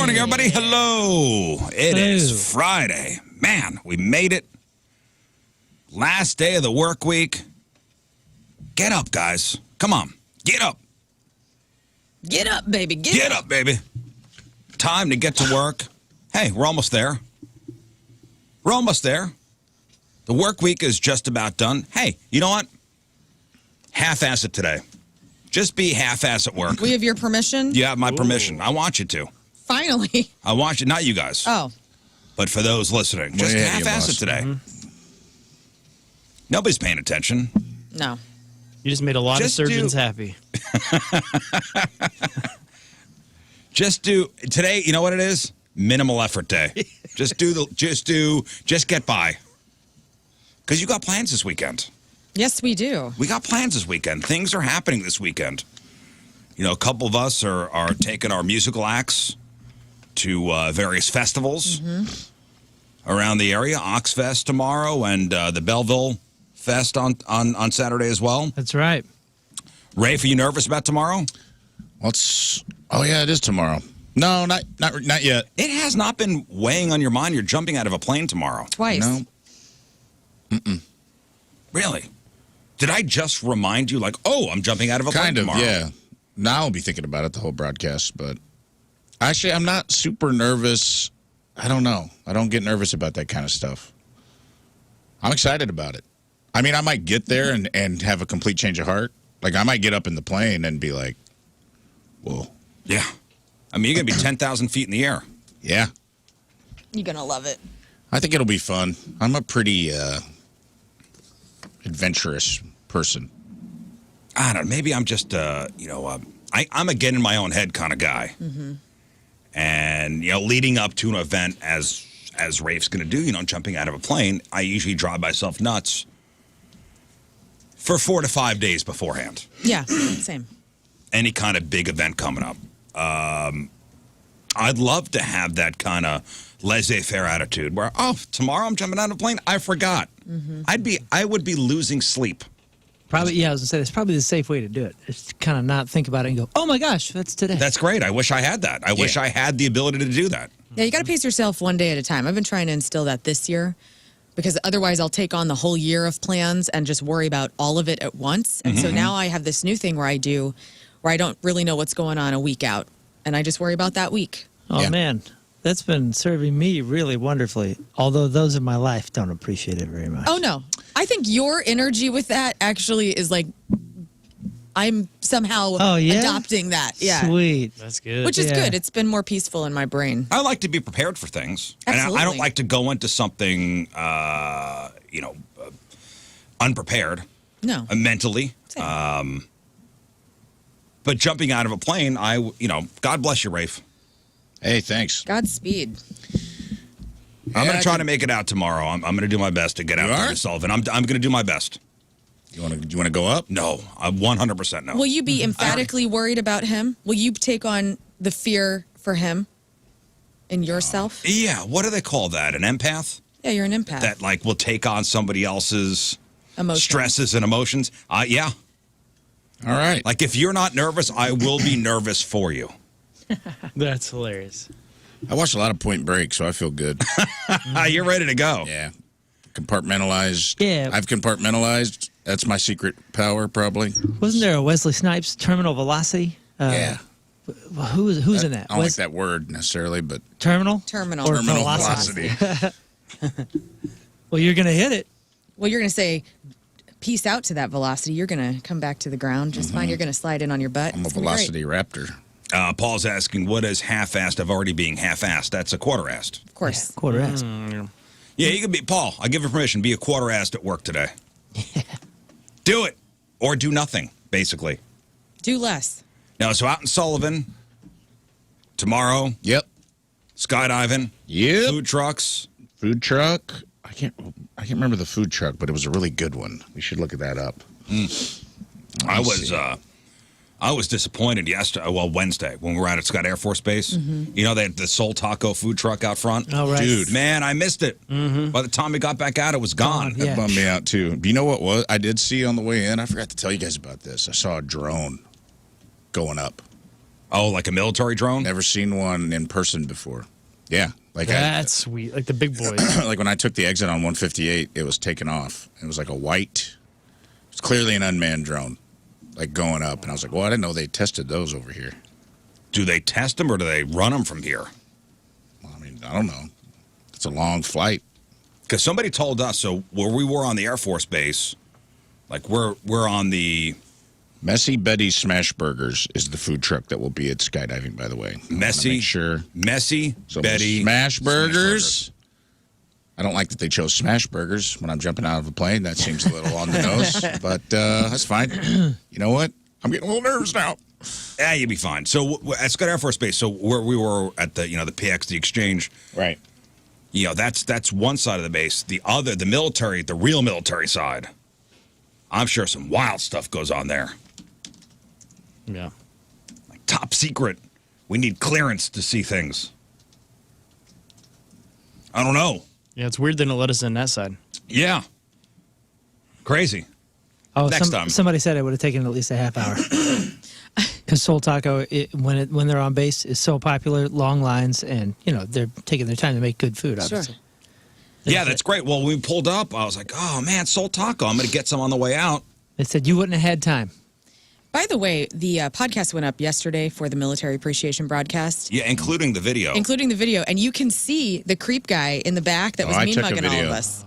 morning, everybody. Hello. It is Friday. Man, we made it. Last day of the work week. Get up, guys. Come on. Get up. Get up, baby. Get up, baby. Time to get to work. Hey, we're almost there. We're almost there. The work week is just about done. Hey, you know what? Half-ass it today. Just be half-ass at work. We have your permission? You have my permission. I want you to. Finally. I want you, not you guys. Oh. But for those listening, just half-ass it today. Nobody's paying attention. No. You just made a lot of surgeons happy. Just do today. You know what it is? Minimal effort day. Just get by. Because you got plans this weekend. Yes, we do. We got plans this weekend. Things are happening this weekend. You know, a couple of us are taking our musical acts to various festivals around the area. Oxfest tomorrow and the Belleville Fest on Saturday as well. That's right. Rafe, are you nervous about tomorrow? Oh yeah, it is tomorrow. No, not yet. It has not been weighing on your mind. You're jumping out of a plane tomorrow. Twice. No. Really? Did I just remind you, like, oh, I'm jumping out of a plane tomorrow? Yeah. Now I'll be thinking about it the whole broadcast, but actually I'm not super nervous. I don't know. I don't get nervous about that kind of stuff. I'm excited about it. I mean, I might get there and have a complete change of heart. Like, I might get up in the plane and be like, whoa. Yeah. I mean, you're going to be 10,000 feet in the air. Yeah. You're going to love it. I think it'll be fun. I'm a pretty adventurous person. I don't know. Maybe I'm just, I'm a get in my own head kind of guy. And, leading up to an event as Rafe's going to do, jumping out of a plane, I usually drive myself nuts for 4 to 5 days beforehand. Yeah, same. Any kind of big event coming up. I'd love to have that kind of laissez-faire attitude where, oh, tomorrow I'm jumping out of a plane. I forgot. I would be losing sleep. Probably, yeah, I was going to say, that's probably the safe way to do it. It's to kind of not think about it and go, oh my gosh, that's today. That's great. I wish I had that. I wish I had the ability to do that. Yeah, you got to pace yourself one day at a time. I've been trying to instill that this year because otherwise I'll take on the whole year of plans and just worry about all of it at once. And so now I have this new thing where I don't really know what's going on a week out. And I just worry about that week. Oh, man. That's been serving me really wonderfully, although those in my life don't appreciate it very much. Oh, no. I think your energy with that actually is like I'm somehow adopting that. Yeah. Sweet. That's good. Which is good. It's been more peaceful in my brain. I like to be prepared for things. Absolutely. And I don't like to go into something, unprepared. No. Mentally. Same. But jumping out of a plane, God bless you, Rafe. Hey, thanks. Godspeed. I'm going to try to make it out tomorrow. I'm going to do my best to get out there to Sullivan. I'm going to do my best. You want to go up? No, 100% no. Will you be emphatically worried about him? Will you take on the fear for him and yourself? Yeah, what do they call that? An empath? Yeah, you're an empath. That will take on somebody else's Emotions. stresses and emotions? Yeah. All right. Like if you're not nervous, I will be nervous for you. That's hilarious. I watched a lot of Point Break, so I feel good. You're ready to go. Yeah. Compartmentalized. Yeah. I've compartmentalized. That's my secret power, probably. Wasn't there a Wesley Snipes Terminal Velocity? Yeah. Who's in that? I don't like that word necessarily, but... Terminal? Terminal. Or Terminal velocity. velocity. Well, you're going to hit it. Well, you're going to say, peace out to that velocity. You're going to come back to the ground just fine. You're going to slide in on your butt. I'm a It's gonna be great. velocity raptor. Paul's asking, what is half-assed of already being half-assed? That's a quarter-assed. Of course. Quarter-ass. Yeah, you can be, Paul, I give you permission, be a quarter-assed at work today. Do it. Or do nothing, basically. Do less. Now, so out in Sullivan, tomorrow, Yep. skydiving, Yep. food trucks. Food truck. I can't remember the food truck, but it was a really good one. We should look at that up. I was disappointed Wednesday when we were out at Scott Air Force Base. You know, they had the Soul Taco food truck out front. Oh, right. Dude. Man, I missed it. By the time we got back out, it was gone. Yeah. That bummed me out, too. Do you know what I did see on the way in? I forgot to tell you guys about this. I saw a drone going up. Oh, like a military drone? Never seen one in person before. Yeah. Like That's sweet. Like the big boys. like when I took the exit on 158, it was taken off. It was like a white, it's clearly an unmanned drone, like going up. And I was like, well, I didn't know they tested those over here. Do they test them or do they run them from here? Well, I mean, I don't know. It's a long flight. Because somebody told us, so where we were on the Air Force Base, like we're on the... Messy Betty's Smash Burgers is the food truck that will be at skydiving, by the way. Messy Betty Smash Burgers. I don't like that they chose Smash Burgers when I'm jumping out of a plane. That seems a little on the nose, but that's fine. You know what? I'm getting a little nervous now. Yeah, you'll be fine. So at Scott Air Force Base, so where we were at the, the PX, the exchange. Right. That's one side of the base. The other, the military, the real military side, I'm sure some wild stuff goes on there. Yeah. Like top secret. We need clearance to see things. I don't know. Yeah, it's weird they don't let us in that side. Yeah. Crazy. Oh, Next time. Somebody said it would have taken at least a half hour. Because Soul Taco, when they're on base, is so popular, long lines, and they're taking their time to make good food. Obviously. Sure. Yeah, that's great. Well, when we pulled up, I was like, oh man, Soul Taco. I'm going to get some on the way out. They said you wouldn't have had time. By the way, the podcast went up yesterday for the military appreciation broadcast. Yeah, including the video. And you can see the creep guy in the back that was mean-mugging all of us.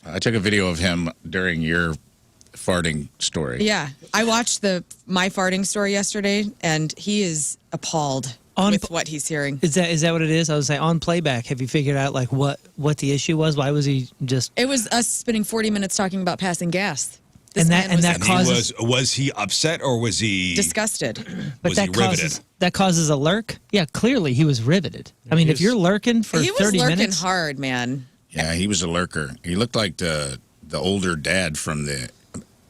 I took a video of him during your farting story. Yeah, I watched my farting story yesterday, and he is appalled with what he's hearing. Is that what it is? I was saying on playback. Have you figured out like what the issue was? Why was he just? It was us spending 40 minutes talking about passing gas. And that causes. Was he upset or was he disgusted? But was he riveted? That causes a lurk. Yeah, clearly he was riveted. I mean, if you're lurking for 30 minutes, he was lurking hard, man. Yeah, he was a lurker. He looked like the older dad from the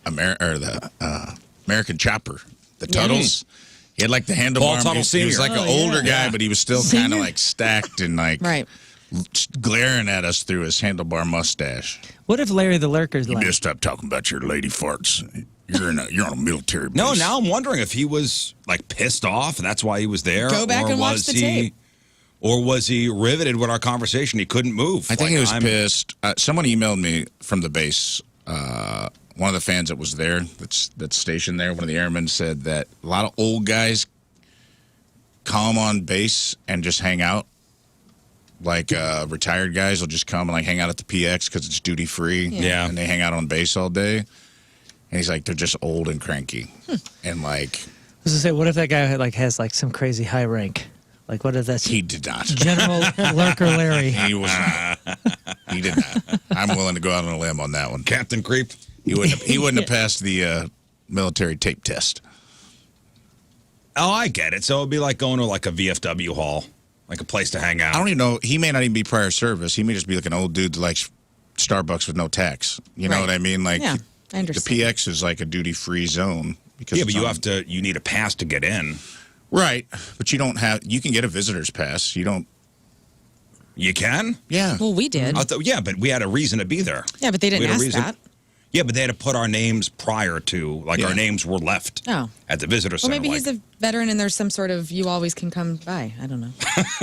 American Chopper, the Tuttles. He had like the handlebar. He was like an older guy, but he was still kind of like stacked and like glaring at us through his handlebar mustache. What if Larry the Lurker's You like? better stop talking about your lady farts. You're on a military base. No, now I'm wondering if he was like pissed off and that's why he was there. Go back and watch the tape. Or was he riveted with our conversation? He couldn't move. I think he was pissed. Someone emailed me from the base. One of the fans that was there, that's stationed there, one of the airmen said that a lot of old guys come on base and just hang out. Like retired guys will just come and like hang out at the PX because it's duty free. Yeah. And they hang out on base all day. And he's like, they're just old and cranky. And like, I was gonna say, what if that guy has like some crazy high rank? Like, what if that's he did not. General Lurker Larry? He was not. He did not. I'm willing to go out on a limb on that one. Captain Creep. He wouldn't have passed the military tape test. Oh, I get it. So it'd be like going to like a VFW hall, like a place to hang out. I don't even know. He may not even be prior service. He may just be like an old dude that likes Starbucks with no tax. You know what I mean? Like, yeah, I understand. The PX is like a duty-free zone. Because yeah, but you need a pass to get in. Right. But you can get a visitor's pass. You don't. You can? Yeah. Well, we did. Yeah, but we had a reason to be there. Yeah, but they didn't ask that. Yeah, but they had to put our names prior to, like our names were left at the visitor center. Well, maybe he's a veteran and there's some sort of, you always can come by. I don't know.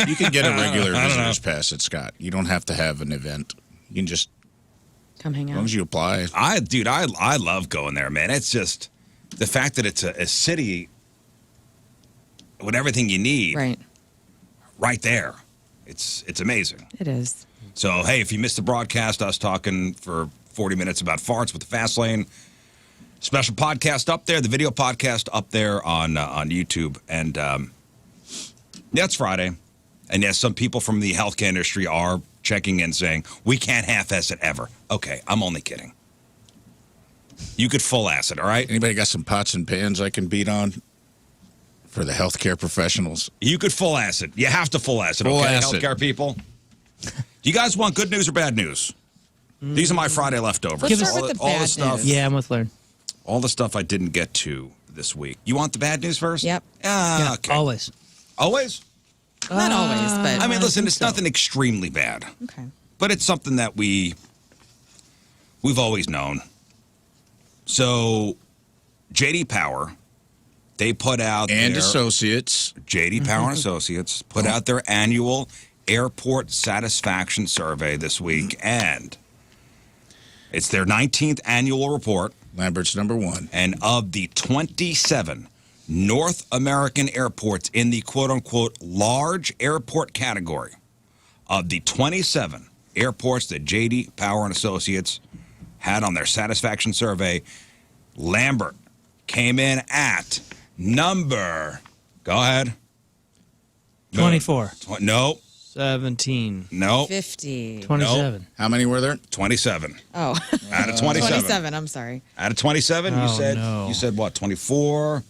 You can get a regular visitor's pass at Scott. You don't have to have an event. You can just come hang out. As long as you apply. I love going there, man. It's just the fact that it's a city with everything you need right there. It's amazing. It is. So, hey, if you missed the broadcast, us talking for 40 minutes about farts with the Fast Lane, special podcast up there, the video podcast up there on YouTube. And it's Friday. And yes, some people from the healthcare industry are checking in saying, we can't half-ass it ever. Okay, I'm only kidding. You could full-ass it, all right? Anybody got some pots and pans I can beat on for the healthcare professionals? You could full-ass it. You have to full-ass it, okay, healthcare people? Do you guys want good news or bad news? These are my Friday leftovers. Let's start with the bad stuff. news. Yeah, I'm with Lern. All the stuff I didn't get to this week. You want the bad news first? Yep. Yeah, Okay. always. Always? Not always, but I mean, listen, it's nothing extremely bad. Okay. But it's something that we've always known. So, J.D. Power They put out And their, associates. J.D. Power and Associates put out their annual airport satisfaction survey this week, and it's their 19th annual report. Lambert's number 1. And of the 27 North American airports in the quote-unquote large airport category, of the 27 airports that J.D. Power and Associates had on their satisfaction survey, Lambert came in at number, go ahead. 24. No, 17. no, 50. 27. How many were there? 27. Oh, Out of 27. 27. I'm sorry. Out of 27, Oh, you said what, 24?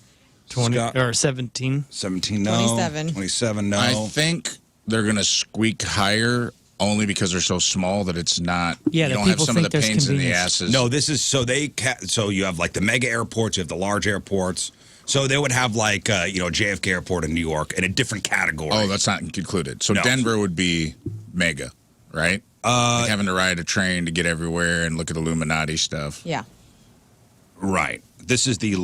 20 Scott? or 17. 17, no. 27. 27, no. I think they're going to squeak higher only because they're so small that it's not. Yeah, you that don't have people some of think the there's pains in the convenience. asses. No, this is so you have like the mega airports, you have the large airports. So they would have like JFK Airport in New York in a different category. Oh, that's not included. So No. Denver would be mega, right? Like having to ride a train to get everywhere and look at Illuminati stuff. Yeah. Right. This is the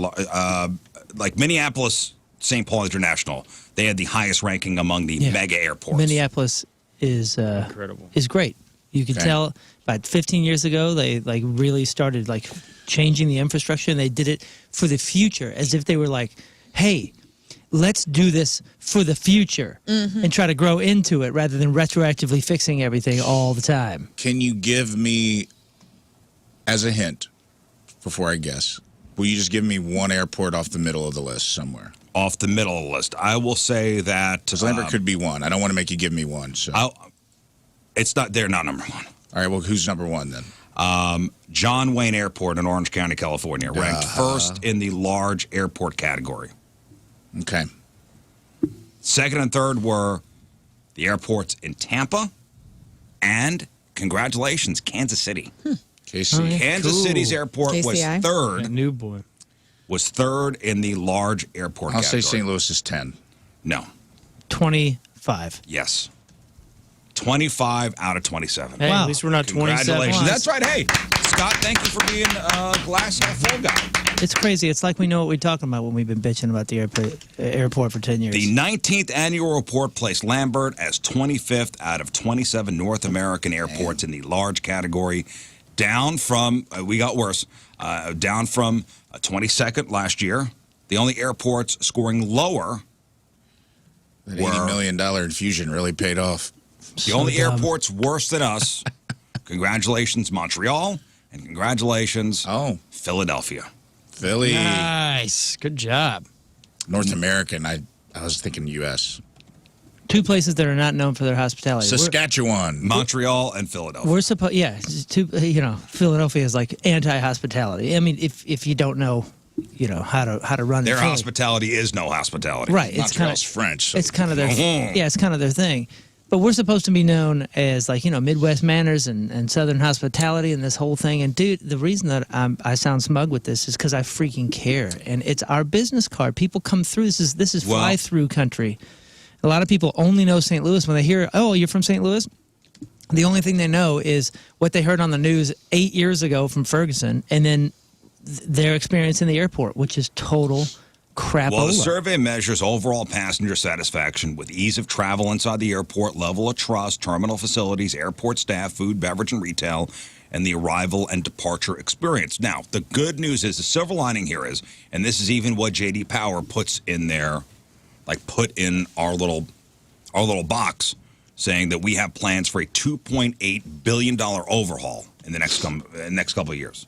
like Minneapolis, St. Paul International. They had the highest ranking among the Yeah. mega airports. Minneapolis is Incredible. is great. You could Okay. tell about 15 years ago they like really started like changing the infrastructure, and they did it for the future, as if they were like, hey, let's do this for the future and try to grow into it rather than retroactively fixing everything all the time. Can you give me, as a hint, before I guess, will you just give me one airport off the middle of the list somewhere? Off the middle of the list, I will say that Because Lambert could be one. I don't want to make you give me one. So. they're not number one. All right, well, who's number 1 then? John Wayne Airport in Orange County, California, ranked first in the large airport category. Okay. Second and third were the airports in Tampa and, congratulations, Kansas City. KC. Oh, yeah. Kansas Cool. City's airport was KCI? third. That new boy. Was third in the large airport I'll category. say St. Louis is 10. No. 25. Yes. 25 out of 27. Hey, Wow. at least we're not 27. Congratulations. That's right. Hey, Scott, thank you for being a glass half full guy. It's crazy. It's like we know what we're talking about when we've been bitching about the airport for 10 years. The 19th annual report placed Lambert as 25th out of 27 North American airports in the large category, down from, we got worse, down from 22nd last year. The only airports scoring lower, That $80 million infusion really paid off. the only airports worse than us, congratulations, Montreal, and congratulations, Philadelphia. Philly. Nice. Good job. North American. I was thinking U.S. Two places that are not known for their hospitality. Saskatchewan. Montreal and Philadelphia. We're supposed, Philadelphia is like anti-hospitality. I mean, if you don't know, how to run Their Philly. hospitality is no hospitality. right? It's kind Montreal's of French. So it's kind of their Mhm. it's kind of their thing. But we're supposed to be known as like Midwest manners and Southern hospitality and this whole thing. And dude, the reason that I sound smug with this is because I freaking care, and it's our business card. People come through. This is fly through country. A lot of people only know St. Louis when they hear, "Oh, you're from St. Louis." The only thing they know is what they heard on the news 8 years ago from Ferguson, and then their experience in the airport, which is total crapola. Well, the survey measures overall passenger satisfaction with ease of travel inside the airport, level of trust, terminal facilities, airport staff, food, beverage, and retail, and the arrival and departure experience. Now, the good news is, the silver lining here is, and this is even what J.D. Power puts in there, like put in our little box, saying that we have plans for a $2.8 billion overhaul in the next couple of years,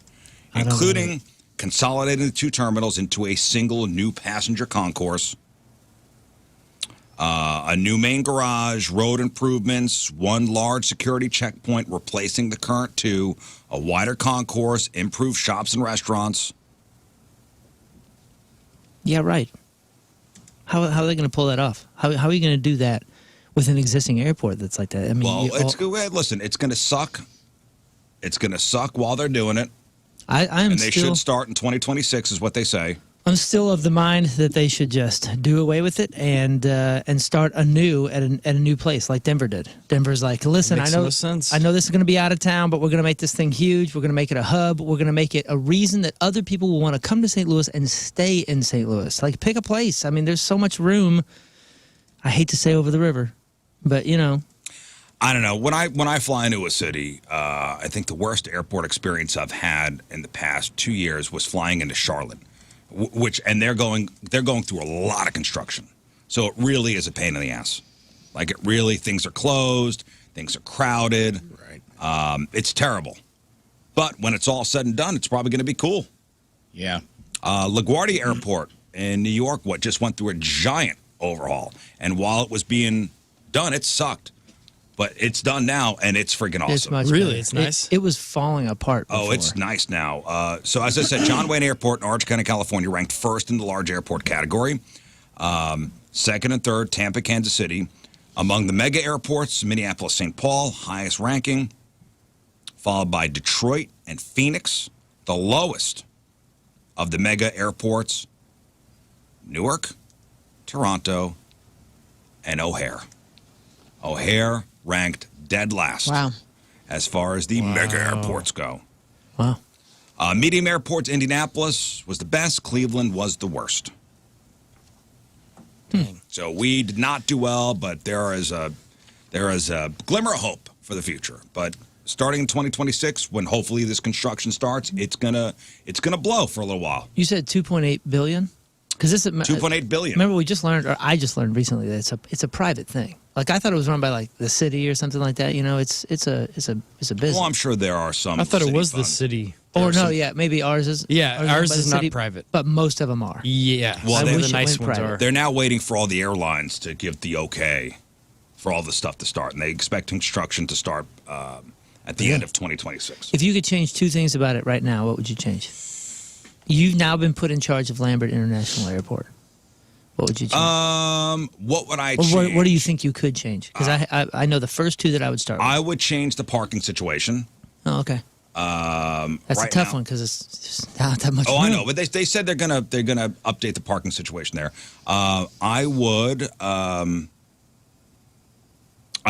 including consolidating the two terminals into a single new passenger concourse, a new main garage, road improvements, one large security checkpoint replacing the current two, a wider concourse, improved shops and restaurants. Yeah, right. How are they going to pull that off? How are you going to do that with an existing airport that's like that? I mean, Well, listen, it's going to suck. It's going to suck while they're doing it. I'm And they still. should start in 2026 is what they say. I'm still of the mind that they should just do away with it and start anew at a new place like Denver did. Denver's like, listen, Makes I know no sense. I know this is going to be out of town, but we're going to make this thing huge. We're going to make it a hub. We're going to make it a reason that other people will want to come to St. Louis and stay in St. Louis. Like, pick a place. I mean, there's so much room. I hate to say over the river, but you know. I don't know. When I fly into a city, I think the worst airport experience I've had in the past 2 years was flying into Charlotte, and they're going through a lot of construction. So it really is a pain in the ass. Like, it really, things are closed, things are crowded. Right. It's terrible. But when it's all said and done, it's probably going to be cool. Yeah. LaGuardia Airport in New York just went through a giant overhaul. And while it was being done, it sucked. But it's done now, and it's freaking awesome. It's much Really? better. It's nice? It was falling apart before. Oh, it's nice now. So as I said, John Wayne Airport in Orange County, California, ranked first in the large airport category. Second and third, Tampa, Kansas City. Among the mega airports, Minneapolis, St. Paul, highest ranking, followed by Detroit and Phoenix. The lowest of the mega airports, Newark, Toronto, and O'Hare. O'Hare ranked dead last. Wow. As far as the mega airports go. Wow. Medium airports, Indianapolis was the best. Cleveland was the worst. So we did not do well, but there is a glimmer of hope for the future. But starting in 2026, when hopefully this construction starts, it's gonna blow for a little while. You said 2.8 billion? Because this is 2.8 billion. Remember, we just learned, or I just learned recently, that it's a private thing. Like, I thought it was run by like the city or something like that. You know, it's a business. Well, I'm sure there are some. I thought it city was the funds. city. Or no, yeah, maybe ours is. Yeah, ours by the is not city, private. but most of them are. Yeah. Well, Some they- of wish the it nice went ones private. are. They're now waiting for all the airlines to give the okay for all this stuff to start, and they expect construction to start at the end of 2026. If you could change two things about it right now, what would you change? You've now been put in charge of Lambert International Airport. What would you change? What would I Or change? what do you think you could change? Because I know the first two that I would start with. I would change the parking situation. Oh, okay. That's right a tough now. one because it's just not that much. Oh, I room. know, but they said they're gonna update the parking situation there. I would I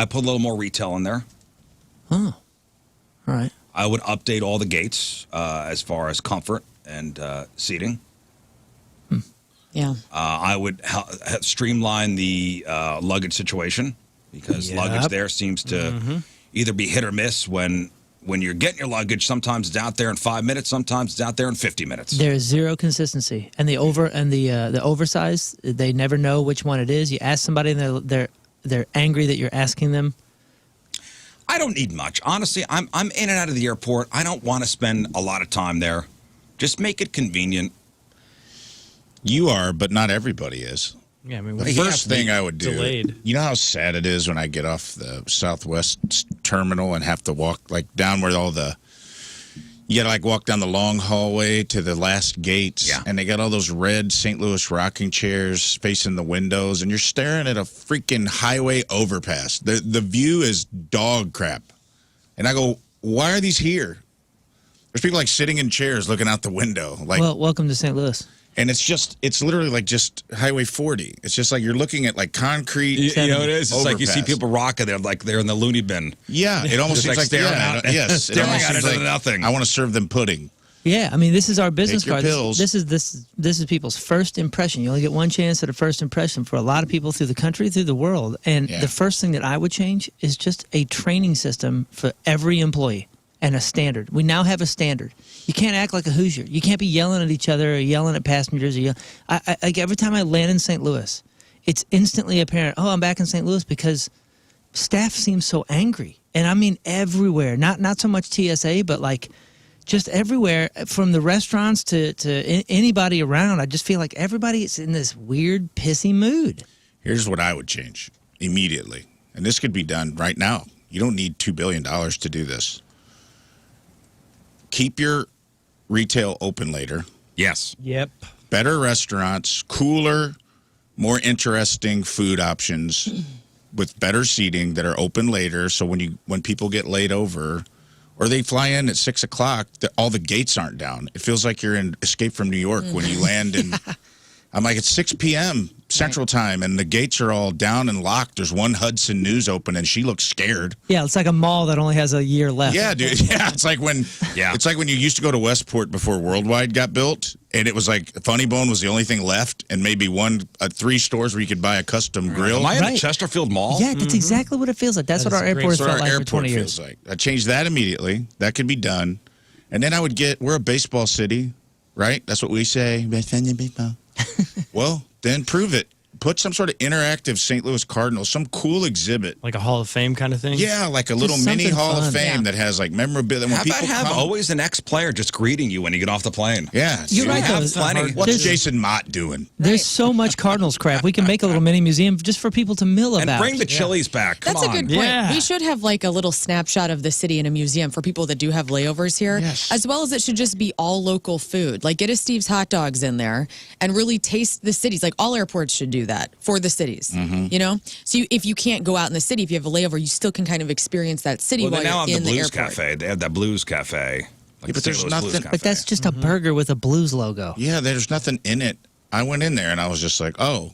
put a little more retail in there. Oh, all right. I would update all the gates as far as comfort and seating. Yeah. I would streamline the luggage situation because luggage there seems to either be hit or miss when you're getting your luggage. Sometimes it's out there in 5 minutes. Sometimes it's out there in 50 minutes. There is zero consistency, and the oversize, they never know which one it is. You ask somebody, and they're angry that you're asking them. I don't need much. Honestly, I'm in and out of the airport. I don't want to spend a lot of time there. Just make it convenient. You are, but not everybody is. Yeah, I mean, The we first have to be thing I would do, delayed. you know how sad it is when I get off the Southwest terminal and have to walk like down where you gotta like walk down the long hallway to the last gates, Yeah. and they got all those red St. Louis rocking chairs facing the windows, and you're staring at a freaking highway overpass. The view is dog crap, and I go, why are these here? There's people like sitting in chairs looking out the window, like. Well, welcome to St. Louis. And it's literally like just Highway 40. It's just like you're looking at like concrete. You know what it is? It's like you see overpass. people rocking there like they're in the loony bin. Yeah, it almost Just seems like like staring yeah, out- yes, it staring almost out seems into like nothing. I want to serve them pudding. Yeah, I mean, this is our business Take your card. pills. This is people's first impression. You only get one chance at a first impression for a lot of people through the country, through the world. And Yeah. the first thing that I would change is just a training system for every employee and a standard. We now have a standard. You can't act like a Hoosier. You can't be yelling at each other or yelling at passengers. Like every time I land in St. Louis, it's instantly apparent, oh, I'm back in St. Louis because staff seems so angry. And I mean everywhere. Not so much TSA, but like just everywhere, from the restaurants to anybody around. I just feel like everybody is in this weird, pissy mood. Here's what I would change immediately. And this could be done right now. You don't need $2 billion to do this. Keep your retail open later. Yes. Yep. Better restaurants, cooler, more interesting food options with better seating that are open later. So when people get laid over Or they fly in at 6 o'clock, all the gates aren't down. It feels like you're in Escape from New York when you land in. I'm like, it's 6 p.m. Central Time, and the gates are all down and locked. There's one Hudson News open, and she looks scared. Yeah, it's like a mall that only has a year left. Yeah, dude. Yeah, it's like when you used to go to Westport before Worldwide got built, and it was like Funny Bone was the only thing left, and maybe 3 stores where you could buy a custom grill. Am I in the Chesterfield Mall? Yeah, that's exactly what it feels like. That's what our airport felt like for 20 years. Feels like. I changed that immediately. That could be done. And then I would we're a baseball city, right? That's what we say. Well, then prove it. Put some sort of interactive St. Louis Cardinals, some cool exhibit. Like a Hall of Fame kind of thing? Yeah, like a little mini Hall of Fame that has like memorabilia. How about have always an ex-player just greeting you when you get off the plane? Yeah. You're right, have plenty. What's Jason Mott doing? There's so much Cardinals crap. We can make a little mini museum just for people to mill about. And bring the Chili's back. Come That's on. a good point. Yeah. We should have like a little snapshot of the city in a museum for people that do have layovers here, as well as it should just be all local food. Like get a Steve's Hot Dogs in there and really taste the cities. Like all airports should do that for the cities, you know? So if you can't go out in the city, if you have a layover, you still can kind of experience that city Well, while they now you're have in the the Blues airport. Cafe. They have that Blues Cafe. Like but there's nothing. But that's just a burger with a Blues logo. Yeah, there's nothing in it. I went in there and I was just like, oh,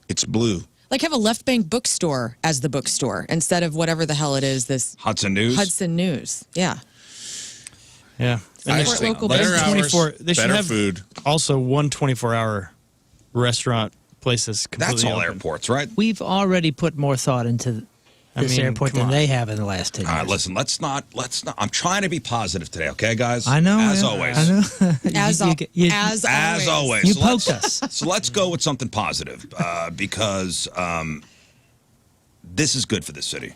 it's blue. Like have a Left Bank bookstore as the bookstore instead of whatever the hell it is, this Hudson News. Hudson News. Yeah. Yeah. I Support think local better business. hours, They should better have food. also one 24-hour restaurant place that's completely That's all open. airports, right? We've already put more thought into this airport come than on. they have in the last 10 years. All right, listen, let's not. I'm trying to be positive today, okay, guys? I know. As yeah. always. I know. As As always. You So poked let's- us. So let's go with something positive because this is good for the city.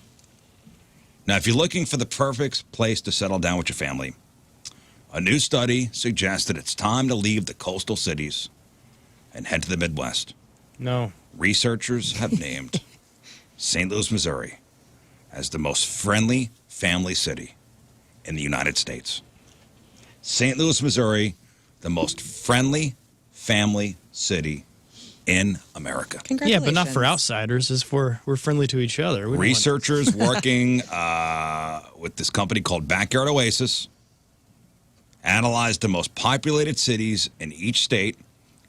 Now, if you're looking for the perfect place to settle down with your family, a new study suggests that it's time to leave the coastal cities and head to the Midwest. No. Researchers have named St. Louis, Missouri as the most friendly family city in the United States. St. Louis, Missouri, the most friendly family city in America. Yeah, Congratulations. but not for outsiders. As for we're friendly to each other. We don't want- Researchers working with this company called Backyard Oasis analyzed the most populated cities in each state,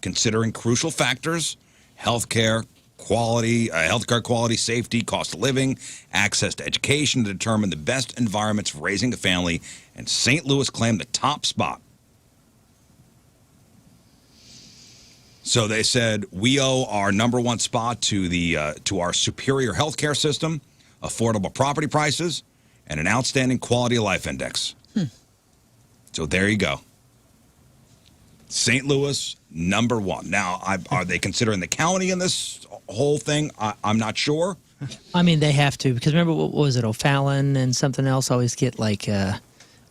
considering crucial factors: healthcare quality, safety, cost of living, access to education, to determine the best environments for raising a family. And St. Louis claimed the top spot. So they said we owe our number one spot to our superior healthcare system, affordable property prices, and an outstanding quality of life index. So there you go. St. Louis, number one. Now, are they considering the county in this whole thing? I'm not sure. I mean, they have to, because remember, what was it, O'Fallon and something else always get like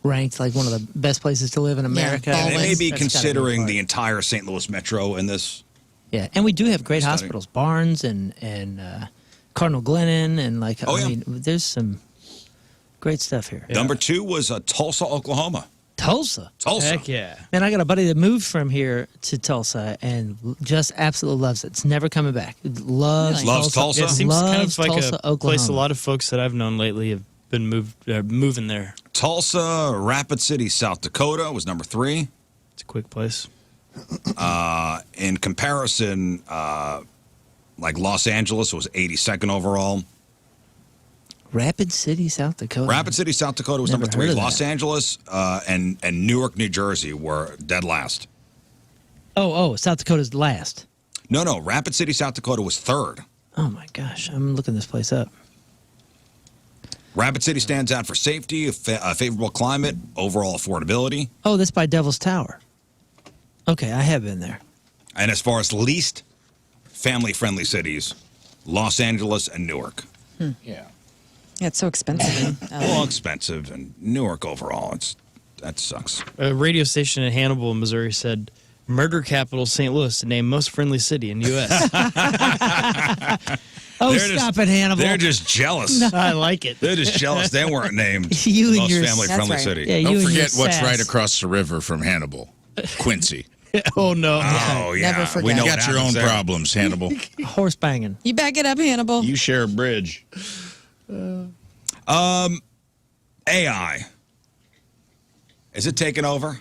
ranked like one of the best places to live in America. Yeah, They may be That's gotta considering part. the entire St. Louis metro in this. Yeah, and we do have great Study. hospitals, Barnes and Cardinal Glennon, and like, Oh, yeah. I mean, there's some great stuff here. Yeah. Number two was Tulsa, Oklahoma. Tulsa. Tulsa. Heck yeah. Man, I got a buddy that moved from here to Tulsa and just absolutely loves it. It's never coming back. Loves Loves Tulsa. Tulsa? Yeah, it seems kind Loves of like Tulsa, a place a Oklahoma. lot of folks that I've known lately have been moving there. Tulsa, Rapid City, South Dakota was number three. It's a quick place. In comparison, like Los Angeles was 82nd overall. Rapid City, South Dakota. Rapid City, South Dakota was Never number three. heard of Los that. Angeles and Newark, New Jersey were dead last. Oh, South Dakota's last. No, Rapid City, South Dakota was third. Oh my gosh, I'm looking this place up. Rapid City stands out for safety, a favorable climate, overall affordability. Oh, that's by Devil's Tower. Okay, I have been there. And as far as least family-friendly cities, Los Angeles and Newark. Yeah. Yeah, it's so expensive. Well, expensive, and Newark overall, that sucks. A radio station in Hannibal, Missouri said, "Murder capital St. Louis to name most friendly city in U.S." Oh, They're stop just- it, Hannibal. They're just jealous. I like it. They're just jealous they weren't named You and most your- family-friendly That's right. city. Yeah, you Don't and your forget what's sass. right across the river from Hannibal. Quincy. Oh, no. Oh, yeah. Never forget. We know You what got your own happens there. problems, Hannibal. Horse banging. You back it up, Hannibal. You share a bridge. AI. Is it taking over?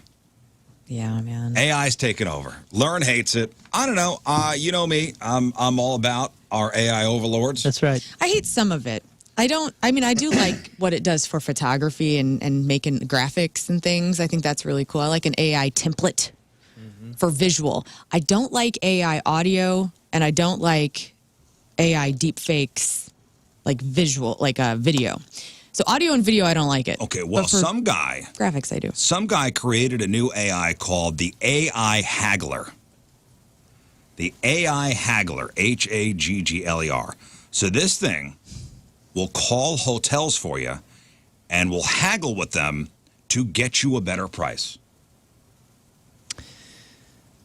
Yeah, man. AI's taking over. Lern hates it. I don't know. You know me. I'm all about our AI overlords. That's right. I hate some of it. I do like what it does for photography and making graphics and things. I think that's really cool. I like an AI template for visual. I don't like AI audio, and I don't like AI deepfakes, like visual, like video. So audio and video, I don't like it. Okay, well, But for some guy graphics, I do. Some guy created a new AI called the AI Haggler. The AI Haggler, Haggler. So this thing will call hotels for you and will haggle with them to get you a better price.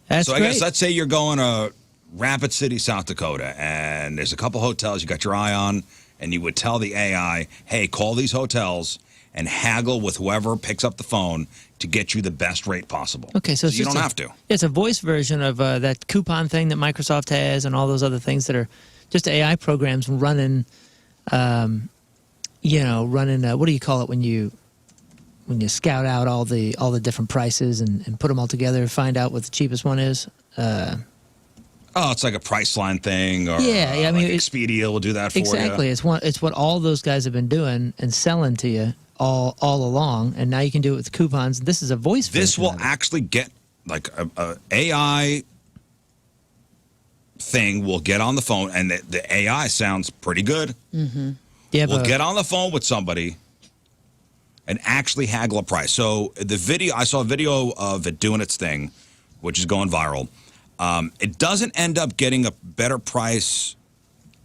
That's So I great. guess let's say you're going to Rapid City, South Dakota, and there's a couple hotels you got your eye on, and you would tell the AI, hey, call these hotels and haggle with whoever picks up the phone to get you the best rate possible. Okay, so it's you just don't have to. It's a voice version of that coupon thing that Microsoft has and all those other things that are just AI programs running, what do you call it when you scout out all the different prices and put them all together and find out what the cheapest one is? Oh, it's like a Priceline thing, or I mean, Expedia will do that for you. Exactly. It's what all those guys have been doing and selling to you all along, and now you can do it with coupons. This is a voice version. This will of it. actually get like a AI thing will get on the phone, and the AI sounds pretty good. Mm-hmm. Yeah, We'll but get on the phone with somebody and actually haggle a price. So I saw a video of it doing its thing, which is going viral. It doesn't end up getting a better price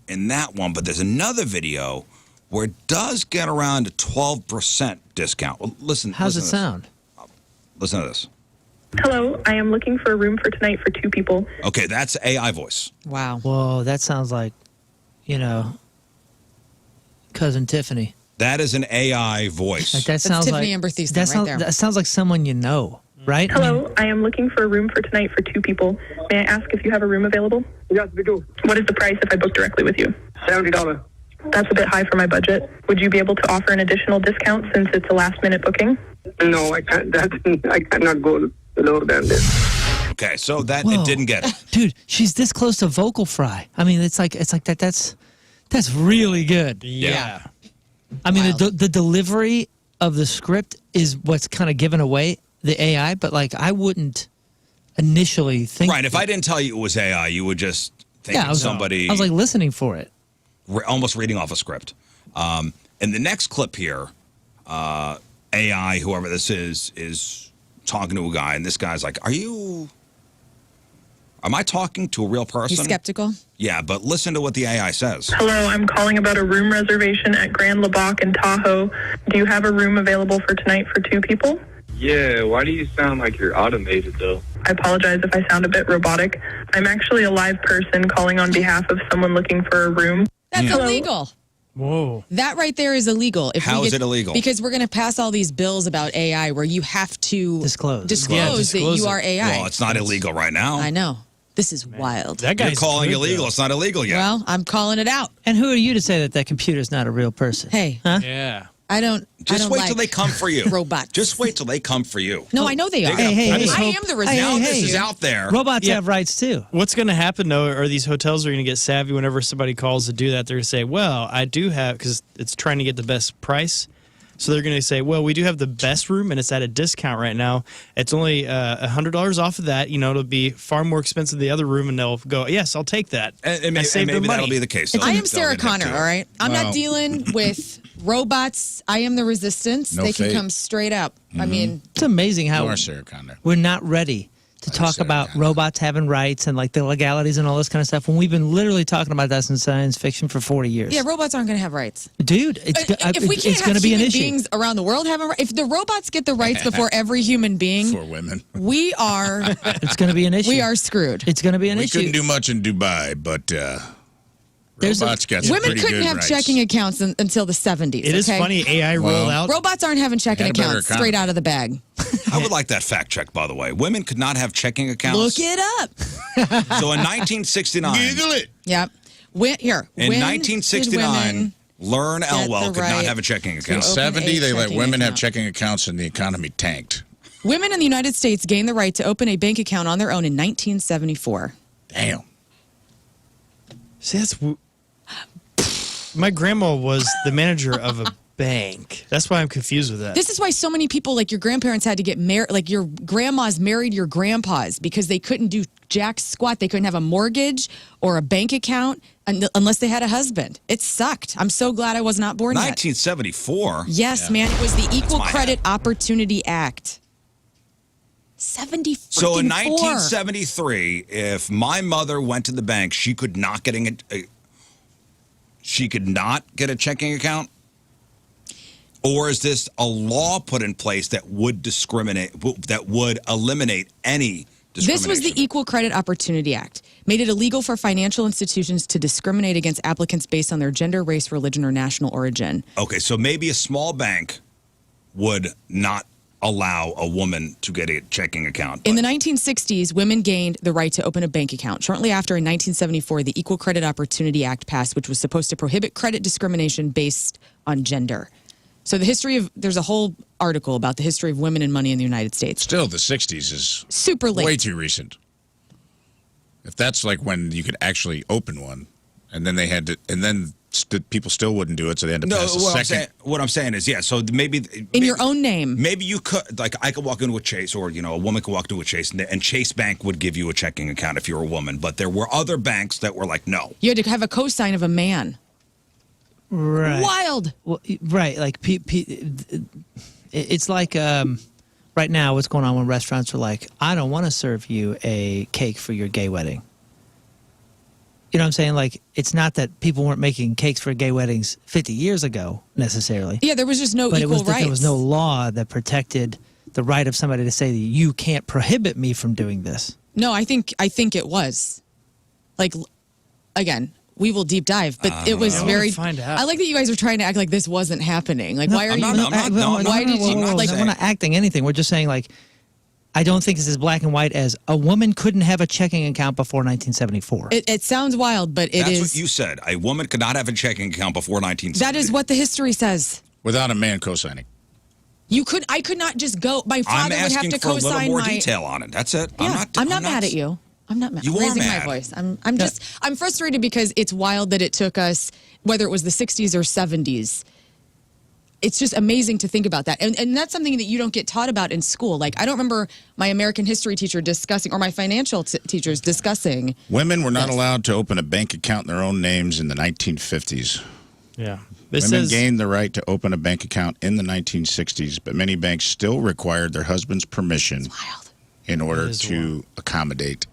in that one, but there's another video where it does get around a 12% discount. Well, listen. how's it listen to sound? Listen to this. Hello, I am looking for a room for tonight for 2 people. Okay, that's AI voice. Wow. Whoa, that sounds like, Cousin Tiffany. That is an AI voice. Like that sounds Tiffany like Amber Thiessen that right sounds, there. That sounds like someone you know, right? Hello, I am looking for a room for tonight for 2 people. May I ask if you have a room available? Yes, we do. What is the price if I book directly with you? $70. That's a bit high for my budget. Would you be able to offer an additional discount since it's a last-minute booking? No, I can't. I cannot go lower than this. Okay, so that Whoa. it didn't get it. Dude, she's this close to vocal fry. I mean, it's like that. That's really good. Yeah. I mean, Wild. the delivery of the script is what's kind of giving away the AI, but like I wouldn't initially think. Right, if I didn't tell you it was AI, you would just think I it's was somebody I was like listening for it. almost reading off a script. In the next clip here, AI, whoever this is talking to a guy, and this guy's like, am I talking to a real person? He's skeptical. Yeah, but listen to what the AI says. Hello, I'm calling about a room reservation at Grand LeBach in Tahoe. Do you have a room available for tonight for 2 people? Yeah, why do you sound like you're automated, though? I apologize if I sound a bit robotic. I'm actually a live person calling on behalf of someone looking for a room. That's Hello? illegal. Whoa. That right there is illegal. How is it illegal? Because we're going to pass all these bills about AI where you have to Disclose. Yeah, that disclose you it. are AI. Well, it's not illegal right now. I know. This is wild. That You're guy's calling good, illegal. though. It's not illegal yet. Well, I'm calling it out. And who are you to say that computer's not a real person? Hey, huh? Yeah. I don't. Just I don't wait like till they come for you. robots. Just wait till they come for you. No, I know they are. Hey, hey, I am the result. Now hey, this hey. is out there. Robots Yeah. have rights too. What's going to happen, though, are these hotels are going to get savvy whenever somebody calls to do that. They're going to say, well, I do have, because it's trying to get the best price. So they're going to say, well, we do have the best room, and it's at a discount right now. It's only $100 off of that. It'll be far more expensive than the other room, and they'll go, yes, I'll take that. And maybe, save their maybe that'll money. be the case. I am They'll Sarah get that Connor, too. all right? I'm Wow. not dealing with robots. I am the resistance. No they can fate. come straight up. I mean, It's amazing You how are Sarah Connor. we're not ready to talk Sarah about Connor. robots having rights and like the legalities and all this kind of stuff when we've been literally talking about that in science fiction for 40 years. yeah, robots aren't going to have rights. Dude, it's If we can't it's going have to be an human issue. beings around the world having rights, if the robots get the rights before every human being, For women. we are It's going to be an issue. we are screwed. It's going to be an We issue. couldn't do much in Dubai, but There's a- robots got some Women pretty couldn't good have rights. checking accounts until the 70s. It is okay? funny, AI roll Well, out. Robots aren't having checking Had a better accounts economy. straight out of the bag. I would like that fact check, by the way. Women could not have checking accounts. Look it up. So in 1969, Google it. Yep. in When did 1969, women Lern get Elwell the could not right have a checking to account. open 70, a they let checking women have account? checking accounts and the economy tanked. Women in the United States gained the right to open a bank account on their own in 1974. Damn. See, my grandma was the manager of a bank. That's why I'm confused with that. This is why so many people, like your grandparents, had to get married. Like your grandmas married your grandpas because they couldn't do jack squat. They couldn't have a mortgage or a bank account unless they had a husband. It sucked. I'm so glad I was not born yet. 1974. Yes, man. It was the Equal Credit Opportunity Act. 74. So in 1973, if my mother went to the bank, she could not get a checking account? Or is this a law put in place that would eliminate any discrimination? This was the Equal Credit Opportunity Act. Made it illegal for financial institutions to discriminate against applicants based on their gender, race, religion, or national origin. Okay, so maybe a small bank would not allow a woman to get a checking account. In the 1960s, women gained the right to open a bank account. Shortly after, in 1974, the Equal Credit Opportunity Act passed, which was supposed to prohibit credit discrimination based on gender. So there's a whole article about the history of women and money in the United States. Still, the 60s is super late. Way too recent. If that's like when you could actually open one, and then they had to, and then people still wouldn't do it, so they had to pass a second. What I'm saying is, yeah, so maybe in your own name. Maybe you could, like, I could walk into a Chase, or, a woman could walk into a Chase, and Chase Bank would give you a checking account if you're a woman, but there were other banks that were like, no. You had to have a cosign of a man. Right. Wild. Well, right. Like, it's like right now what's going on when restaurants are like, I don't want to serve you a cake for your gay wedding. You know what I'm saying? Like, it's not that people weren't making cakes for gay weddings 50 years ago, necessarily. Yeah, there was just no equal rights. But there was no law that protected the right of somebody to say that you can't prohibit me from doing this. No, I think it was. Like, again, we will deep dive, but it was very. Find out. I like that you guys are trying to act like this wasn't happening. Like, why are you? We're not acting anything. We're just saying, like, I don't think it's as black and white as a woman couldn't have a checking account before 1974. It sounds wild, but That's what you said. A woman could not have a checking account before 1970. That is what the history says. Without a man co-signing. I could not just go. My father would have to co-sign my. I'm asking for a little more detail on it. That's it. Yeah, I'm not mad at you. I'm not mad. You I'm are raising mad. my voice. I'm frustrated because it's wild that it took us, whether it was the 60s or 70s. It's just amazing to think about that. And that's something that you don't get taught about in school. Like, I don't remember my American history teacher discussing, or my financial teachers discussing. Women were not allowed to open a bank account in their own names in the 1950s. Yeah. Women gained the right to open a bank account in the 1960s, but many banks still required their husband's permission in order to accommodate,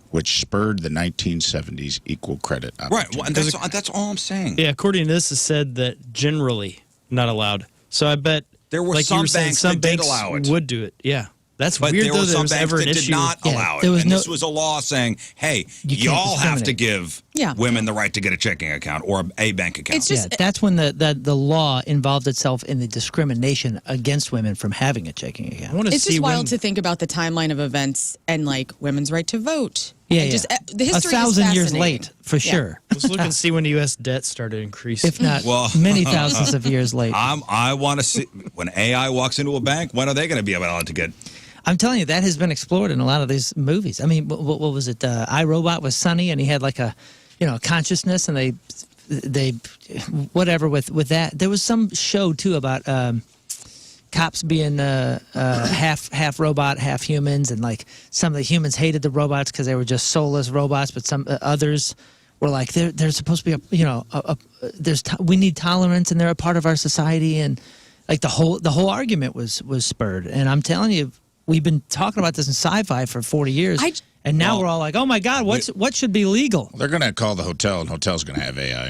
which spurred the 1970s equal credit opportunity. Right, well, and that's all I'm saying. Yeah, according to this, it said that generally not allowed. So I bet there were like some you were saying, banks some that did banks allow it. would do it. Yeah. That's But weird, there though, were there some was banks ever an that issue. did not allow it. there was And no- this was a law saying, hey, You can't y'all have to discriminate. give women the right to get a checking account or a bank account. It's just That's when the law involved itself in the discrimination against women from having a checking I account. want to It's see just wild when, to think about the timeline of events and like women's right to vote. Yeah, And yeah. just the history 1,000 is years fascinating. late, for sure. Let's look and see when U.S. debt started increasing. If not Well- many thousands of years late. I want to see when AI walks into a bank. When are they going to be able to get? I'm telling you, that has been explored in a lot of these movies. I mean, what was it? iRobot was Sonny, and he had like a, consciousness, and they whatever with that. There was some show too about cops being half robot, half humans, and like some of the humans hated the robots because they were just soulless robots, but some others were like they're supposed to be we need tolerance, and they're a part of our society, and like the whole argument was spurred. And I'm telling you, we've been talking about this in sci-fi for 40 years, and now we're all like, oh my God, what should be legal? They're going to call the hotel, and the hotel's going to have AI.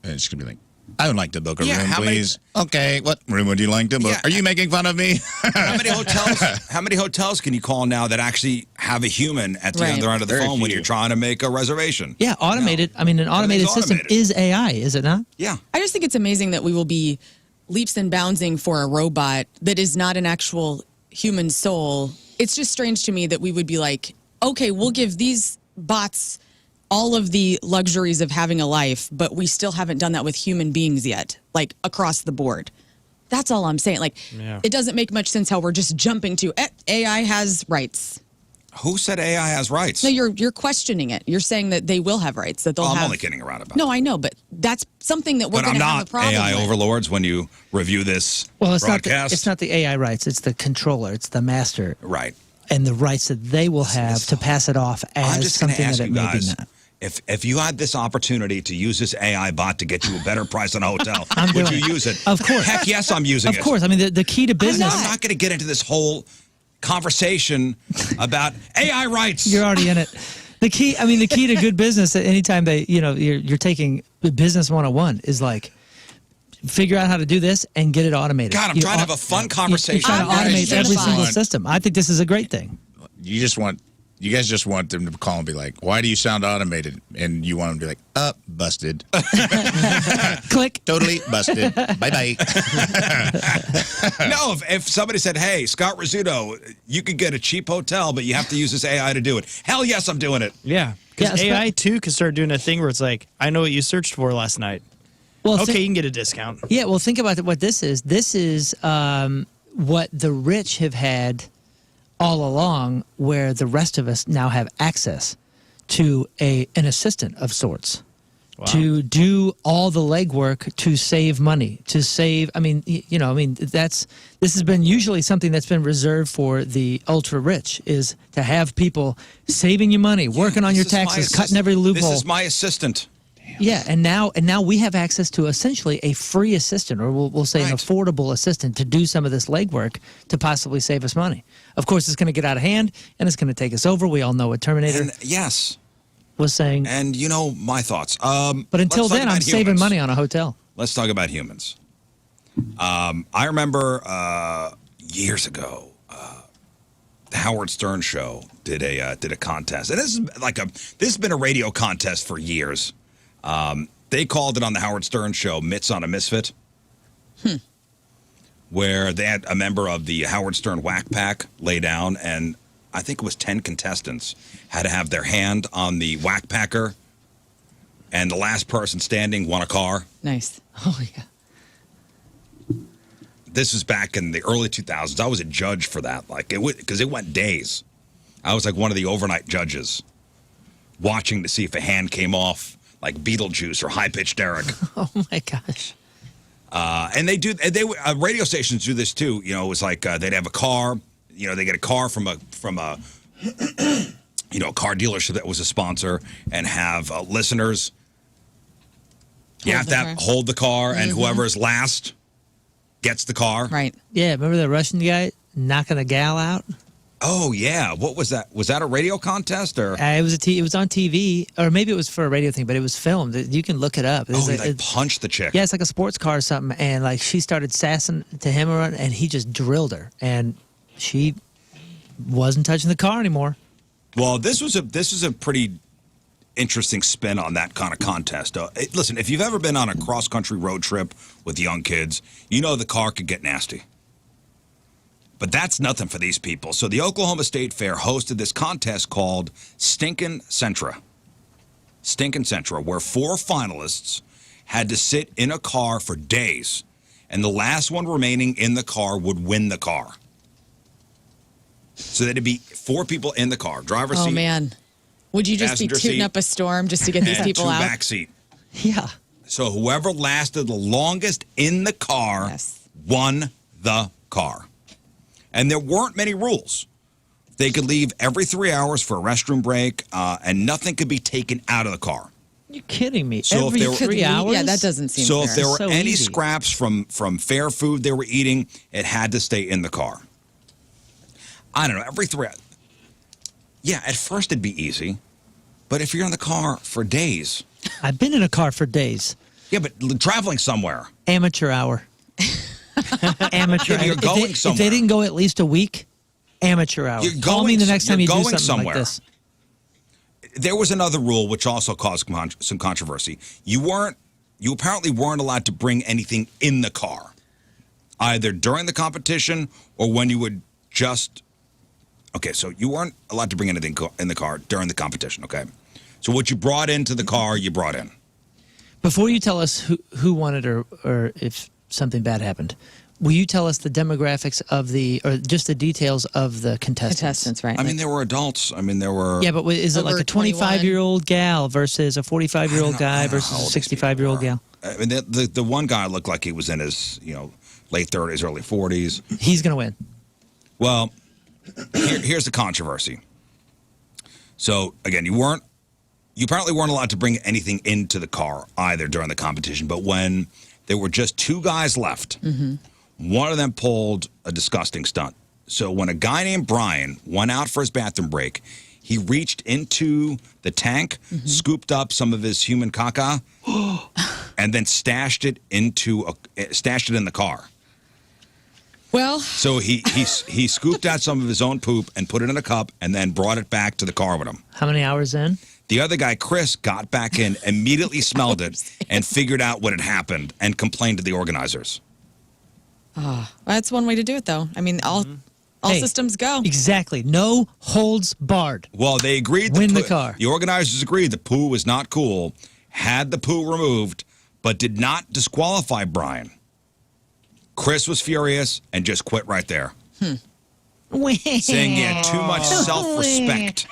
And it's going to be like, I would like to book a room, please. Okay, what room would you like to book? Yeah. Are you making fun of me? How many hotels can you call now that actually have a human at the other end of the Very phone when few. you're trying to make a reservation? Yeah, automated. I mean, an automated system automated. is AI, is it not? Yeah. I just think it's amazing that we will be leaps and boundsing for a robot that is not an actual human soul. It's just strange to me that we would be like, okay, we'll give these bots all of the luxuries of having a life, but we still haven't done that with human beings yet, like across the board. That's all I'm saying. Like, Yeah. it doesn't make much sense how we're just jumping to AI has rights. Who said AI has rights? No, you're questioning it. You're saying that they will have rights. That they'll I'm have. only kidding around about it. No, I know, but that's something that we're But I'm going to have not a problem AI with. overlords when you review this Well, it's broadcast. not the AI rights. It's the controller. It's the master. Right. And the rights that they will have to pass it off I'm as just going to something ask that it you may be guys, not. if you had this opportunity to use this AI bot to get you a better price on a hotel, I'm would doing you it. use it? Of course. Heck yes, I'm using it. Of course. I mean, the key to business. I'm not going to get into this whole conversation about AI rights. You're already in it. The key to good business at any time you're taking business 101 is like figure out how to do this and get it automated. God, I'm trying to have a fun conversation. You're trying to I'm automate very every single unified. system. I think this is a great thing. You guys just want them to call and be like, why do you sound automated? And you want them to be like, busted. Click. Totally busted. Bye-bye. No, if somebody said, hey, Scott Rizzuto, you could get a cheap hotel, but you have to use this AI to do it. Hell yes, I'm doing it. Yeah. Yeah, Because AI, too, can start doing a thing where it's like, I know what you searched for last night. Well, Okay, you can get a discount. Yeah, well, think about what this is. This is what the rich have had all along, where the rest of us now have access to an assistant of sorts to do all the legwork to save money, to save. I mean, this has been usually something that's been reserved for the ultra rich, is to have people saving you money, working on your This is my taxes, cutting every loophole. This is my assistant. Yeah, and now we have access to essentially a free assistant, or we'll say an Right. affordable assistant, to do some of this legwork to possibly save us money. Of course, it's going to get out of hand, and it's going to take us over. We all know what Terminator And yes. was saying. And you know my thoughts. But until let's talk then, I'm about saving humans. money on a hotel. Let's talk about humans. I remember years ago, the Howard Stern show did a contest, and this has been a radio contest for years. They called it on the Howard Stern show "Mitts on a Misfit," where they had a member of the Howard Stern Whack Pack lay down, and I think it was 10 contestants had to have their hand on the Whack Packer, and the last person standing won a car. Nice. Oh yeah. This was back in the early 2000s. I was a judge for that, because it went days. I was like one of the overnight judges, watching to see if a hand came off, like Beetlejuice or High Pitched Derek. Oh my gosh. And radio stations do this too. You know, it was like they'd have a car. You know, they get a car from a car dealership that was a sponsor, and have listeners. You have to hold the car, and whoever's last gets the car. Right. Yeah, remember the Russian guy knocking a gal out? Oh yeah, what was that? Was that a radio contest or? It was on TV, or maybe it was for a radio thing, but it was filmed. You can look it up. Oh, he punched the chick. Yeah, it's like a sports car or something, and like she started sassing to him, and he just drilled her, and she wasn't touching the car anymore. Well, this is a pretty interesting spin on that kind of contest. Listen, if you've ever been on a cross-country road trip with young kids, you know the car could get nasty. But that's nothing for these people. So the Oklahoma State Fair hosted this contest called Stinkin' Sentra, where 4 finalists had to sit in a car for days, and the last one remaining in the car would win the car. So that'd be 4 people in the car, driver's seat. Oh man, would you just be passenger tooting seat, up a storm just to get these and people 2 out? back seat. Yeah. So whoever lasted the longest in the car won the car. And there weren't many rules. They could leave every 3 hours for a restroom break, and nothing could be taken out of the car. You're kidding me. So Every if there were- 3 hours? Yeah, that doesn't seem So fair. if there were So any easy. scraps from fair food they were eating, it had to stay in the car. I don't know, every 3 hours. Yeah, at first it'd be easy. But if you're in the car for days. I've been in a car for days. Yeah, but traveling somewhere. Amateur hour. Amateur Yeah, you're hour. going If somewhere. they didn't go at least a week, amateur hour. You're Call me going- the next time you're you do going something somewhere. like this. There was another rule which also caused some controversy. You apparently weren't allowed to bring anything in the car, either during the competition or when you would just. Okay, so you weren't allowed to bring anything in the car during the competition. Okay, so what you brought into the car, you brought in. Before you tell us who won it or if something bad happened, Will you tell us the demographics of or just the details of the contestants? Contestants, right? I mean, there were adults. I mean, there were. Yeah, but is it like Over a 25-year-old gal versus a 45-year-old guy versus a 65-year-old gal? I mean, the one guy looked like he was in his, late 30s, early 40s. He's going to win. Well, here's the controversy. So, again, you apparently weren't allowed to bring anything into the car either during the competition, but when there were just two guys left, one of them pulled a disgusting stunt. So when a guy named Brian went out for his bathroom break, he reached into the tank, scooped up some of his human caca, and then stashed it in the car. Well, So he scooped out some of his own poop and put it in a cup and then brought it back to the car with him. How many hours in? The other guy, Chris, got back in, immediately smelled it, and figured out what had happened and complained to the organizers. that's one way to do it, though. I mean, all Hey, systems go. Exactly. No holds barred. Well, they agreed. Win the car. The organizers agreed the poo was not cool, had the poo removed, but did not disqualify Brian. Chris was furious and just quit right there, saying he had too much self-respect.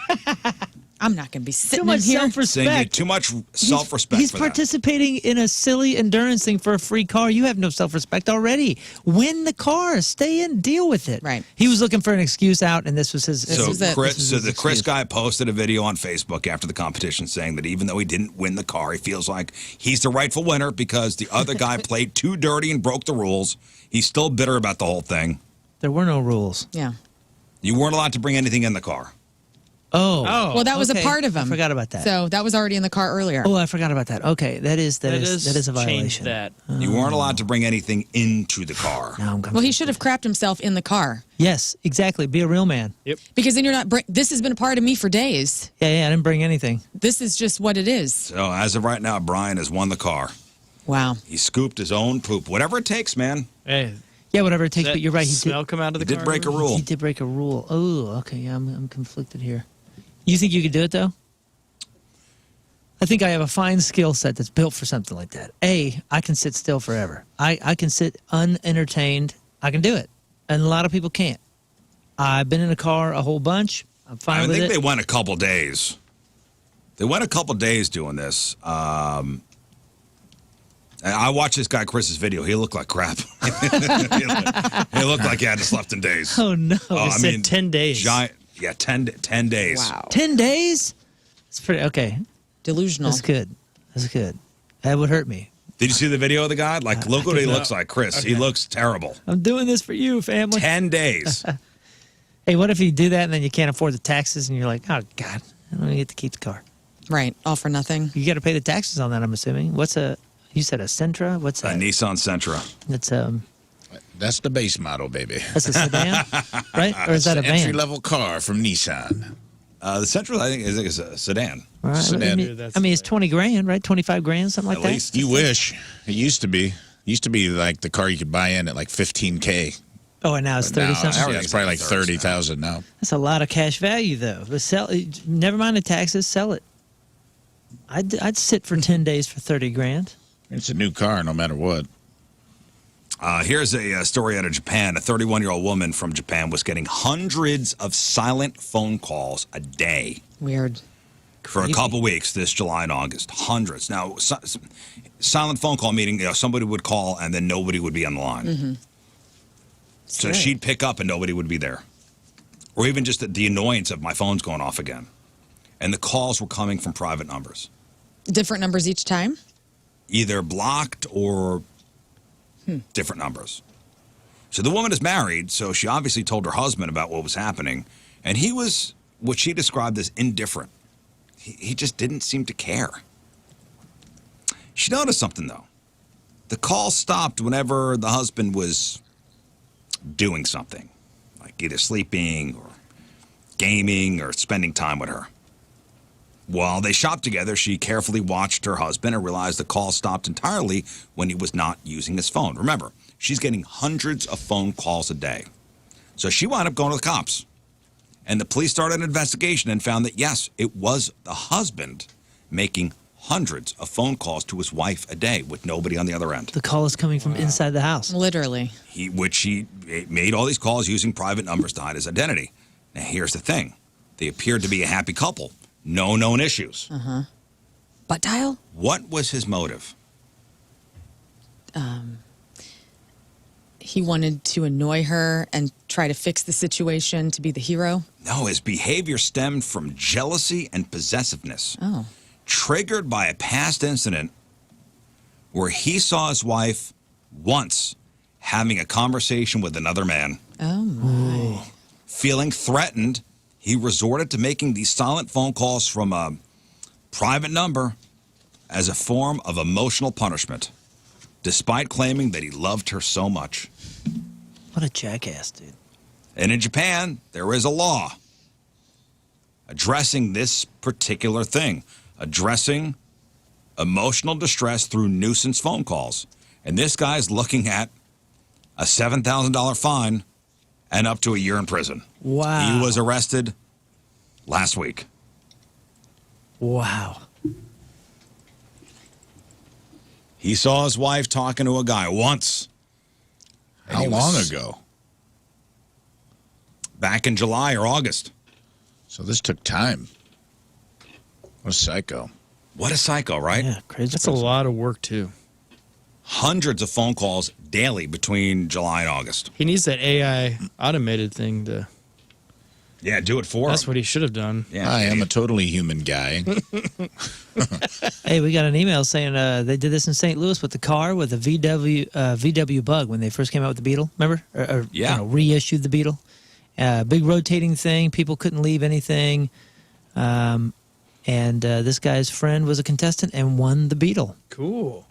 I'm not going to be sitting Too much in here. self-respect. Saying he had too much self-respect He's for that. participating in a silly endurance thing for a free car. You have no self-respect already. Win the car. Stay in. Deal with it. Right. He was looking for an excuse out, and this was his. This was it. The Chris guy posted a video on Facebook after the competition saying that even though he didn't win the car, he feels like he's the rightful winner because the other guy played too dirty and broke the rules. He's still bitter about the whole thing. There were no rules. Yeah. You weren't allowed to bring anything in the car. Oh. Well, that was okay. a part of him. I forgot about that. So that was already in the car earlier. Oh, I forgot about that. Okay, that is a Change violation. that. You weren't allowed to bring anything into the car. Now I'm Well, he should have crapped himself in the car. Yes, exactly. Be a real man. Yep. Because then you're not. This has been a part of me for days. Yeah, I didn't bring anything. This is just what it is. So as of right now, Brian has won the car. Wow. He scooped his own poop. Whatever it takes, man. Hey, Yeah, whatever it takes. that But you're right. He smell come out of the He did car? break a rule. He did break a rule. Oh, okay. Yeah, I'm conflicted here. You think you could do it though? I think I have a fine skill set that's built for something like that. I can sit still forever. I can sit unentertained. I can do it, and a lot of people can't. I've been in a car a whole bunch. I'm fine I with think it. they went a couple days. They went a couple days doing this. I watched this guy Chris's video. He looked like crap. He looked like he hadn't slept in days. Oh no! I said mean, 10 days. Giant, 10 days. Wow. 10 days? It's pretty okay. Delusional. That's good. That's good. That would hurt me. Did you see the video of the guy? Like, look what he did not. looks like, Chris. He looks terrible. I'm doing this for you, family. 10 days. Hey, what if you do that and then you can't afford the taxes and you're like, oh God, I don't get to keep the car. Right. All for nothing. You got to pay the taxes on that. I'm assuming. You said a Sentra? What's A that? Nissan Sentra. That's the base model, baby. That's a sedan, right? Or is that a van? Entry-level car from Nissan. The Sentra, I think, is a sedan. All right. sedan. I mean, it's 20 grand, right? 25 grand, something like At that. least. You wish. It used to be. Used to be like the car you could buy in at like $15K. Oh, and now it's 30 Now something. it's probably like 30,000 now. That's a lot of cash value, though. But never mind the taxes, sell it. I'd sit for 10 days for 30 grand. It's a new car, no matter what. Here's a story out of Japan. A 31-year-old woman from Japan was getting hundreds of silent phone calls a day Weird. for a couple weeks this July and August. Hundreds. Now, silent phone call meaning somebody would call and then nobody would be on the line. So she'd pick up and nobody would be there. Or even just the annoyance of my phone's going off again. And the calls were coming from private numbers. Different numbers each time? Either blocked or different numbers. So the woman is married, so she obviously told her husband about what was happening, and he was what she described as indifferent. He just didn't seem to care. She noticed something, though. The call stopped whenever the husband was doing something, like either sleeping or gaming or spending time with her. While they shopped together, she carefully watched her husband and realized the call stopped entirely when he was not using his phone. Remember, she's getting hundreds of phone calls a day. So she wound up going to the cops. And the police started an investigation and found that, yes, it was the husband making hundreds of phone calls to his wife a day with nobody on the other end. The call is coming from inside the house. Literally. He made all these calls using private numbers to hide his identity. Now, here's the thing. They appeared to be a happy couple. No known issues. Butt dial? What was his motive? He wanted to annoy her and try to fix the situation to be the hero. No, his behavior stemmed from jealousy and possessiveness. Oh. Triggered by a past incident where he saw his wife once having a conversation with another man. Oh, my. Feeling threatened, he resorted to making these silent phone calls from a private number as a form of emotional punishment, despite claiming that he loved her so much. What a jackass, dude. And in Japan, there is a law addressing this particular thing, addressing emotional distress through nuisance phone calls. And this guy's looking at a $7,000 fine and up to a year in prison. Wow. He was arrested last week. Wow. He saw his wife talking to a guy once. How long ago? Back in July or August. So this took time. What a psycho. What a psycho, right? Yeah, crazy. That's a lot of work, too. Hundreds of phone calls daily between July and August. He needs that AI automated thing to. Yeah, do it for That's him. what he should have done. Yeah, I am a totally human guy. Hey, we got an email saying they did this in St. Louis with the car with a VW Bug when they first came out with the Beetle. Remember? Or Yeah. Reissued the Beetle. Big rotating thing. People couldn't leave anything. And this guy's friend was a contestant and won the Beetle. Cool.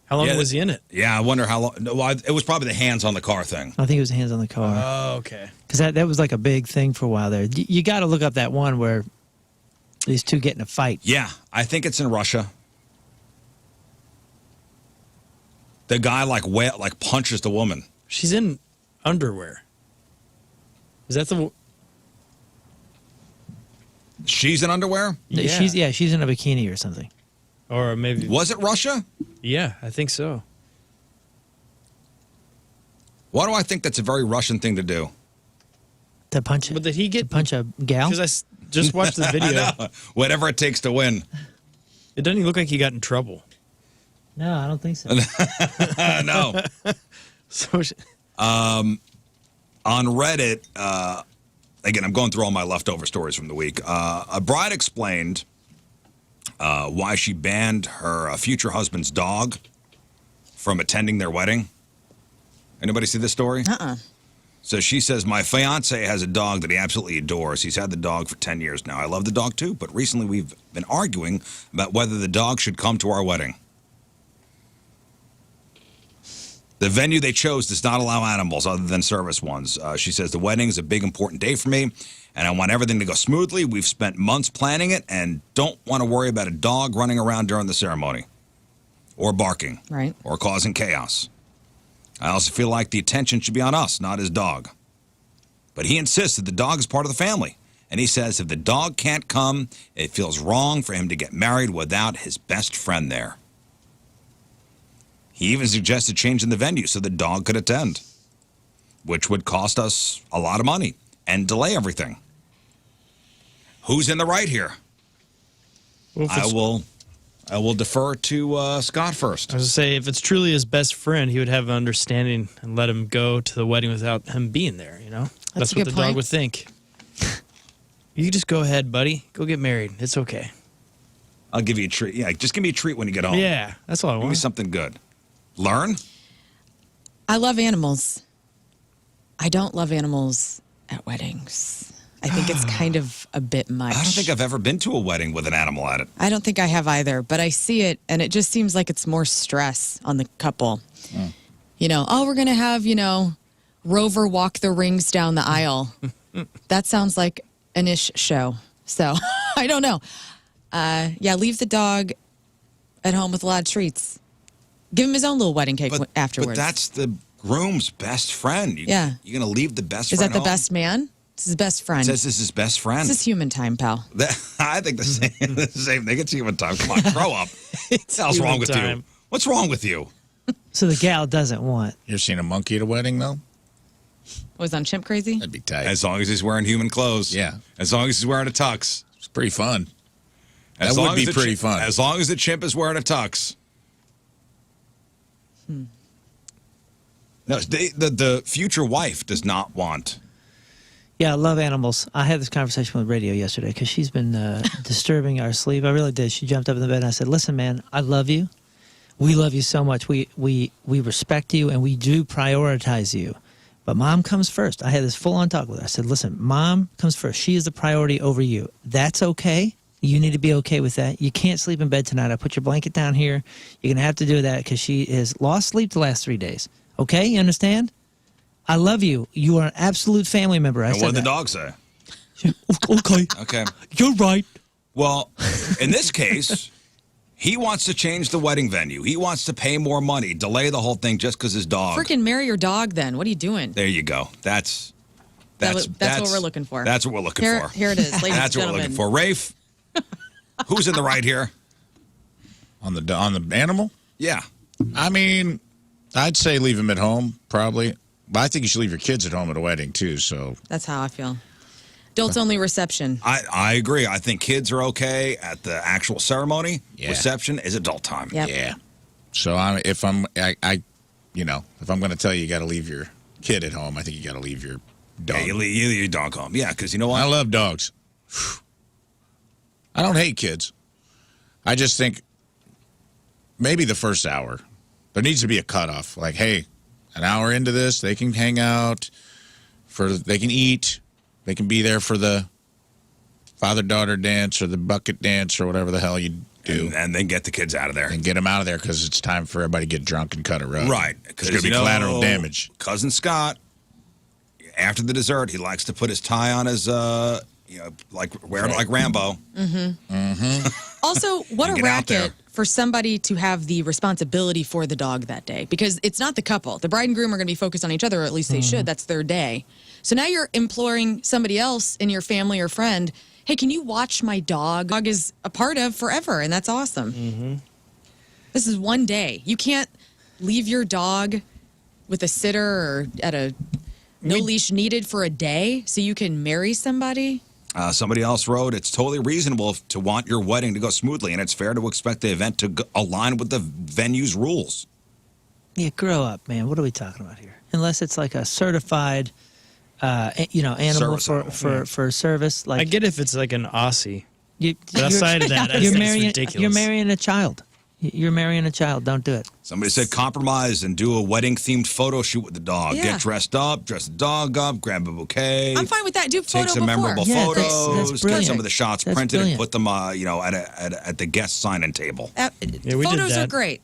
How long Yeah, was he in it? Yeah, I wonder how long. No, it was probably the hands on the car thing. I think it was hands on the car. Oh, okay. Because that was like a big thing for a while there. You got to look up that one where these two get in a fight. Yeah, I think it's in Russia. The guy like punches the woman. She's in underwear. Is that the? She's in underwear? Yeah. She's in a bikini or something. Or maybe. Was it Russia? Yeah, I think so. Why do I think that's a very Russian thing to do? To punch But did he get? punch a gal? Because I just watched the video. I know. Whatever it takes to win. It doesn't even look like he got in trouble. No, I don't think so. No. So. On Reddit, again, I'm going through all my leftover stories from the week. A bride explained why she banned her future husband's dog from attending their wedding. Anybody see this story? So she says, my fiance has a dog that he absolutely adores. He's had the dog for 10 years now. I love the dog too, but recently we've been arguing about whether the dog should come to our wedding. The venue they chose does not allow animals other than service ones. She says, the wedding is a big, important day for me, and I want everything to go smoothly. We've spent months planning it and don't want to worry about a dog running around during the ceremony or barking or causing chaos. I also feel like the attention should be on us, not his dog. But he insists that the dog is part of the family, and he says if the dog can't come, it feels wrong for him to get married without his best friend there. He even suggested changing the venue so the dog could attend, which would cost us a lot of money and delay everything. Who's in the right here? Well, I will defer to Scott first. I was going to say, if it's truly his best friend, he would have an understanding and let him go to the wedding without him being there, you know? That's a what good the dog point. would think. You just go ahead, buddy. Go get married. It's okay. I'll give you a treat. Yeah, just give me a treat when you get home. Yeah, that's all I Give me want. something good. Learn? I love animals. I don't love animals at weddings. I think it's kind of a bit much. I don't think I've ever been to a wedding with an animal at it. I don't think I have either, but I see it, and it just seems like it's more stress on the couple. You know, we're going to have, Rover walk the rings down the aisle. That sounds like an ish show. So, I don't know. Leave the dog at home with a lot of treats. Give him his own little wedding cake afterwards. But that's the groom's best friend. You're going to leave the best Is friend that the home? best man? It's his best friend. Says this is his best friend. This is human time, pal. I think the same thing. It's human time. Come on, grow up. What the hell's wrong with you? What's wrong with you? So the gal doesn't want. You ever seen a monkey at a wedding, though? Was on Chimp Crazy? That'd be tight. As long as he's wearing human clothes. Yeah. As long as he's wearing a tux. It's pretty fun. As That long would be as the pretty fun. As long as the chimp is wearing a tux. No, the future wife does not want. Yeah, I love animals. I had this conversation with Radio yesterday because she's been disturbing our sleep. I really did. She jumped up in the bed and I said, listen, man, I love you. We love you so much. We respect you and we do prioritize you. But mom comes first. I had this full-on talk with her. I said, listen, mom comes first. She is the priority over you. That's okay. You need to be okay with that. You can't sleep in bed tonight. I put your blanket down here. You're going to have to do that because she has lost sleep the last 3 days. Okay? You understand? I love you. You are an absolute family member. And what did the dog say? Okay. Okay. You're right. Well, in this case, he wants to change the wedding venue. He wants to pay more money, delay the whole thing just because his dog. Freaking marry your dog then. What are you doing? There you go. That's what we're looking for. That's what we're looking for. Here it is, ladies That's and what we're gentlemen. looking for. Rafe, who's in the right here? On the animal? Yeah. I mean, I'd say leave him at home, probably. But I think you should leave your kids at home at a wedding, too, so. That's how I feel. Adults-only reception. I agree. I think kids are okay at the actual ceremony. Yeah. Reception is adult time. Yep. Yeah. So if I'm going to tell you got to leave your kid at home, I think you got to leave your dog. Yeah, you leave your dog home. Yeah, because you know what? I love dogs. I don't hate kids. I just think maybe the first hour, there needs to be a cutoff. Like, hey, an hour into this, they can hang out, they can eat, they can be there for the father-daughter dance or the bucket dance or whatever the hell you do. And then get the kids out of there. And get them out of there because it's time for everybody to get drunk and cut a rug. Right. It's going to be collateral damage. Cousin Scott, after the dessert, he likes to put his tie on his, like Rambo. Mm-hmm. Mm-hmm. Also, what a racket for somebody to have the responsibility for the dog that day. Because it's not the couple. The bride and groom are going to be focused on each other, or at least they should. That's their day. So now you're imploring somebody else in your family or friend, hey, can you watch my dog? Dog is a part of forever, and that's awesome. Mm-hmm. This is one day. You can't leave your dog with a sitter or at a no leash needed for a day so you can marry somebody. Somebody else wrote, it's totally reasonable to want your wedding to go smoothly, and it's fair to expect the event to align with the venue's rules. Yeah, grow up, man. What are we talking about here? Unless it's like a certified, animal for service. Like I get if it's like an Aussie. But aside of that, that's ridiculous. You're marrying a child. You're marrying a child. Don't do it. Somebody said compromise and do a wedding-themed photo shoot with the dog. Yeah. Get dressed up, dress the dog up, grab a bouquet. I'm fine with that. Do a photo Take some before. memorable Yeah, photos. that's Get brilliant. some of the shots That's printed brilliant. and put them, at the guest sign-in table. we did Photos that. are great.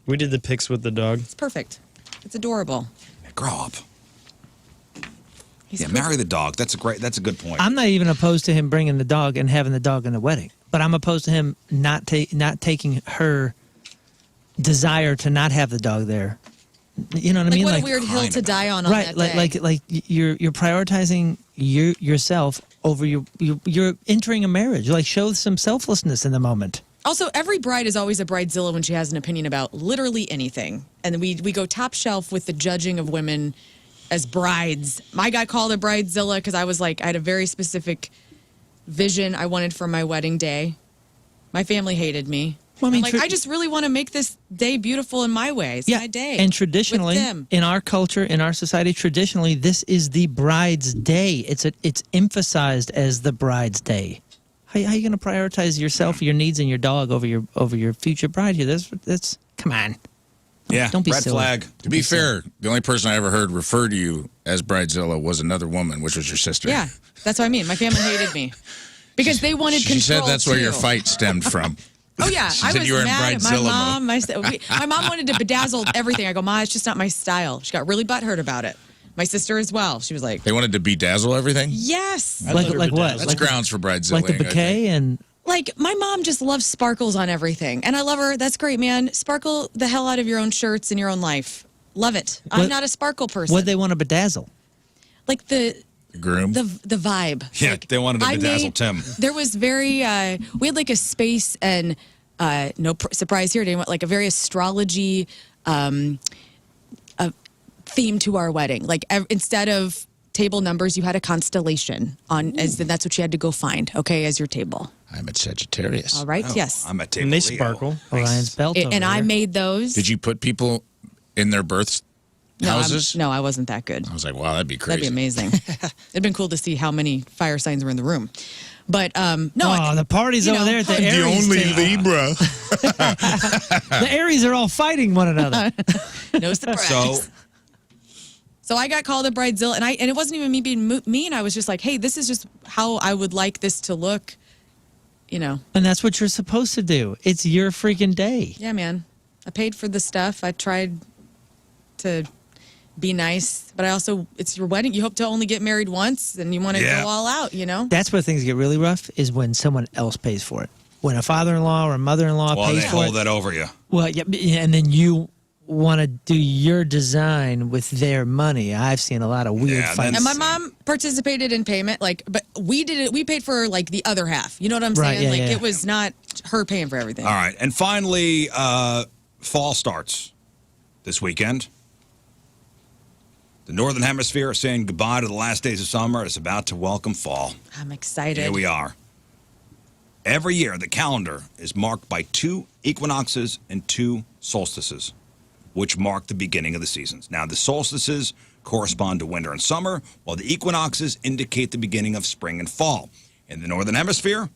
We did the pics with the dog. It's perfect. It's adorable. Grow up. Marry the dog. That's a good point. I'm not even opposed to him bringing the dog and having the dog in the wedding, but I'm opposed to him not taking her desire to not have the dog there. You know what I mean? What a weird hill to die on right, that day. like you're prioritizing yourself over you're entering a marriage. Like, show some selflessness in the moment. Also, every bride is always a bridezilla when she has an opinion about literally anything. And then we go top shelf with the judging of women as brides. My guy called it bridezilla because I was like, I had a very specific vision I wanted for my wedding day. My family hated me. Well, I mean, I just really want to make this day beautiful in my way. It's my day. And traditionally, with them. in our culture, in our society, traditionally, this is the bride's day. It's emphasized as the bride's day. How are you going to prioritize yourself, your needs, and your dog over your future bride here? That's come on. Yeah, Don't be red silly. flag. To be fair, the only person I ever heard refer to you as Bridezilla was another woman, which was your sister. Yeah, that's what I mean. My family hated me because they wanted control. She said that's where your too. fight stemmed from. Oh, yeah. She I said was you were in mad at my Bridezilla mom. My mom wanted to bedazzle everything. I go, Ma, it's just not my style. She got really butthurt about it. My sister as well. She was like, They wanted to bedazzle everything? yes. Like what? That's grounds for Bridezilla. Like the bouquet and Like, my mom just loves sparkles on everything. And I love her. That's great, man. Sparkle the hell out of your own shirts in your own life. Love it. I'm not a sparkle person. what they want to bedazzle. Like the Groom. The vibe. Yeah, they wanted to bedazzle Tim. There was very, we had like a space and surprise here, Dane, like a very astrology theme to our wedding. Like instead of table numbers, you had a constellation on, that's what you had to go find, okay, as your table. I'm at Sagittarius. All right, yes. I'm at table And they Leo. sparkle. Orion's belt over And I there. made those. Did you put people in their birth houses? No, I wasn't that good. I was like, wow, that'd be crazy. That'd be amazing. It'd been cool to see how many fire signs were in the room. But no. Oh, the party's over there at the Aries table. Libra. The Aries are all fighting one another. No surprise. So I got called a bridezilla, and it wasn't even me being mean. I was just like, hey, this is just how I would like this to look, you know. And that's what you're supposed to do. It's your freaking day. Yeah, man. I paid for the stuff. I tried to be nice, but it's your wedding. You hope to only get married once, and you want to go all out, you know? That's where things get really rough, is when someone else pays for it. When a father-in-law or a mother-in-law pays they for it. hold that over you. Well, yeah, and then you want to do your design with their money. I've seen a lot of weird fights. And my mom participated in payment, but we did it. We paid for like the other half. You know what I'm Right, saying? yeah, yeah. It was not her paying for everything. All right. And finally, fall starts this weekend. The Northern Hemisphere is saying goodbye to the last days of summer. It's about to welcome fall. I'm excited. Here we are. Every year, the calendar is marked by 2 equinoxes and 2 solstices, which mark the beginning of the seasons. Now, the solstices correspond to winter and summer, while the equinoxes indicate the beginning of spring and fall. In the Northern Hemisphere,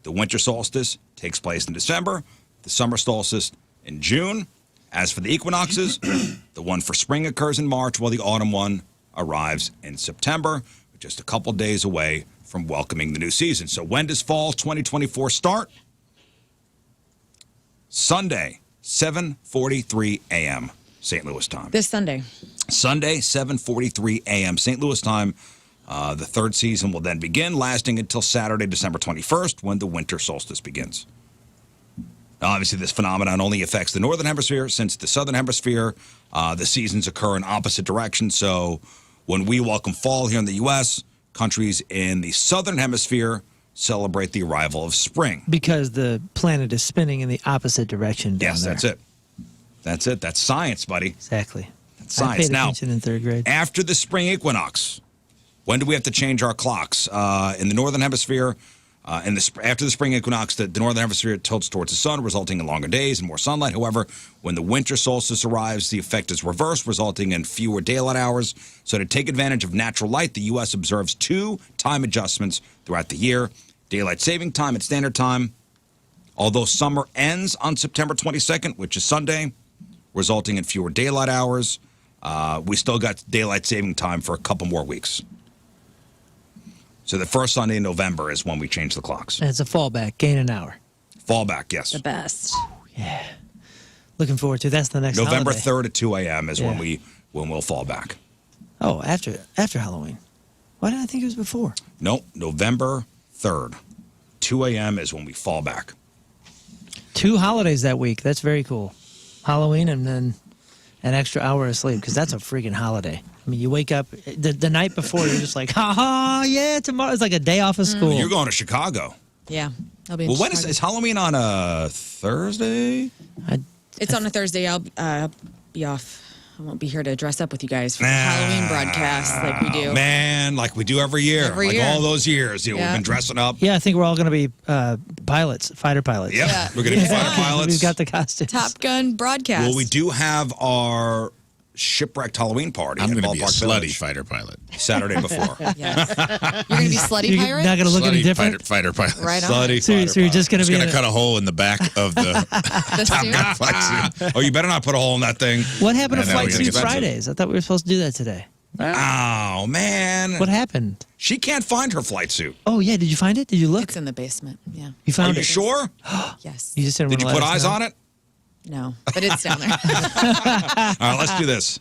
the winter solstice takes place in December, the summer solstice in June. As for the equinoxes, the one for spring occurs in March, while the autumn one arrives in September, just a couple days away from welcoming the new season. So when does fall 2024 start? Sunday, 7:43 a.m. St. Louis time. This Sunday. Sunday, 7:43 a.m. St. Louis time. The third season will then begin, lasting until Saturday, December 21st, when the winter solstice begins. Now, obviously, this phenomenon only affects the Northern Hemisphere, since the Southern Hemisphere, the seasons occur in opposite directions. So when we welcome fall here in the U.S., countries in the Southern Hemisphere celebrate the arrival of spring. Because the planet is spinning in the opposite direction down there. Yes, that's it. That's it. That's science, buddy. Exactly. That's science. I paid Now, attention in 3rd grade. after the spring equinox, when do we have to change our clocks? In the Northern Hemisphere, after the spring equinox, the Northern Hemisphere tilts towards the sun, resulting in longer days and more sunlight. However, when the winter solstice arrives, the effect is reversed, resulting in fewer daylight hours. So to take advantage of natural light, the U.S. observes 2 time adjustments throughout the year. Daylight saving time and standard time. Although summer ends on September 22nd, which is Sunday, resulting in fewer daylight hours, we still got daylight saving time for a couple more weeks. So the first Sunday in November is when we change the clocks. And it's a fallback, gain an hour. Fallback, yes. The best. Yeah. Looking forward to it. That's the next November holiday. 3rd at 2 a.m. is Yeah. when we'll fall back. Oh, after Halloween. Why did I think it was before? Nope, November 3rd. 2 a.m. is when we fall back. 2 holidays that week. That's very cool. Halloween and then an extra hour of sleep, because that's a freaking holiday. I mean, you wake up the night before, you're just like, ha, yeah, tomorrow. It's like a day off of school. You're going to Chicago. Yeah. I'll be in Well, when Chicago. is Halloween on a Thursday? It's on a Thursday. I'll be off. I won't be here to dress up with you guys for the Halloween broadcast like we do. Man, like we do every year. Every like year. all those years. You know, Yeah. we've been dressing up. Yeah, I think we're all going to be pilots, fighter pilots. Yep. Yeah. We're going to be Yeah. fighter pilots. We've got the costumes. Top Gun broadcast. Well, we do have our shipwrecked Halloween party I'm at going to be a Ballpark slutty Village fighter pilot. Saturday before. Yes. You're going to be slutty You're pirate? not going to look any Slutty different. fighter pilot. Right on. Slutty So fighter you're just going to Just be going in to a, cut a hole in the back of the The suit? flight suit. Oh, you better not put a hole in that thing. What happened to I know, Flight we gotta Suit get back to it. Fridays? I thought we were supposed to do that today. Oh, man. What happened? She can't find her flight suit. Oh, yeah. Did you find it? Did you look? It's in the basement. Yeah. You Are found you it? sure? Yes. You just didn't Did you wanna put let us eyes know? on it? No, but it's down there. All right, let's do this.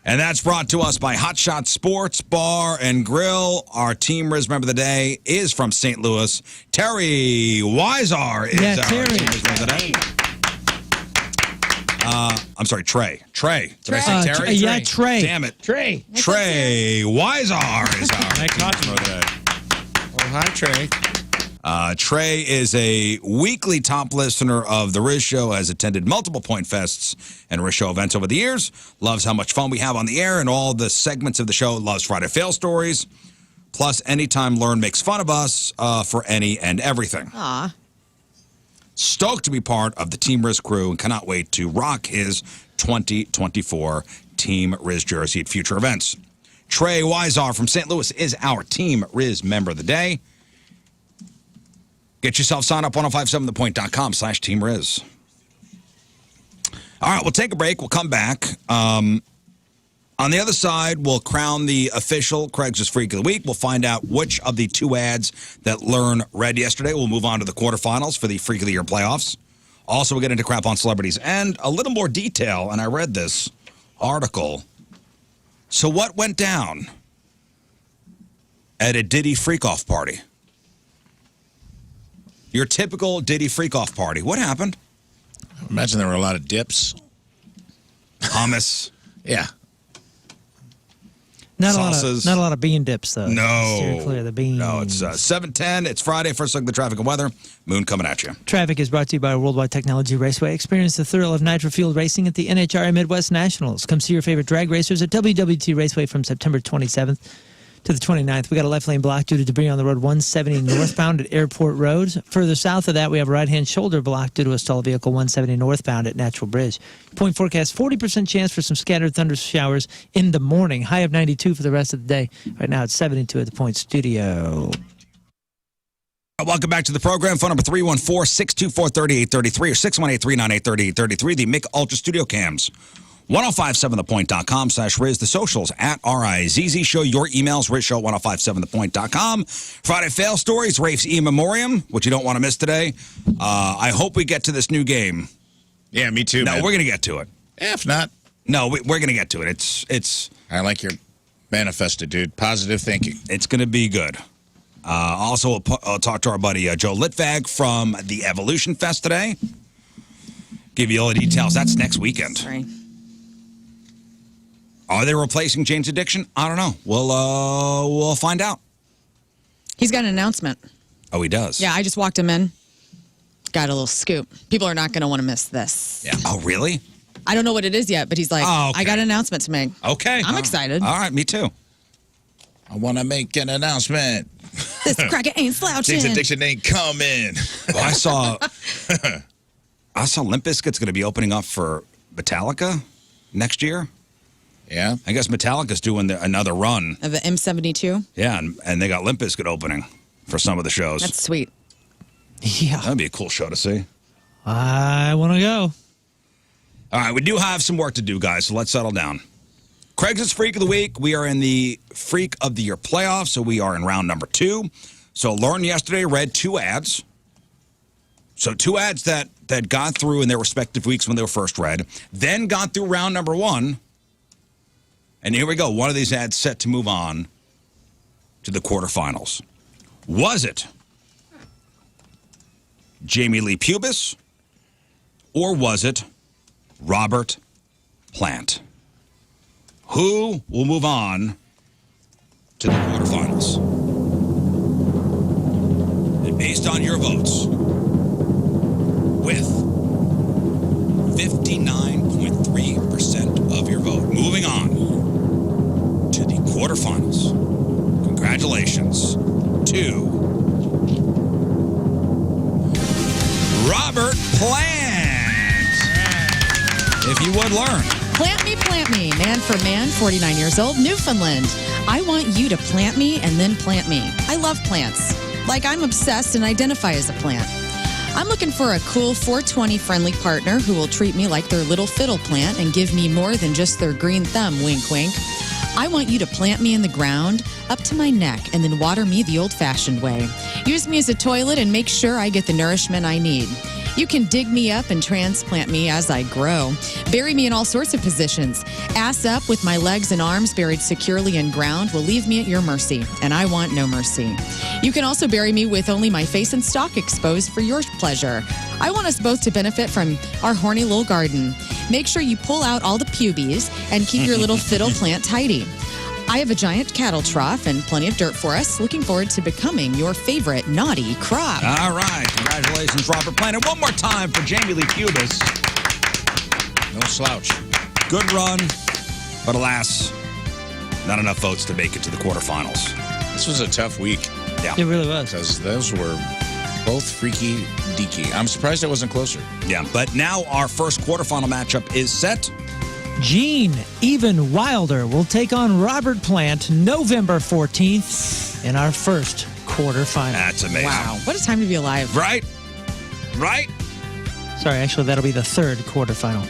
And that's brought to us by Hot Shot Sports Bar and Grill. Our Team Rizz member of the day is from St. Louis. Terry Weisar is Yeah, our Terry. Team Rizz member of the day. I'm sorry, Trey. Trey. Did I say Terry? Yeah, Trey. Damn it. Trey. Trey Weisar is our I caught you. Oh, hi, Trey. Trey is a weekly top listener of the Rizz Show, has attended multiple Point Fests and Rizz Show events over the years, loves how much fun we have on the air and all the segments of the show, loves Friday Fail Stories, plus anytime Lern makes fun of us for any and everything. Aw. Stoked to be part of the Team Rizz crew and cannot wait to rock his 2024 Team Rizz jersey at future events. Trey Weisar from St. Louis is our Team Rizz member of the day. Get yourself signed up, 1057thepoint.com/Team Rizz. All right, we'll take a break. We'll come back. On the other side, we'll crown the official Craig's Freak of the Week. We'll find out which of the two ads that Lern read yesterday. We'll move on to the quarterfinals for the Freak of the Year playoffs. Also, we'll get into crap on celebrities and a little more detail, and I read this article. So what went down at a Diddy freak-off party? Your typical Diddy freak-off party. What happened? I imagine there were a lot of dips. Hummus. Yeah. Not Salsas. a lot of bean dips, though. No. Steer clear of the beans. No, it's 7:10. It's Friday. First look at the traffic and weather. Moon coming at you. Traffic is brought to you by Worldwide Technology Raceway. Experience the thrill of nitro-fueled racing at the NHRA Midwest Nationals. Come see your favorite drag racers at WWT Raceway from September 27th to the 29th. We got a left lane block due to debris on the road 170 northbound at Airport Road. Further south of that, we have a right-hand shoulder block due to a stalled vehicle 170 northbound at Natural Bridge. Point forecast, 40% chance for some scattered thunder showers in the morning. High of 92 for the rest of the day. Right now, it's 72 at the Point Studio. Welcome back to the program. Phone number 314-624-3833 or 618-398-3833. The Mick Ultra Studio Cams. 1057thepoint.com/Rizz. The socials at RiZZ Show. Your emails, RizzShow 1057thepoint.com. Friday Fail Stories, Rafe's E Memoriam, which you don't want to miss today. I hope we get to this new game. Yeah, me too, No, man. we're going to get to it. If not, No, we're going to get to it. It's I like your manifesto, dude. Positive thinking. going to be good. Also, I'll talk to our buddy Joe Litvag from the Evolution Fest today. Give you all the details. That's next weekend. Sorry. Are they replacing Jane's Addiction? I don't know. We'll find out. He's got an announcement. Oh, he does? Yeah, I just walked him in. Got a little scoop. People are not going to want to miss this. Yeah. Oh, really? I don't know what it is yet, but he's like, Oh, okay. I got an announcement to make. Okay. I'm excited. All right, me too. I want to make an announcement. This cracker ain't slouching. Jane's Addiction ain't coming. Well, I saw Limp Bizkit's going to be opening up for Metallica next year. Yeah. I guess Metallica's doing another run. Of the M72. Yeah, and they got Limp Bizkit opening for some of the shows. That's sweet. Yeah. That'd be a cool show to see. I want to go. All right, we do have some work to do, guys, so let's settle down. Craig's Freak of the Week. We are in the Freak of the Year playoffs, so we are in round number 2. So Lern yesterday read 2 ads. So 2 ads that got through in their respective weeks when they were first read, then got through round number 1. And here we go. One of these ads set to move on to the quarterfinals. Was it Jamie Lee Pubis or was it Robert Plant? Who will move on to the quarterfinals? And based on your votes, with 59.3% of your vote, moving on to the quarterfinals. Congratulations to Robert Plant. If you would learn. Plant me, man for man, 49 years old, Newfoundland. I want you to plant me and then plant me. I love plants. Like I'm obsessed and identify as a plant. I'm looking for a cool 420 friendly partner who will treat me like their little fiddle plant and give me more than just their green thumb, wink, wink. I want you to plant me in the ground up to my neck and then water me the old-fashioned way. Use me as a toilet and make sure I get the nourishment I need. You can dig me up and transplant me as I grow. Bury me in all sorts of positions. Ass up with my legs and arms buried securely in ground will leave me at your mercy, and I want no mercy. You can also bury me with only my face and stalk exposed for your pleasure. I want us both to benefit from our horny little garden. Make sure you pull out all the pubies and keep your little fiddle plant tidy. I have a giant cattle trough and plenty of dirt for us. Looking forward to becoming your favorite naughty crop. All right. Congratulations, Robert Plant. And one more time for Jamie Lee Cubis. No slouch. Good run, but alas, not enough votes to make it to the quarterfinals. This was a tough week. Yeah. It really was. Because those were both freaky deaky. I'm surprised it wasn't closer. Yeah, but now our first quarterfinal matchup is set. Gene Even Wilder will take on Robert Plant November 14th in our first quarterfinal. That's amazing. Wow. What a time to be alive. Right? Right? Sorry, actually, that'll be the third quarterfinal.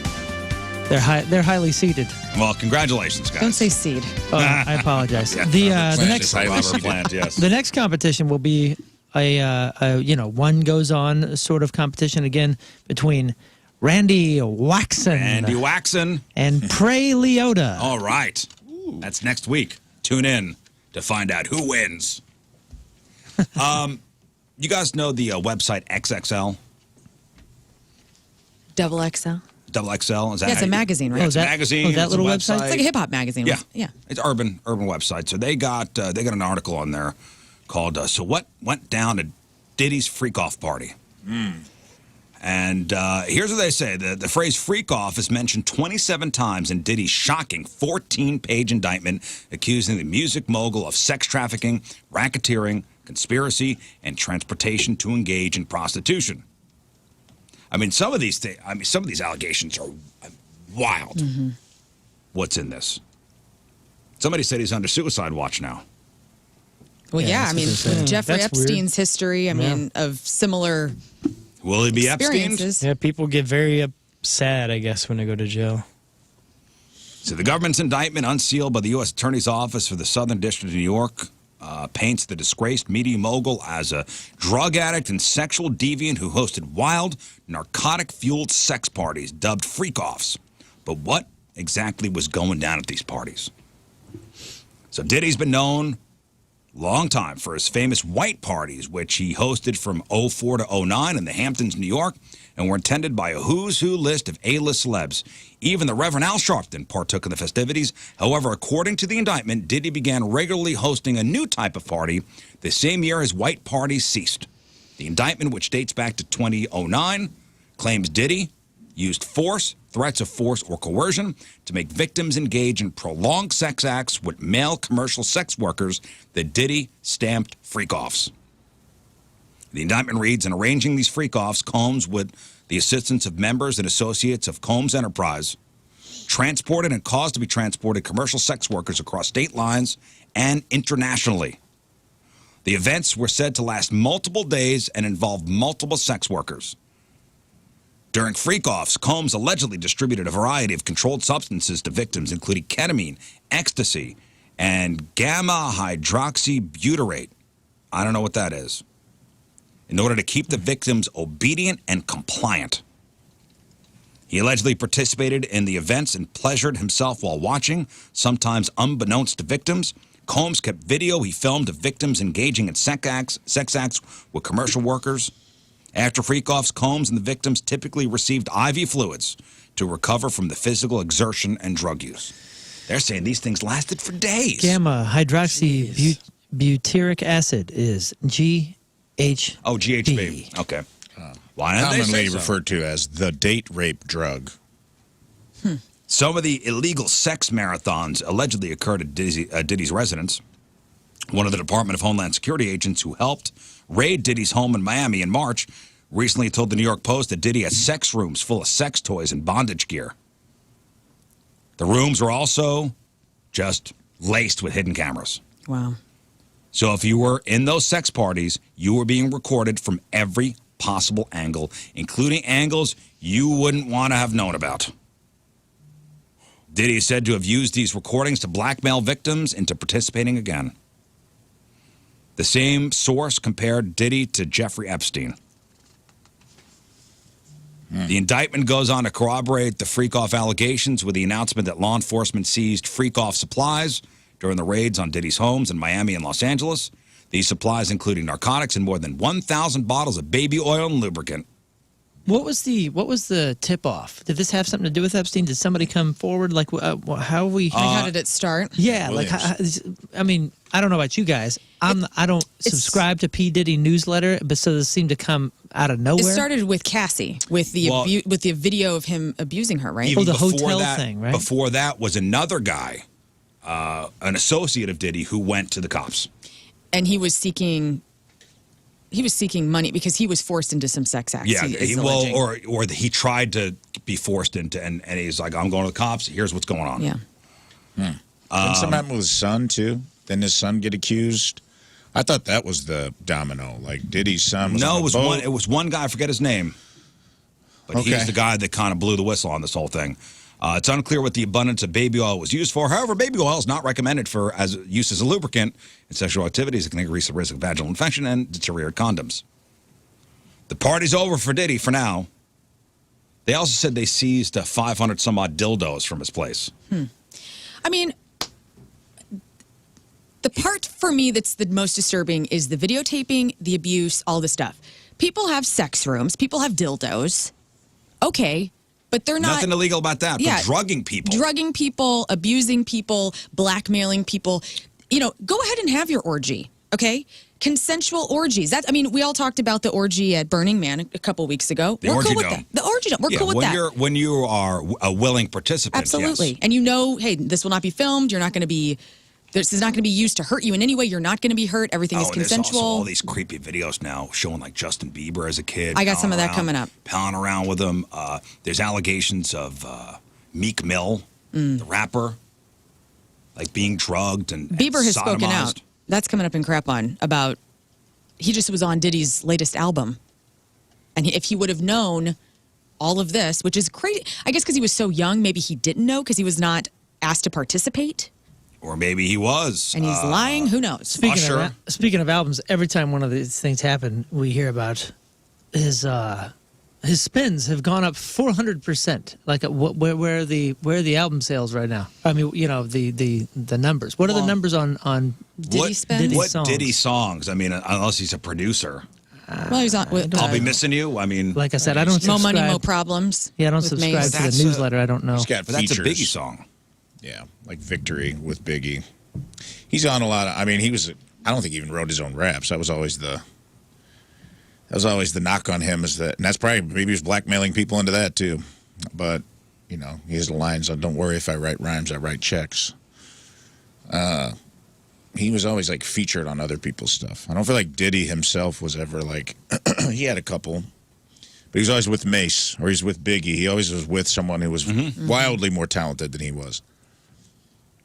They're highly seated. Well, congratulations, guys. Don't say seed. Oh, I apologize. Yeah, the Plant next is highly Robert seated. Plant, yes. the next competition will be a one goes on sort of competition again between Randy Waxon Andy Waxon. and Prey Leota. All right. That's next week. Tune in to find out who wins. You guys know the website XXL? Double XL. Double XL? Is that Yeah, it's how a you- magazine, right? Yeah, Oh, it's is a that- magazine. oh, that it's a little website? It's like a hip hop magazine. Yeah. Yeah. It's urban website. So they got an article on there called "So What Went Down at Diddy's Freak Off Party." And here's what they say: the phrase "freak off" is mentioned 27 times in Diddy's shocking 14-page indictment accusing the music mogul of sex trafficking, racketeering, conspiracy, and transportation to engage in prostitution. I mean, some of these allegations are wild. Mm-hmm. What's in this? Somebody said he's under suicide watch now. Well, Yeah, yeah. that's I mean, what they say. with Jeffrey That's weird. Epstein's history, I mean, of similar Will he be Epstein? experiences. Yeah, people get very sad, I guess, when they go to jail. So the government's indictment, unsealed by the U.S. Attorney's Office for the Southern District of New York, paints the disgraced media mogul as a drug addict and sexual deviant who hosted wild, narcotic-fueled sex parties dubbed freak-offs. But what exactly was going down at these parties? So Diddy's been known long time for his famous white parties, which he hosted from 04 to 09 in the Hamptons, New York, and were attended by a who's who list of A-list celebs. Even the Reverend Al Sharpton partook in the festivities. However, according to the indictment, Diddy began regularly hosting a new type of party the same year his white parties ceased. The indictment, which dates back to 2009, claims Diddy used force, threats of force, or coercion to make victims engage in prolonged sex acts with male commercial sex workers that Diddy stamped freak-offs. The indictment reads, in arranging these freak-offs, Combs, with the assistance of members and associates of Combs Enterprise, transported and caused to be transported commercial sex workers across state lines and internationally. The events were said to last multiple days and involve multiple sex workers. During freak-offs, Combs allegedly distributed a variety of controlled substances to victims, including ketamine, ecstasy, and gamma-hydroxybutyrate. I don't know what that is. In order to keep the victims obedient and compliant. He allegedly participated in the events and pleasured himself while watching, sometimes unbeknownst to victims. Combs kept video he filmed of victims engaging in sex acts with commercial workers. After freak-offs, Combs and the victims typically received IV fluids to recover from the physical exertion and drug use. They're saying these things lasted for days. Gamma hydroxybutyric acid is GHB. Oh, GHB. Okay. Why didn't they say Commonly so? referred to as the date rape drug. Some of the illegal sex marathons allegedly occurred at Diddy's residence. One of the Department of Homeland Security agents who helped raid Diddy's home in Miami in March recently told the New York Post that Diddy has sex rooms full of sex toys and bondage gear. The rooms were also just laced with hidden cameras. Wow. So if you were in those sex parties, you were being recorded from every possible angle, including angles you wouldn't want to have known about. Diddy is said to have used these recordings to blackmail victims into participating again. The same source compared Diddy to Jeffrey Epstein. The indictment goes on to corroborate the freak-off allegations with the announcement that law enforcement seized freak-off supplies during the raids on Diddy's homes in Miami and Los Angeles. These supplies including narcotics and more than 1,000 bottles of baby oil and lubricant. What was the tip-off? Did this have something to do with Epstein? Did somebody come forward? Like, how we? How did it start? Yeah, Williams. I mean, I don't know about you guys. I don't subscribe to P. Diddy newsletter, but so this seemed to come out of nowhere. It started with Cassie, with the with the video of him abusing her, right? Even the before hotel that, thing, right? Before that was another guy, an associate of Diddy, who went to the cops. And he was seeking money because he was forced into some sex acts. Yeah, alleging. or he tried to be forced into, and he's like, I'm going to the cops. Here's what's going on. Yeah. Didn't something happen with his son, too? Didn't his son get accused? I thought that was the domino. Like, Diddy's son was on a boat. It was one guy, I forget his name. But he's the guy that kind of blew the whistle on this whole thing. It's unclear what the abundance of baby oil was used for. However, baby oil is not recommended for use as a lubricant in sexual activities. It can increase the risk of vaginal infection and deteriorate condoms. The party's over for Diddy for now. They also said they seized 500 some odd dildos from his place. I mean, the part for me that's the most disturbing is the videotaping, the abuse, all this stuff. People have sex rooms. People have dildos. Okay. But they're not... Nothing illegal about that. Yeah, but drugging people. Drugging people, abusing people, blackmailing people. You know, go ahead and have your orgy, okay? Consensual orgies. We all talked about the orgy at Burning Man a couple weeks ago. The We're orgy cool with dome. that. The orgy dome. We're cool with that. When you are a willing participant, Absolutely. yes. And you know, hey, this will not be filmed. You're not going to be... This is not going to be used to hurt you in any way. You're not going to be hurt. Everything is consensual. There's also all these creepy videos now showing like Justin Bieber as a kid. I got some of that coming up. Palling around with him. There's allegations of Meek Mill, the rapper, like being drugged and Bieber has spoken sodomized. out. That's coming up in Crap On about he just was on Diddy's latest album. And if he would have known all of this, which is crazy, I guess because he was so young, maybe he didn't know because he was not asked to participate. Or maybe he was. And he's lying. Who knows? Speaking of albums, every time one of these things happen, we hear about his spins have gone up 400%. Like where are the album sales right now? I mean, you know, the numbers. What are the numbers on Diddy spins? What songs? Diddy songs? I mean, unless he's a producer. Well, he's on. I'll be missing you. I mean, like I said, I don't Mo subscribe. Money, Mo Problems. Yeah, I don't with subscribe Mace. to That's the newsletter. I don't know. He's got but that's a features. Biggie song. Yeah, like Victory with Biggie. He's on a lot of... I mean, I don't think he even wrote his own raps. That was always the knock on him, is that... And that's probably... Maybe he was blackmailing people into that, too. But, you know, he has the lines on, don't worry if I write rhymes, I write checks. He was always, like, featured on other people's stuff. I don't feel like Diddy himself was ever, like... he had a couple... But he was always with Mace, or he's with Biggie. He always was with someone who was wildly more talented than he was.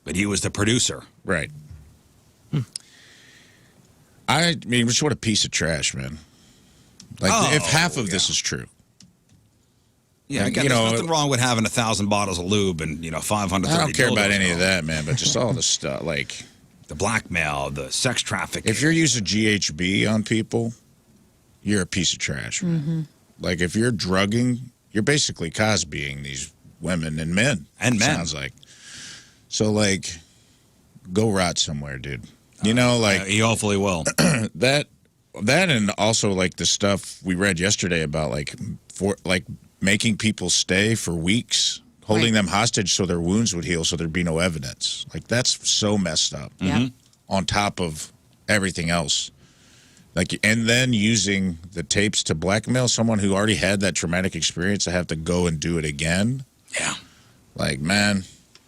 But he was the producer. Right. I mean, just what a piece of trash, man. Like, if half of this is true. Yeah, Like, again, there's nothing wrong with having 1,000 bottles of lube and 530 I don't care about dildos any and of that, man, but just all the stuff. Like, the blackmail, the sex trafficking. if you're using GHB on people, you're a piece of trash, man. Like, if you're drugging, you're basically Cosbying these women and men. Sounds like. So, like, go rot somewhere, dude. You know, like... he hopefully will. That and also, like, the stuff we read yesterday about, like, making people stay for weeks, holding them hostage so their wounds would heal so there'd be no evidence. Like, that's so messed up. Yeah. On top of everything else. Like, and then using the tapes to blackmail someone who already had that traumatic experience to have to go and do it again. Yeah. Like, man...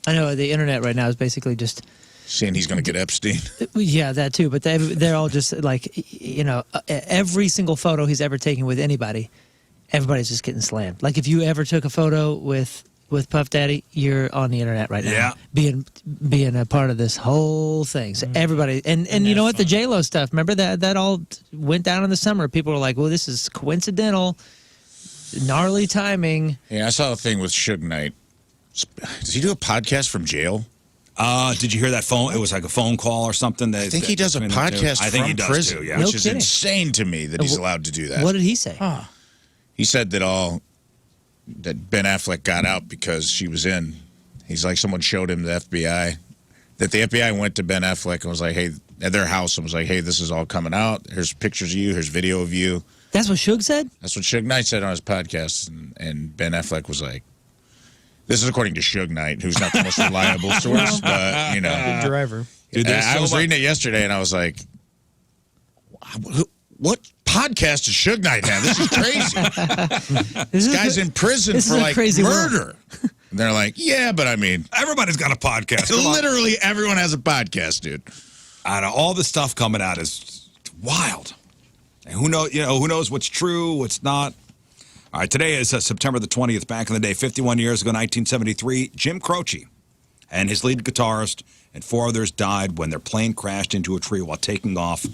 I know the internet right now is basically just saying he's going to get Epstein. Yeah, that too. But they're all just like, you know, every single photo he's ever taken with anybody, everybody's just getting slammed. Like if you ever took a photo with Puff Daddy, you're on the internet right now, being a part of this whole thing. So everybody, and you know what, the J-Lo stuff. Remember that all went down in the summer. People were like, well, this is coincidental, gnarly timing. Yeah, I saw a thing with Suge Knight. Does he do a podcast from jail? Did you hear that phone? It was like a phone call or something. I think he does a podcast from prison, which is insane to me that he's allowed to do that. What did he say? He said that all that Ben Affleck got out because she was in. He's like, someone showed him the FBI. That the FBI went to Ben Affleck and was like, hey, at their house and was like, hey, this is all coming out. Here's pictures of you. Here's video of you. That's what Suge said? That's what Suge Knight said on his podcast. And Ben Affleck was like, this is according to Suge Knight, who's not the most reliable source, but, you know. Good driver. Dude, I was reading it yesterday, and I was like, what podcast does Suge Knight have? This is crazy. This guy's in prison for, like, murder. And they're like, yeah, but I mean. Everybody's got a podcast. Literally everyone has a podcast, dude. Out of all the stuff coming out is wild. And who knows what's true, what's not. All right, today is September the 20th. Back in the day, 51 years ago, 1973, Jim Croce and his lead guitarist and 4 others died when their plane crashed into a tree while taking off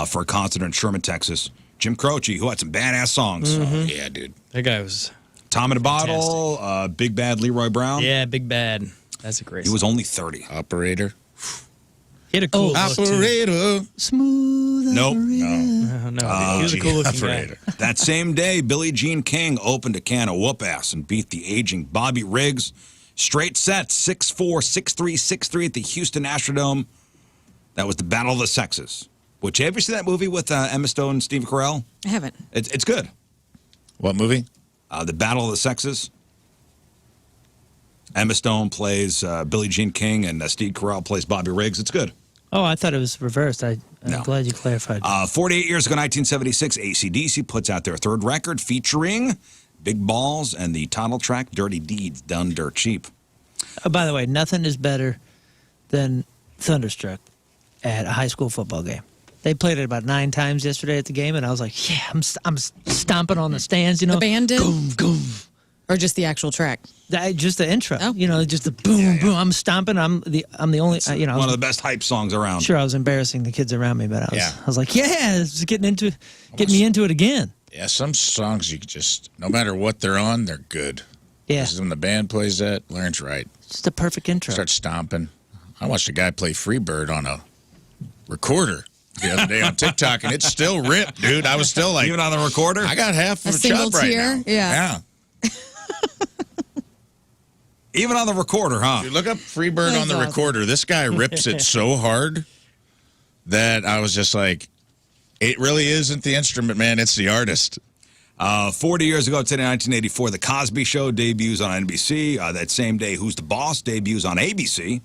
for a concert in Sherman, Texas. Jim Croce, who had some badass songs. Mm-hmm. Oh, yeah, dude. That guy was Tom in a Bottle, Big Bad Leroy Brown. Yeah, Big Bad. That's a great He was only 30. Operator. He had a cool look, too. Operator. Smooth. Nope. No, he was a cool looking guy. That same day, Billie Jean King opened a can of whoop-ass and beat the aging Bobby Riggs. Straight sets, 6-4, 6-3, 6-3 at the Houston Astrodome. That was the Battle of the Sexes. Which, have you ever seen that movie with Emma Stone and Steve Carell? I haven't. It's good. What movie? The Battle of the Sexes. Emma Stone plays Billie Jean King and Steve Carell plays Bobby Riggs. It's good. Oh, I thought it was reversed. I'm glad you clarified. 48 years ago, 1976, AC/DC puts out their third record featuring Big Balls and the title track, Dirty Deeds, Done Dirt Cheap. Oh, by the way, nothing is better than Thunderstruck at a high school football game. They played it about 9 times yesterday at the game, and I was like, yeah, I'm stomping on the stands, you know. The band did? Boom, boom. Or just the actual track? Just the intro. Oh. You know, just the boom, boom. I'm stomping. I'm the only, you know. One of the best hype songs around. Sure, I was embarrassing the kids around me, but I was like, yeah, it's getting me into it again. Yeah, some songs you could just, no matter what they're on, they're good. Yeah. This is when the band plays that, Lern's right. It's the perfect intro. Start stomping. I watched a guy play Freebird on a recorder the other day on TikTok, and it's still ripped, dude. I was still like. Even on the recorder? I got half of a single chub right tier? now. Yeah. Even on the recorder, huh? Dude, look up Freebird That's on the awesome. recorder. This guy rips it so hard that I was just like, it really isn't the instrument, man. It's the artist. 40 years ago, today, 1984, The Cosby Show debuts on NBC. That same day, Who's the Boss debuts on ABC.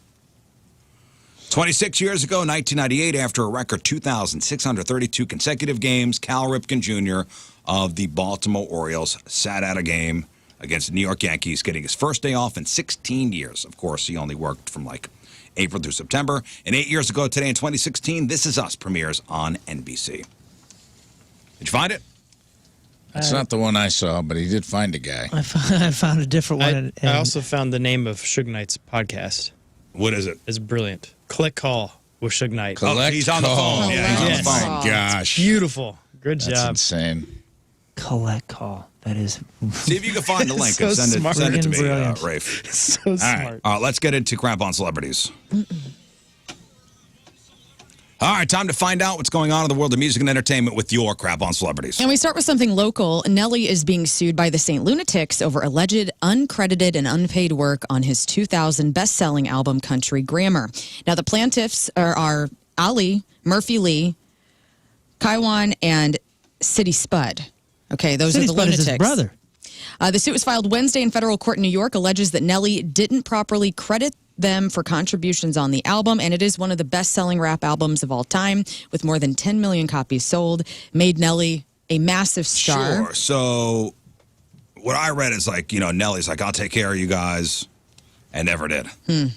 26 years ago, 1998, after a record 2,632 consecutive games, Cal Ripken Jr. of the Baltimore Orioles sat out a game against the New York Yankees, getting his first day off in 16 years. Of course, he only worked from like April through September. And 8 years ago today in 2016, This Is Us premieres on NBC. Did you find it? That's not the one I saw, but he did find a guy. I found a different one. I also found the name of Suge Knight's podcast. What is it? It's brilliant. Collect Call with Suge Knight. He's on the phone. Yeah, he's on the Yes. phone. Oh, gosh. Beautiful. Good That's job. insane. Collect Call. That is. See if you can find the link So and send smart. it to me, Brilliant. Rafe. So smart. All right, let's get into Crap on Celebrities. All right, time to find out what's going on in the world of music and entertainment with your Crap on Celebrities. And we start with something local. Nelly is being sued by the St. Lunatics over alleged uncredited and unpaid work on his 2000 best-selling album, Country Grammar. Now, the plaintiffs are Ali, Murphy Lee, Kaiwan, and City Spud. Okay, those City are the Spud Lunatics. is his brother. The suit was filed Wednesday in federal court in New York, alleges that Nelly didn't properly credit them for contributions on the album, and it is one of the best-selling rap albums of all time, with more than 10 million copies sold, made Nelly a massive star. Sure. So what I read is like, Nelly's like, I'll take care of you guys, and never did. But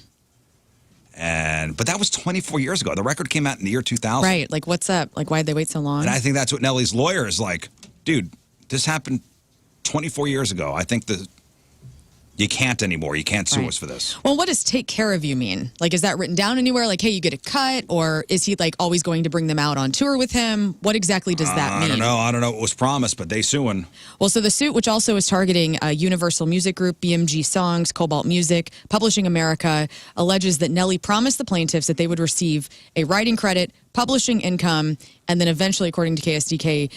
that was 24 years ago. The record came out in the year 2000. Right. Like, what's up? Like, why'd they wait so long? And I think that's what Nelly's lawyer is like, dude, this happened 24 years ago. I think you can't anymore. You can't sue us for this. Well, what does take care of you mean? Like, is that written down anywhere? Like, hey, you get a cut? Or is he, like, always going to bring them out on tour with him? What exactly does that mean? I don't know what was promised, but they suing. Well, so the suit, which also is targeting Universal Music Group, BMG Songs, Cobalt Music, Publishing America, alleges that Nelly promised the plaintiffs that they would receive a writing credit, publishing income, and then eventually, according to KSDK,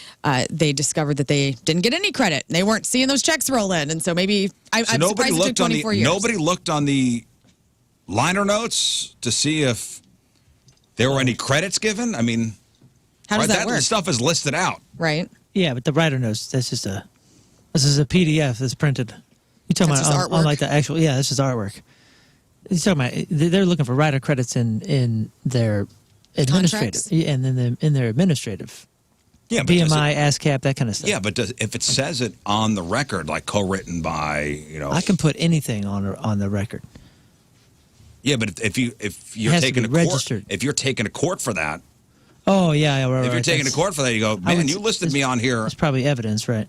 they discovered that they didn't get any credit. They weren't seeing those checks roll in, and so maybe I'm surprised it took 24 years. Nobody looked on the liner notes to see if there were any credits given. I mean, how does that work? The stuff is listed out, right? Yeah, but the writer notes, this is a PDF that's printed. You talking That's about just artwork? on like the actual? Yeah, this is artwork. You talking about? They're looking for writer credits in their administrative, Contracts? and then in their administrative. Yeah, but BMI, ASCAP, that kind of stuff. Yeah, but if it says it on the record, like co-written by, I can put anything on the record. Yeah, but if you're has to taking be a court, registered. if you're taking a court for that, Oh yeah, right, if you're taking a court for that, you go, man, you listed me on here. It's probably evidence, right?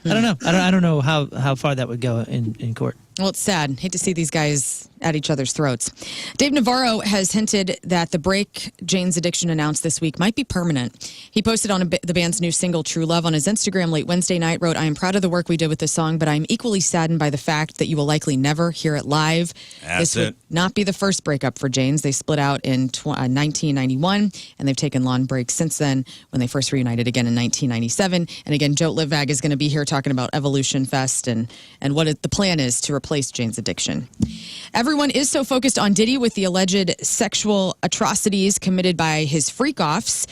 I don't know. I don't know how far that would go in court. Well, it's sad. Hate to see these guys at each other's throats. Dave Navarro has hinted that the break Jane's addiction announced this week might be permanent. He posted on the band's new single, True Love, on his Instagram late Wednesday night, wrote, I am proud of the work we did with this song, but I'm equally saddened by the fact that you will likely never hear it live. That's this would not be the first breakup for Jane's. They split out in 1991, and they've taken long breaks since then when they first reunited again in 1997. And again, Joe Livag is going to be here talking about Evolution Fest and what the plan is to replace Jane's addiction. Everyone is so focused on Diddy with the alleged sexual atrocities committed by his freak-offs.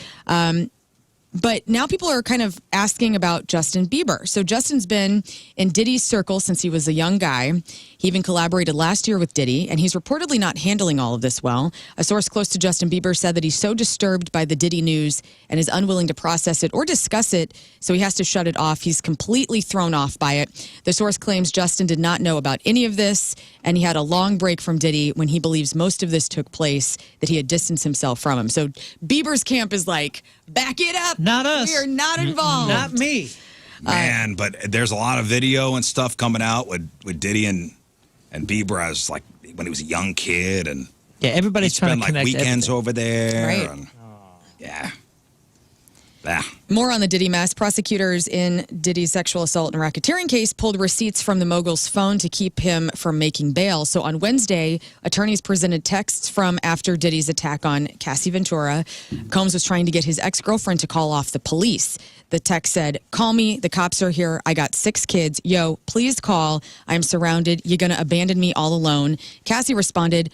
But now people are kind of asking about Justin Bieber. So Justin's been in Diddy's circle since he was a young guy. He even collaborated last year with Diddy, and he's reportedly not handling all of this well. A source close to Justin Bieber said that he's so disturbed by the Diddy news and is unwilling to process it or discuss it, so he has to shut it off. He's completely thrown off by it. The source claims Justin did not know about any of this, and he had a long break from Diddy when he believes most of this took place, that he had distanced himself from him. So Bieber's camp is like, back it up. Not us. We are not involved. Not me. Man, but there's a lot of video and stuff coming out with Diddy and Bieber as like when he was a young kid, and Yeah, everybody's trying spend to like connect weekends everything. over there. Right. And, yeah. More on the Diddy mess. Prosecutors in Diddy's sexual assault and racketeering case pulled receipts from the mogul's phone to keep him from making bail. So on Wednesday, attorneys presented texts from after Diddy's attack on Cassie Ventura. Combs was trying to get his ex-girlfriend to call off the police. The text said, call me. The cops are here. I got 6 kids. Yo, please call. I'm surrounded. You're going to abandon me all alone. Cassie responded,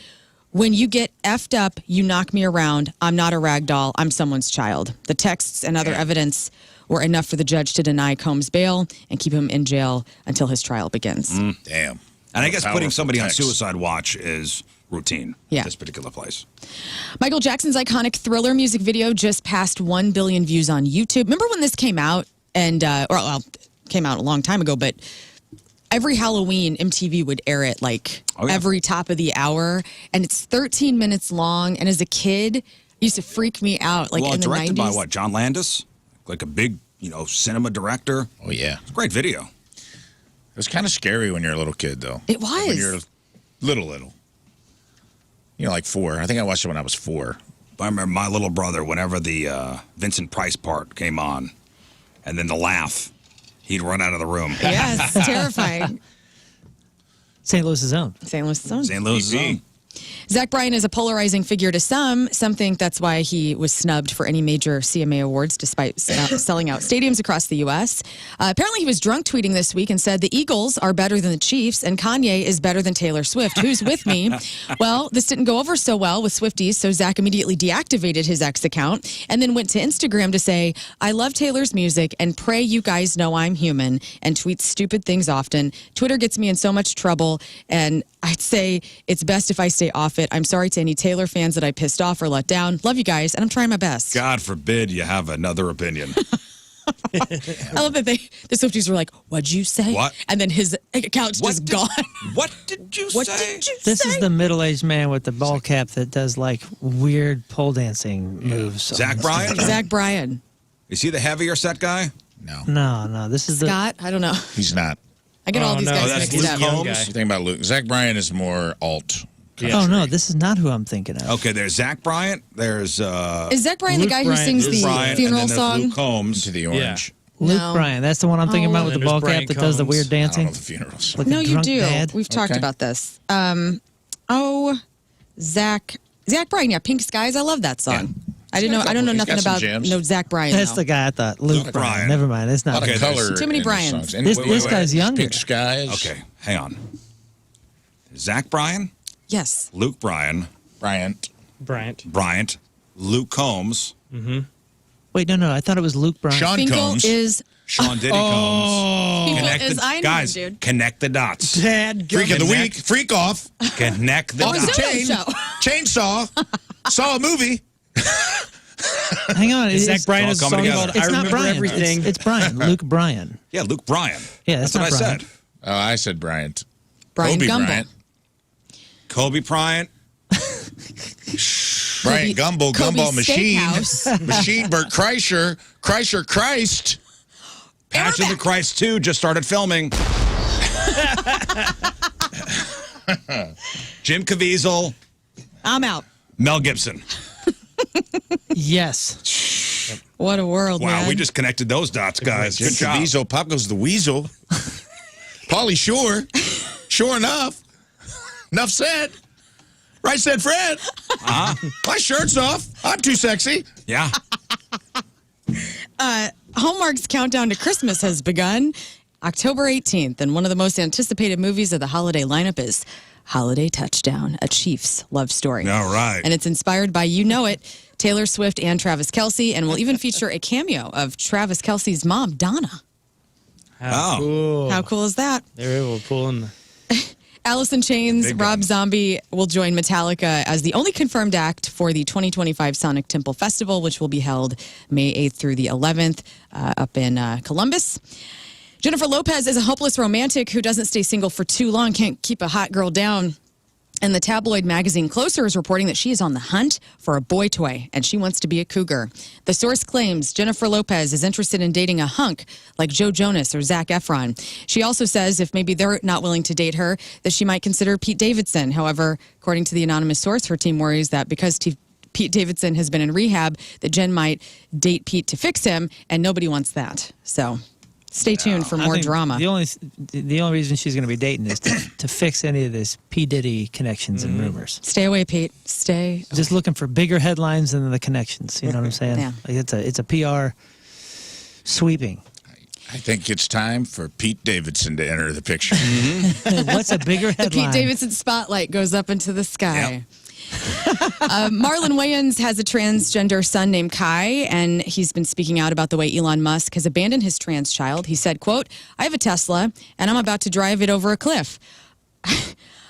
when you get effed up, you knock me around. I'm not a rag doll. I'm someone's child. The texts and other evidence were enough for the judge to deny Combs bail and keep him in jail until his trial begins. Damn. And I guess putting Powerful somebody on text. suicide watch is routine Yeah. at this particular place. Michael Jackson's iconic Thriller music video just passed 1 billion views on YouTube. Remember when this came out? Came out a long time ago, but every Halloween, MTV would air it every top of the hour, and it's 13 minutes long. And as a kid, it used to freak me out. In the directed 90s. by what? John Landis? Like a big, cinema director. Oh, yeah. It's a great video. It was kind of scary when you're a little kid, though. It was. When you're little. Like 4. I think I watched it when I was 4. I remember my little brother, whenever the Vincent Price part came on, and then the laugh, he'd run out of the room. Yes, terrifying. St. Louis's own. St. Louis' own. St. Louis' own. Zach Bryan is a polarizing figure to some. Some think that's why he was snubbed for any major CMA awards despite selling out stadiums across the U.S. Apparently, he was drunk tweeting this week and said, the Eagles are better than the Chiefs and Kanye is better than Taylor Swift. Who's with me? Well, this didn't go over so well with Swifties, so Zach immediately deactivated his X account and then went to Instagram to say, I love Taylor's music and pray you guys know I'm human, and tweets stupid things often. Twitter gets me in so much trouble, and I'd say it's best if I stay off it. I'm sorry to any Taylor fans that I pissed off or let down. Love you guys, and I'm trying my best. God forbid you have another opinion. I love that the Swifties were like, what'd you say? What? And then his account's just gone. What did you What say? did you This say? is the middle-aged man with the ball cap that does weird pole dancing moves. Zach Bryan? Zach Bryan. Is he the heavier set guy? No. No. This is Scott? I don't know. He's not. I get all these no, guys that's mixed Luke up. Combs. guy. You think about Luke. Zach Bryan is more alt. Oh no, this is not who I'm thinking of. Okay, there's Zach Bryant. There's Is Zach Bryan Luke the guy who Bryan sings is the Bryant, funeral and then there's song? Luke Combs. To the orange. Luke No. Bryan. That's the one I'm thinking about with the And then ball there's cap that Brian does the weird Combs. I don't dancing. know the funerals. Like a No, you drunk do. dad. We've talked Okay. about this. Zach Bryan, yeah, Pink Skies. I love that song. I didn't know. I don't know He's nothing got some about jams. no Zach Bryan. That's though. the guy I thought. Luke Bryan. Bryan. Never mind. It's A not. lot of Okay, color. there's too many in the Bryans. songs. And This wait. guy's younger. Pink skies. Okay, hang on. Zach Bryan, Yes. Luke Bryan, Bryant. Bryant, Luke Combs, Wait, no. I thought it was Luke Bryan. Sean Finkel Combs. is Sean Diddy Combs. Finkel Connect is the, Einhorn, guys, dude. connect the dots. Dad, Freak of the Connect- week. Freak off. Connect the On the dots. chain. Show. Chainsaw. Saw a movie. Hang on. Zach Bryan has a all song coming called together. I It's not Remember Bryan. Everything. It's Bryan. Luke Bryan. Yeah, Luke Bryan. Yeah, that's that's what I not Bryan. said. Oh, I said Bryant. Brian Kobe Gumbel. Bryant. Kobe Bryant. Bryant Gumbel. Kobe Gumball Machine. Steakhouse. Machine Burt Kreischer. Kreischer Christ. Passion of the Christ 2 just started filming. Jim Caviezel, I'm out. Mel Gibson. Yes. What a world, Wow, man. we just connected those dots, guys. Jim Good job. Caviezel. Pop goes the weasel. Pauly Shore. Sure enough. Enough said. Right said Fred. My shirt's off. I'm too sexy. Yeah. Hallmark's countdown to Christmas has begun. October 18th, and one of the most anticipated movies of the holiday lineup is Holiday Touchdown, a Chiefs love story. All right. And it's inspired by, you know it, Taylor Swift and Travis Kelce, and will even feature a cameo of Travis Kelce's mom, Donna. Oh. Cool. How cool is that? They're able to pull in the. Alice in Chains, Big Rob guns. Zombie will join Metallica as the only confirmed act for the 2025 Sonic Temple Festival, which will be held May 8th through the 11th up in Columbus. Jennifer Lopez is a hopeless romantic who doesn't stay single for too long, can't keep a hot girl down. And the tabloid magazine Closer is reporting that she is on the hunt for a boy toy and she wants to be a cougar. The source claims Jennifer Lopez is interested in dating a hunk like Joe Jonas or Zac Efron. She also says if maybe they're not willing to date her, that she might consider Pete Davidson. However, according to the anonymous source, her team worries that because Pete Davidson has been in rehab, that Jen might date Pete to fix him, and nobody wants that. So stay tuned for I more think drama. The only reason she's going to be dating is to fix any of this P. Diddy connections and rumors. Stay away, Pete. Stay. Just looking for bigger headlines than the connections. You know what I'm saying? Yeah. Like it's a PR sweeping. I think it's time for Pete Davidson to enter the picture. What's a bigger The headline? Pete Davidson spotlight goes up into the sky. Marlon Wayans has a transgender son named Kai, and he's been speaking out about the way Elon Musk has abandoned his trans child. He said, quote, "I have a Tesla, and I'm about to drive it over a cliff.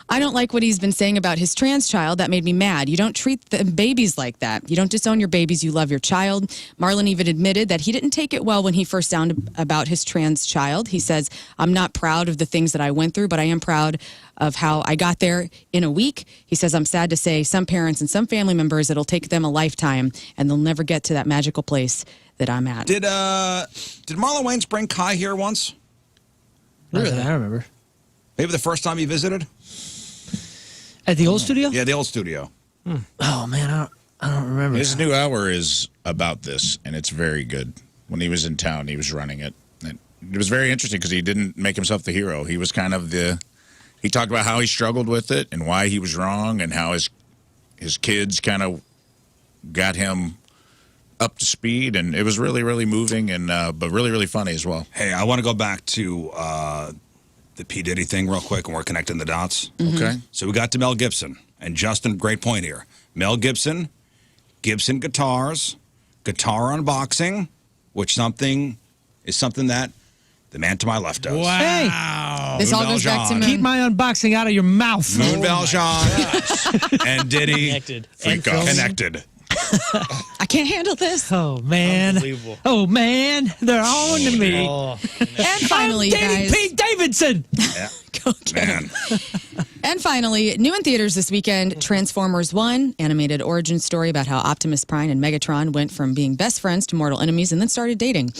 I don't like what he's been saying about his trans child. That made me mad. You don't treat the babies like that. You don't disown your babies. You love your child." Marlon even admitted that he didn't take it well when he first found about his trans child. He says, "I'm not proud of the things that I went through, but I am proud of how I got there in a week." He says, "I'm sad to say some parents and some family members, it'll take them a lifetime, and they'll never get to that magical place that I'm at." Did Marlon Wayans bring Kai here once? Not that I remember. Maybe the first time he visited? At the old studio? Yeah, the old studio. Oh man, I don't remember. His new hour is about this, and it's very good. When he was in town, he was running it. And it was very interesting because he didn't make himself the hero. He was kind of he talked about how he struggled with it and why he was wrong and how his kids kind of got him up to speed. And it was really, really moving and but really, really funny as well. Hey, I want to go back to the P. Diddy thing real quick, and we're connecting the dots. Okay. So we got to Mel Gibson. And Justin, great point here. Mel Gibson, Gibson guitars, guitar unboxing, which is something that the man to my left does. Hey, This Moon all goes back to Valjean. Moon. keep my unboxing out of your mouth. Moon Valjean and Diddy Connected. Freak And off. filming. connected. I can't handle this. Oh man. Unbelievable. Oh man, they're on to me. Oh, And finally, I'm you dating guys. Pete Davidson. Yeah. Go get Man. And finally, new in theaters this weekend, Transformers 1, animated origin story about how Optimus Prime and Megatron went from being best friends to mortal enemies and then started dating.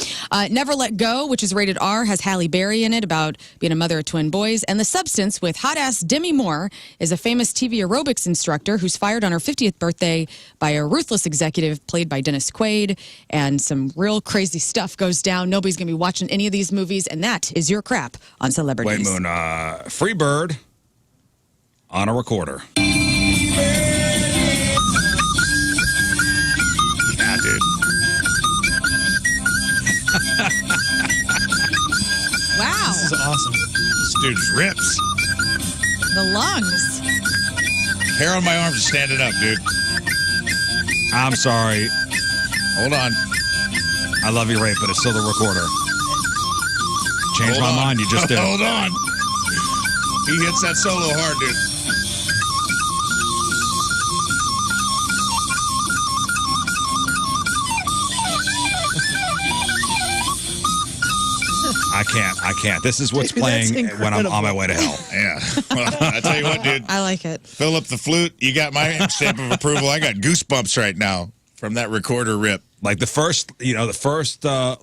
Never Let Go, which is rated R, has Halle Berry in it about being a mother of twin boys. And The Substance with hot-ass Demi Moore is a famous TV aerobics instructor who's fired on her 50th birthday by a ruthless executive played by Dennis Quaid. And some real crazy stuff goes down. Nobody's going to be watching any of these movies. And that is your crap on celebrities. Wait, Moon. Freebird on a recorder. dude. Wow. This is awesome. This dude's rips. The lungs. Hair on my arms is standing up, dude. I'm sorry. Hold on. I love you, Rafe, but it's still the recorder. Change Hold my on. mind, you just did. Hold on. He hits that solo hard, dude. I can't. This is what's Dude, that's playing when I'm on my way to hell. Yeah. Well, I tell you what, dude. I like it. Fill up the flute. You got my stamp of approval. I got goosebumps right now from that recorder rip. Like the first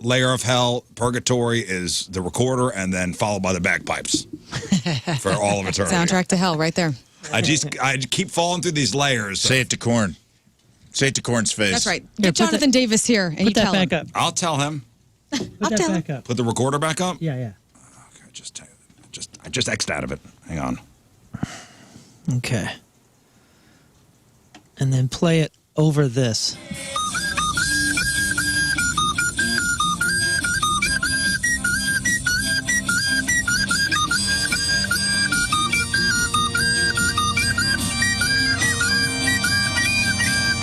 layer of hell, purgatory, is the recorder, and then followed by the bagpipes for all of eternity. Soundtrack to hell right there. I keep falling through these layers. Say it to Korn. Say it to Korn's face. That's right. Here, Get Jonathan Davis here and you Put that tell back him. up. I'll tell him. Put I'll that tell back up. Put the recorder back up. Yeah, yeah. Okay, I just X'd out of it. Hang on. Okay. And then play it over this.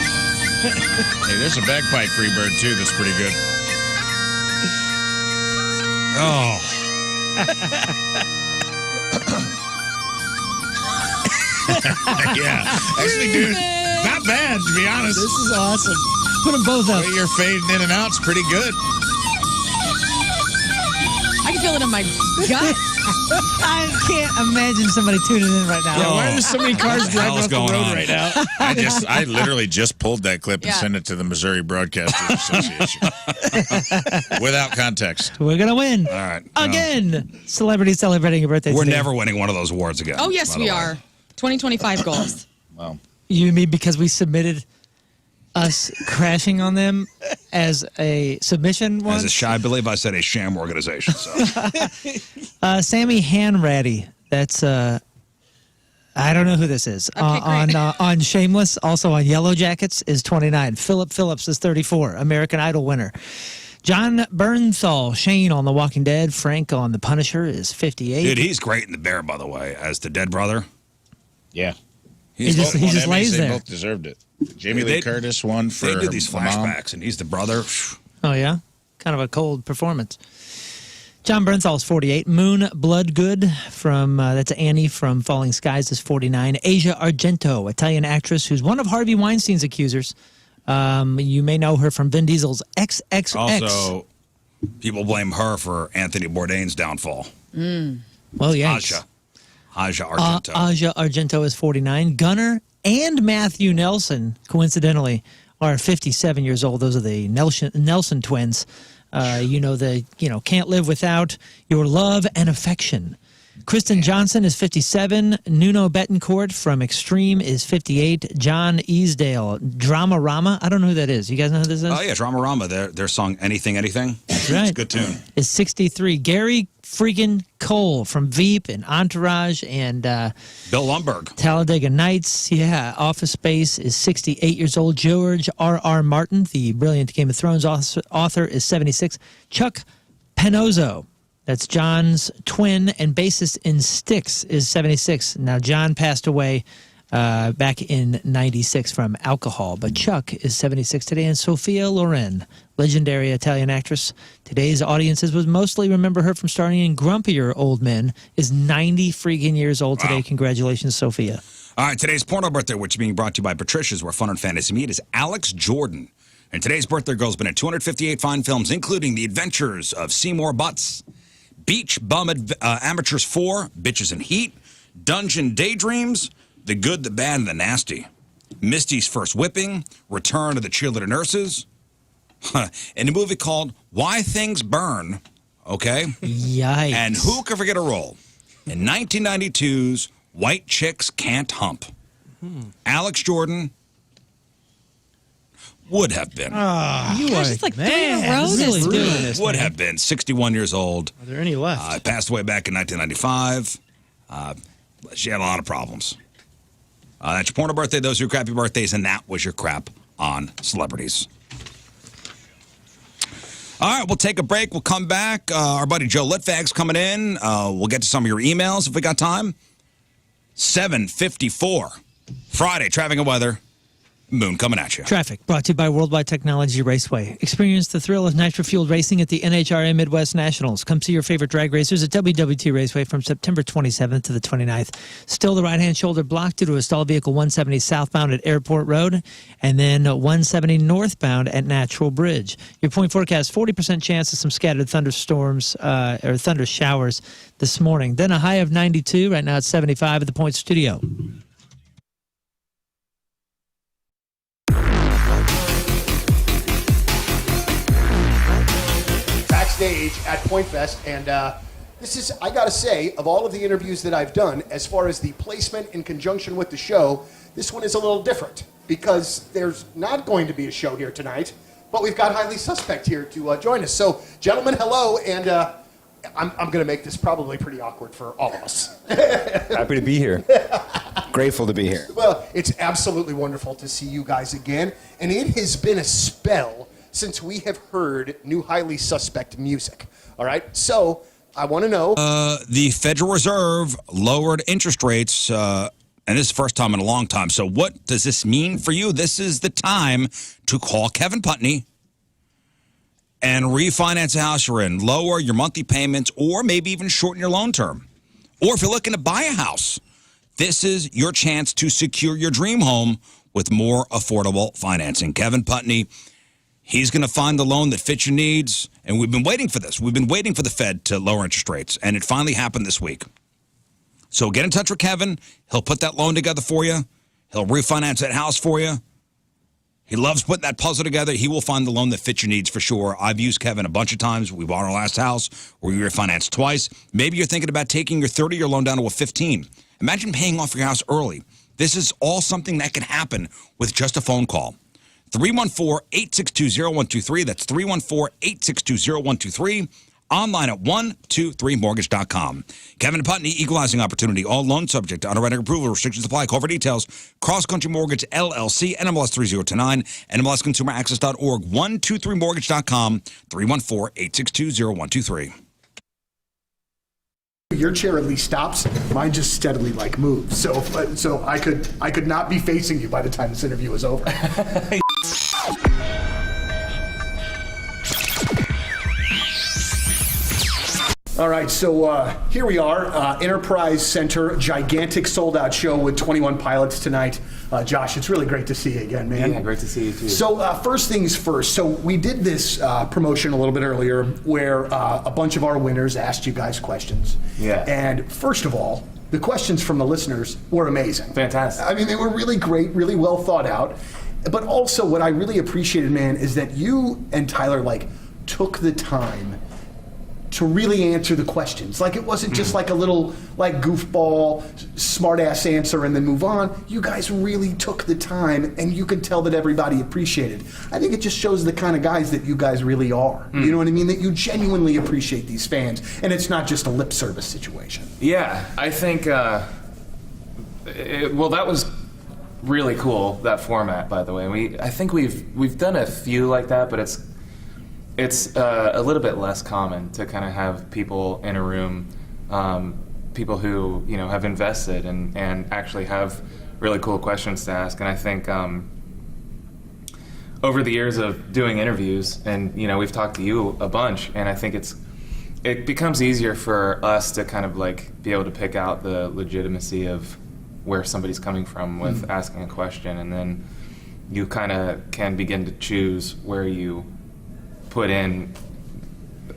Hey, there's a bagpipe Freebird, too, that's pretty good. Oh. Yeah. Actually, dude, not bad, to be honest. This is awesome. Put them both up. The way you're fading in and out's pretty good. I can feel it in my gut. I can't imagine somebody tuning in right now. Yeah, why are there so many cars What the driving hell's off the going road on? right now? I literally just pulled that clip and Yeah. sent it to the Missouri Broadcasters Association. Without context. We're going to win. All right. Again. Celebrity celebrating your birthday We're today. never winning one of those awards again. Oh, yes, by the we way. are. 2025 goals. Well, You mean because we submitted us crashing on them as a submission As once? I believe I said a sham organization. So Sammy Hanratty. That's I don't know who this is. Okay, great. On Shameless, also on Yellow Jackets is 29. Philip Phillips is 34. American Idol winner. John Bernthal, Shane on The Walking Dead. Frank on The Punisher is 58. dude, he's great in The Bear, by the way, as the dead brother. yeah. He just Both won lays Emmys. They there. both deserved it. Jamie They- Lee Curtis won for They do these the mom. flashbacks, and he's the brother. Oh, yeah? Kind of a cold performance. John Bernthal's 48. Moon Bloodgood from, that's Annie from Falling Skies is 49. Asia Argento, Italian actress who's one of Harvey Weinstein's accusers. You may know her from Vin Diesel's XXX. Also, people blame her for Anthony Bourdain's downfall. Well, yeah. Aja Argento. Aja Argento is 49. Gunnar and Matthew Nelson, coincidentally, are 57 years old. Those are the Nelson twins. Can't live without your love and affection. Kristen Johnson is 57. Nuno Betancourt from Extreme is 58. John Easdale, Dramarama. I don't know who that is. You guys know who this is? Oh, yeah, Dramarama, their song Anything, Anything. That's right. It's a good tune. Is 63. Gary freaking Cole from Veep and Entourage and Bill Lumberg. Talladega Nights. Yeah, Office Space is 68 years old. George R.R. Martin, the brilliant Game of Thrones author, is 76. Chuck Penozzo, that's John's twin and bassist in Styx, is 76. Now, John passed away back in 96 from alcohol, but Chuck is 76 today. And Sophia Loren, legendary Italian actress. Today's audiences would mostly remember her from starring in Grumpier Old Men, is 90 freaking years old today. Wow. Congratulations, Sophia. All right, today's porno birthday, which is being brought to you by Patricia's, where fun and fantasy meet, is Alex Jordan. And today's birthday girl's been in 258 fine films, including The Adventures of Seymour Butts, Beach Bum Amateurs 4, Bitches and Heat, Dungeon Daydreams, The Good, the Bad, and the Nasty, Misty's First Whipping, Return of the Cheerleader Nurses, and a movie called Why Things Burn, okay? Yikes. And who can forget a role in 1992's White Chicks Can't Hump? Alex Jordan would have been. You Gosh, are it's like three man, in a row really this doing week. this, Would man. have been 61 years old. Are there any left? Passed away back in 1995. She had a lot of problems. That's your porno birthday. Those are your crappy birthdays, and that was your crap on celebrities. All right, we'll take a break. We'll come back. Our buddy Joe Litfag's coming in. We'll get to some of your emails if we got time. 7:54. Friday, traffic and weather. Moon coming at you. Traffic brought to you by Worldwide Technology Raceway. Experience the thrill of nitro-fueled racing at the NHRA Midwest Nationals. Come see your favorite drag racers at WWT Raceway from September 27th to the 29th. Still the right-hand shoulder blocked due to a stalled vehicle 170 southbound at Airport Road and then 170 northbound at Natural Bridge. Your point forecast, 40% chance of some scattered thunderstorms or thunder showers this morning. Then a high of 92. Right now it's 75 at the Point Studio. Backstage at Point Fest, and this is, I gotta say, of all of the interviews that I've done, as far as the placement in conjunction with the show, this one is a little different because there's not going to be a show here tonight, but we've got Highly Suspect here to join us. So, gentlemen, hello, and I'm gonna make this probably pretty awkward for all of us. Happy to be here. Grateful to be here. Well, it's absolutely wonderful to see you guys again, and it has been a spell since we have heard new Highly Suspect music. All right, so I want to know. The Federal Reserve lowered interest rates, and this is the first time in a long time. So what does this mean for you? This is the time to call Kevin Putney and refinance a house you're in, lower your monthly payments, or maybe even shorten your loan term. Or if you're looking to buy a house, this is your chance to secure your dream home with more affordable financing. Kevin Putney, he's going to find the loan that fits your needs, and we've been waiting for this. We've been waiting for the Fed to lower interest rates, and it finally happened this week. So get in touch with Kevin. He'll put that loan together for you. He'll refinance that house for you. He loves putting that puzzle together. He will find the loan that fits your needs for sure. I've used Kevin a bunch of times. We bought our last house where we refinanced twice. Maybe you're thinking about taking your 30-year loan down to a 15. Imagine paying off your house early. This is all something that can happen with just a phone call. 314-862-0123. That's 314-862-0123. Online at 123mortgage.com. Kevin Putney, Equalizing Opportunity. All loans subject to underwriting approval. Restrictions apply. Call for details. Cross Country Mortgage, LLC, NMLS 3029, NMLSConsumerAccess.org, 123mortgage.com, 314-862-0123. Your chair at least stops. Mine just steadily moves. So I could not be facing you by the time this interview is over. All right, so here we are, Enterprise Center, gigantic sold-out show with 21 pilots tonight. Josh, it's really great to see you again, man. Yeah, great to see you too. So first things first, so we did this promotion a little bit earlier where a bunch of our winners asked you guys questions. Yeah. And first of all, the questions from the listeners were amazing. Fantastic. I mean, they were really great, really well thought out. But also what I really appreciated, man, is that you and Tyler took the time to really answer the questions. It wasn't just a little goofball, smart-ass answer and then move on. You guys really took the time, and you could tell that everybody appreciated. I think it just shows the kind of guys that you guys really are. You know what I mean? That you genuinely appreciate these fans, and it's not just a lip service situation. Yeah, I think, that was really cool, that format, by the way. I think we've done a few like that, but it's a little bit less common to kind of have people in a room, people who have invested and actually have really cool questions to ask. And I think over the years of doing interviews, and we've talked to you a bunch, and I think it becomes easier for us to kind of be able to pick out the legitimacy of where somebody's coming from with asking a question, and then you kind of can begin to choose where you put in,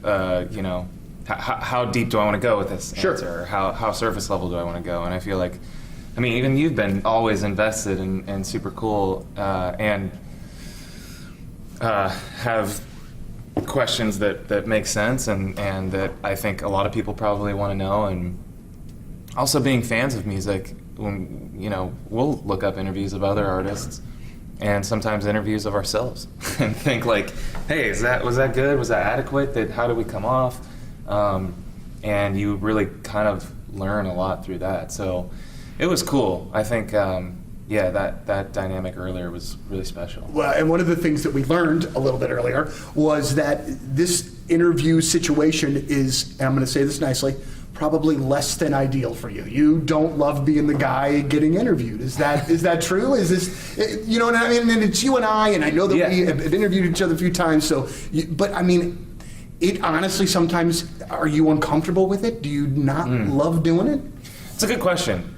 how deep do I want to go with this answer? Or how surface level do I want to go? And I feel even you've been always invested and super cool, and have questions that make sense and that I think a lot of people probably want to know. And also being fans of music, when we'll look up interviews of other artists and sometimes interviews of ourselves and think hey, was that good? Was that adequate? How did we come off? And you really kind of learn a lot through that. So it was cool. I think, yeah, that dynamic earlier was really special. Well, and one of the things that we learned a little bit earlier was that this interview situation is, and I'm going to say this nicely, probably less than ideal for you. You don't love being the guy getting interviewed. Is that true? Is this, you know what I mean? And it's you and I know that we have interviewed each other a few times. So, but I mean, it honestly sometimes, are you uncomfortable with it? Do you not love doing it? It's a good question.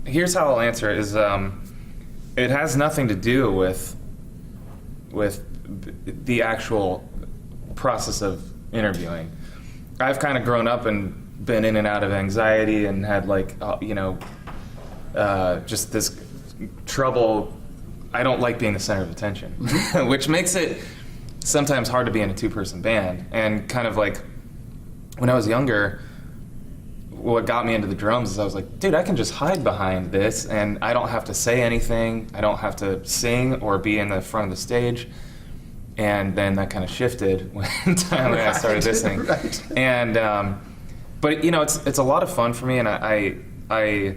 Here's how I'll answer it: is it has nothing to do with the actual process of interviewing. I've kind of grown up and been in and out of anxiety and had just this trouble. I don't like being the center of attention, which makes it sometimes hard to be in a two-person band. And kind of like when I was younger, what got me into the drums is I was like, dude, I can just hide behind this and I don't have to say anything. I don't have to sing or be in the front of the stage. And then that kind of shifted when I started this thing. Right. And but it's a lot of fun for me, and I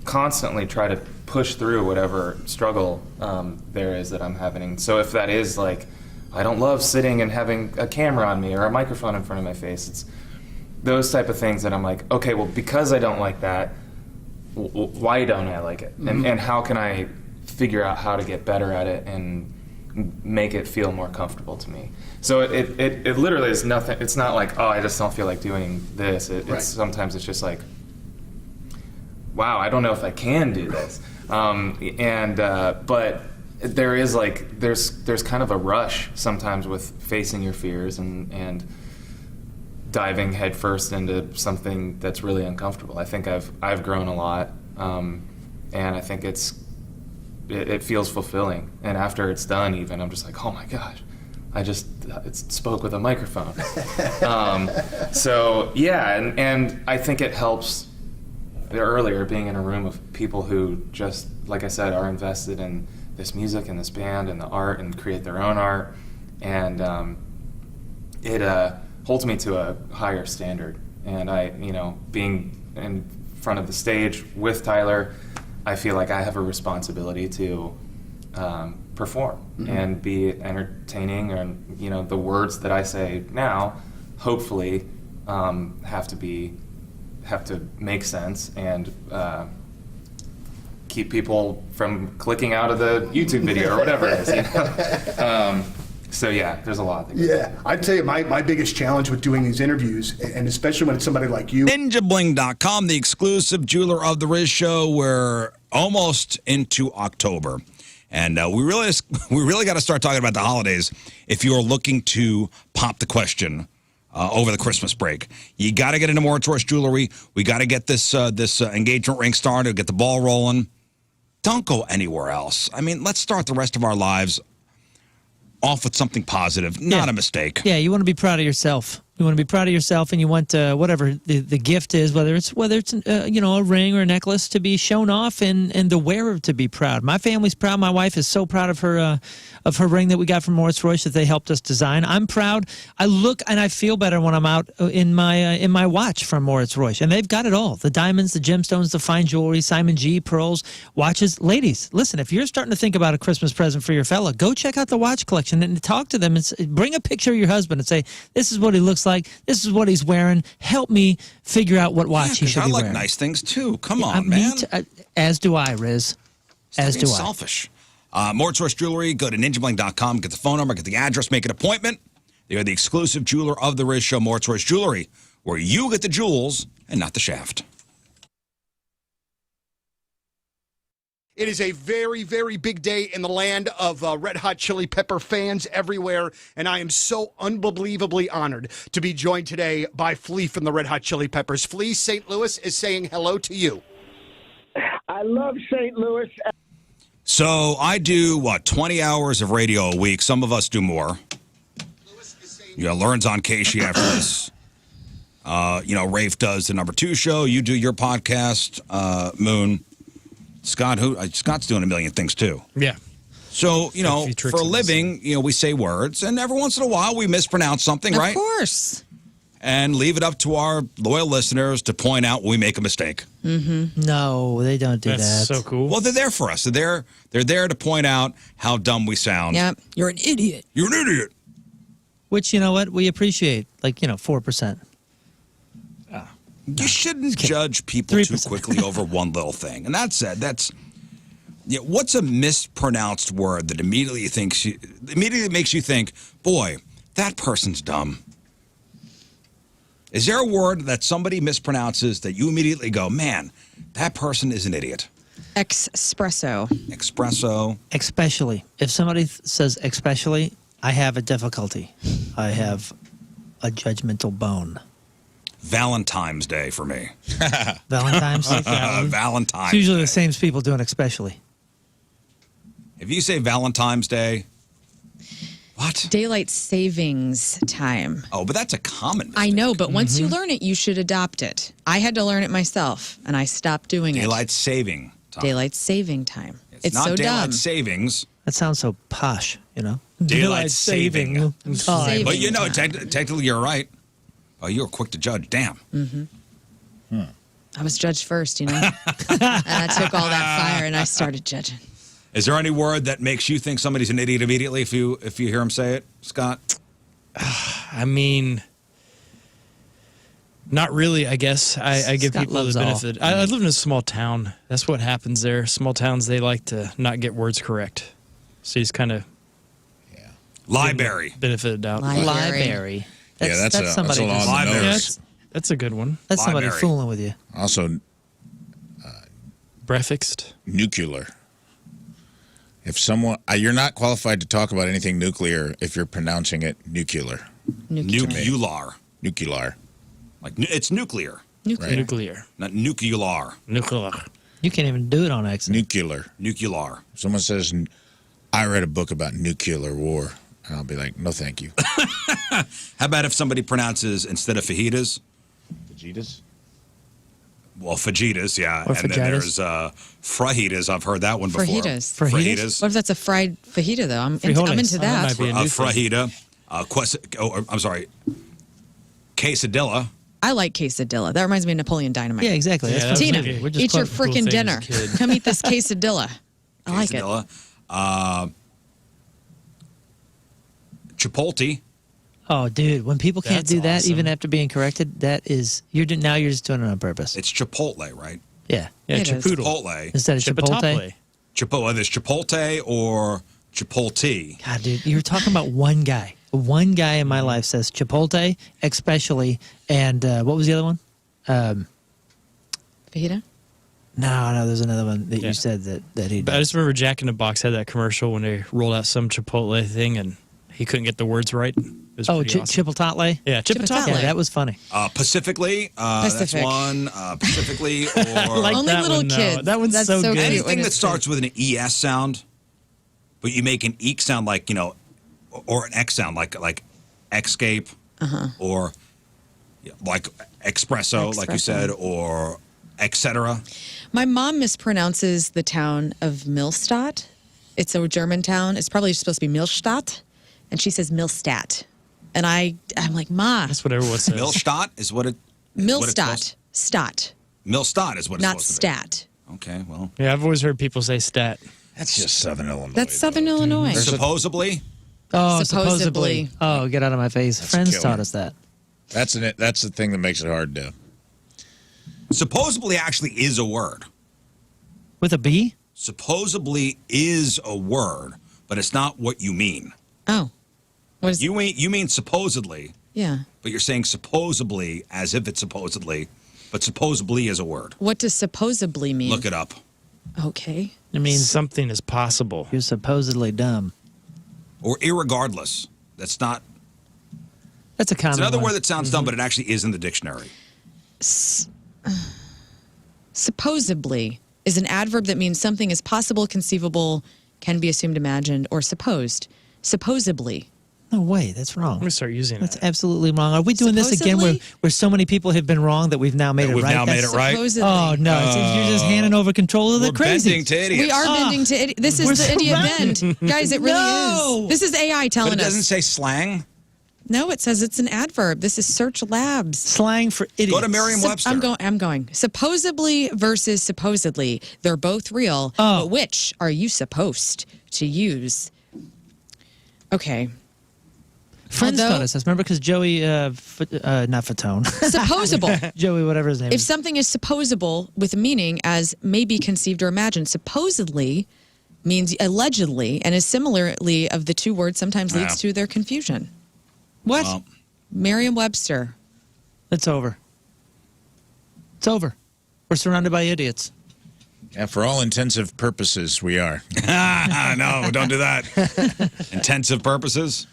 constantly try to push through whatever struggle there is that I'm having. So if that is like, I don't love sitting and having a camera on me or a microphone in front of my face, it's those type of things that I'm like, okay, well, because I don't like that, why don't I like it? Mm-hmm. And how can I figure out how to get better at it and make it feel more comfortable to me? So it literally is nothing. It's not like, oh, I just don't feel like doing this. It's sometimes it's just like, wow, I don't know if I can do this. But there is like, there's kind of a rush sometimes with facing your fears and diving headfirst into something that's really uncomfortable. I think I've grown a lot, and I think it feels fulfilling. And after it's done, even, I'm just like, oh my gosh, it spoke with a microphone. So yeah, and I think it helps earlier being in a room of people who just, like I said, are invested in this music and this band and the art and create their own art. And it holds me to a higher standard. And being in front of the stage with Tyler, I feel like I have a responsibility to perform and be entertaining, and the words that I say now hopefully have to make sense and keep people from clicking out of the YouTube video or whatever it is. So yeah, there's a lot. Yeah, I'd tell you my biggest challenge with doing these interviews, and especially when it's somebody like you. NinjaBling.com, the exclusive jeweler of the Rizz Show. We're almost into October, and we really got to start talking about the holidays. If you're looking to pop the question over the Christmas break, you got to get into Moritz Jewelry. We got to get this engagement ring started, get the ball rolling. Don't go anywhere else. I mean, let's start the rest of our lives off with something positive, not a mistake. Yeah, you want to be proud of yourself. You want to be proud of yourself, and you want whatever the gift is, whether it's a ring or a necklace, to be shown off, and the wearer to be proud. My family's proud. My wife is so proud of her ring that we got from Moritz Royce that they helped us design. I'm proud. I look and I feel better when I'm out in my watch from Moritz Royce, and they've got it all: the diamonds, the gemstones, the fine jewelry, Simon G, pearls, watches. Ladies, listen, if you're starting to think about a Christmas present for your fella, go check out the watch collection and talk to them and bring a picture of your husband and say, this is what he looks like. This is what he's wearing. Help me figure out what watch he should be wearing. I like nice things too. Come on, man. As do I, Rizz. As do I. Selfish. Moritz Royce Jewelry. Go to ninjabling.com. Get the phone number. Get the address. Make an appointment. They are the exclusive jeweler of the Rizz Show, Moritz Royce Jewelry, where you get the jewels and not the shaft. It is a very, very big day in the land of Red Hot Chili Pepper fans everywhere, and I am so unbelievably honored to be joined today by Flea from the Red Hot Chili Peppers. Flea, St. Louis is saying hello to you. I love St. Louis. So I do, 20 hours of radio a week. Some of us do more. Lern's on Casey after this. Rafe does the number 2 show. You do your podcast, Moon. Scott's doing a million things too. Yeah. So, for a living, we say words, and every once in a while we mispronounce something, right? Of course. and leave it up to our loyal listeners to point out when we make a mistake. No, they don't do That's that. so cool. Well, they're there for us. They're there to point out how dumb we sound. Yep. You're an idiot. You're an idiot. Which, you know what, we appreciate. Like, 4%. You shouldn't judge people 3%. too quickly over one little thing. And that said, what's a mispronounced word that immediately makes you think, boy, that person's dumb? Is there a word that somebody mispronounces that you immediately go, man, that person is an idiot? Espresso. Espresso. Especially. If somebody says especially, I have a difficulty. I have a judgmental bone. Valentine's Day for me. Valentine's Day? Valentine's It's usually Day. the same people doing especially. If you say Valentine's Day, what? Daylight savings time. Oh, but that's a common mistake. I know, but once you learn it, you should adopt it. I had to learn it myself, and I stopped doing Daylight it. saving time. Daylight saving time. It's not so daylight dumb. savings. That sounds so posh, Daylight saving time. Saving But time. technically you're right. Oh, you were quick to judge. Damn. I was judged first, and I took all that fire and I started judging. Is there any word that makes you think somebody's an idiot immediately if you hear him say it, Scott? I mean, not really, I guess. I give Scott people the loves all. benefit. I live in a small town. That's what happens there. Small towns, they like to not get words correct. So he's kind of Library. benefit of doubt. Library. That's somebody. a lot on the Library. nose. That's a good one. That's somebody Library. fooling with you. Also, Prefixed. nuclear. If someone, you're not qualified to talk about anything nuclear if you're pronouncing it nuclear. Nuclear. Nuclear. Like it's nuclear, Nuclear. Nuclear. not nuclear. Nuclear. You can't even do it on accident. Nuclear. Nuclear. If someone says, I read a book about nuclear war, and I'll be like, no, thank you. How about if somebody pronounces instead of fajitas? Fajitas? Well, fajitas, yeah. Or and then fajitas. there's fajitas. I've heard that one before. Fajitas. Fajitas? What if that's a fried fajita, though? I'm Frijoles. into Oh, that. might be a new thing. Fajita. I'm sorry. Quesadilla. I like quesadilla. That reminds me of Napoleon Dynamite. Yeah, exactly. Yeah, That's that was Tina, okay. We're just eat your quoting cool freaking thing as dinner. a kid. Come eat this quesadilla. I like it. Quesadilla. Chipotle. Oh, dude, when people can't That's do that, awesome. even after being corrected, that is you're just doing it on purpose. It's Chipotle, right? Yeah. Yeah, It is. Chipotle. Chipotle. Instead of Chipotle. Chipotle. There's Chipotle or Chipotle. God, dude, you're talking about one guy. One guy in my life says Chipotle, especially, and what was the other one? Fajita? No, there's another one that Yeah. you said that he But I did. just remember Jack in the Box had that commercial when they rolled out some Chipotle thing and he couldn't get the words right. It was Oh, pretty awesome. Chipotle? Yeah, Chipotle. Chipotle. Yeah, that was funny. Pacifically. That's Pacific. one. Pacifically or Like Only that little one, no. kids. That one's That's so good. cute when anything that it's starts with an ES sound, but you make an eek sound like, or an X sound like escape or like espresso, like you said, or etc. My mom mispronounces the town of Millstadt. It's a German town. It's probably supposed to be Millstadt, and she says Millstadt. And I'm like, Ma, That's what everyone says. Millstadt is what it. what it's Millstadt. Stat, Millstadt is what it's not supposed to be. stat. Okay, well, Yeah, I've always heard people say stat. That's just Southern Illinois. That's Southern Illinois. supposedly. Oh, Supposedly. Oh, get out of my face. Friends killer. taught us that. That's the thing that makes it hard to. Supposedly actually is a word. With a B? Supposedly is a word, but it's not what you mean. Oh. What is You mean supposedly, Yeah. but you're saying supposedly as if it's supposedly, but supposedly is a word. What does supposedly mean? Look it up. Okay. It means Something is possible. you're supposedly dumb. Or irregardless. That's not. That's a common It's another one. word that sounds dumb, but it actually is in the dictionary. Supposedly is an adverb that means something is possible, conceivable, can be assumed, imagined, or supposed. Supposedly. No way, that's I'm wrong. going to start using That's that. absolutely wrong. Are we doing this again Supposedly? where so many people have been wrong that we've now made That it we've right? now made That's- it right? Supposedly. Oh, no. you're just handing over control of the We're crazy. bending to idiots. We are bending to idiot. This is We're the idiot surrounded. bend. Guys, it really No. is. This is AI But telling it doesn't us. say slang. No, it says it's an adverb. This is Search Labs. Slang for idiots. Go to Merriam-Webster. I'm going. Supposedly versus supposedly. They're both real. Oh. But which are you supposed to use? Okay. Friends Although- taught us this. Remember, because Joey, not Fatone. Supposable. Joey, whatever his name If is. something is supposable with meaning as may be conceived or imagined, supposedly means allegedly and is similarly of the two words sometimes leads to their confusion. What? Well, Merriam-Webster. It's over. It's over. We're surrounded by idiots. Yeah, for all intensive purposes, we are. no, don't do that. Intensive purposes.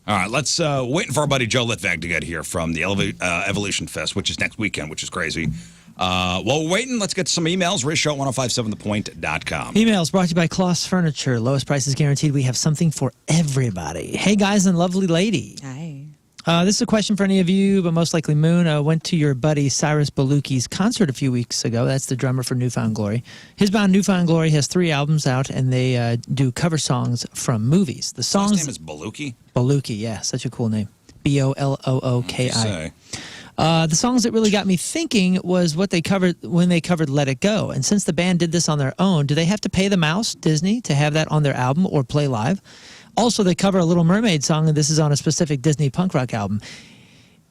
All right, let's waiting for our buddy Joe Litvag to get here from the Evolution Fest, which is next weekend, which is crazy. While we're waiting, let's get some emails. RizzShow 1057thepoint.com. Emails brought to you by Kloss Furniture. Lowest prices guaranteed. We have something for everybody. Hey, guys and lovely lady. Hi. This is a question for any of you, but most likely Moon. Went to your buddy Cyrus Baluki's concert a few weeks ago. That's the drummer for Newfound Glory. His band Newfound Glory has 3 albums out, and they do cover songs from movies. The songs. His name is Baluki. Baluki, yeah, such a cool name. Bollooki. The songs that really got me thinking was what they covered when they covered Let It Go. And since the band did this on their own, do they have to pay the mouse, Disney, to have that on their album or play live? Also, they cover a Little Mermaid song, and this is on a specific Disney punk rock album.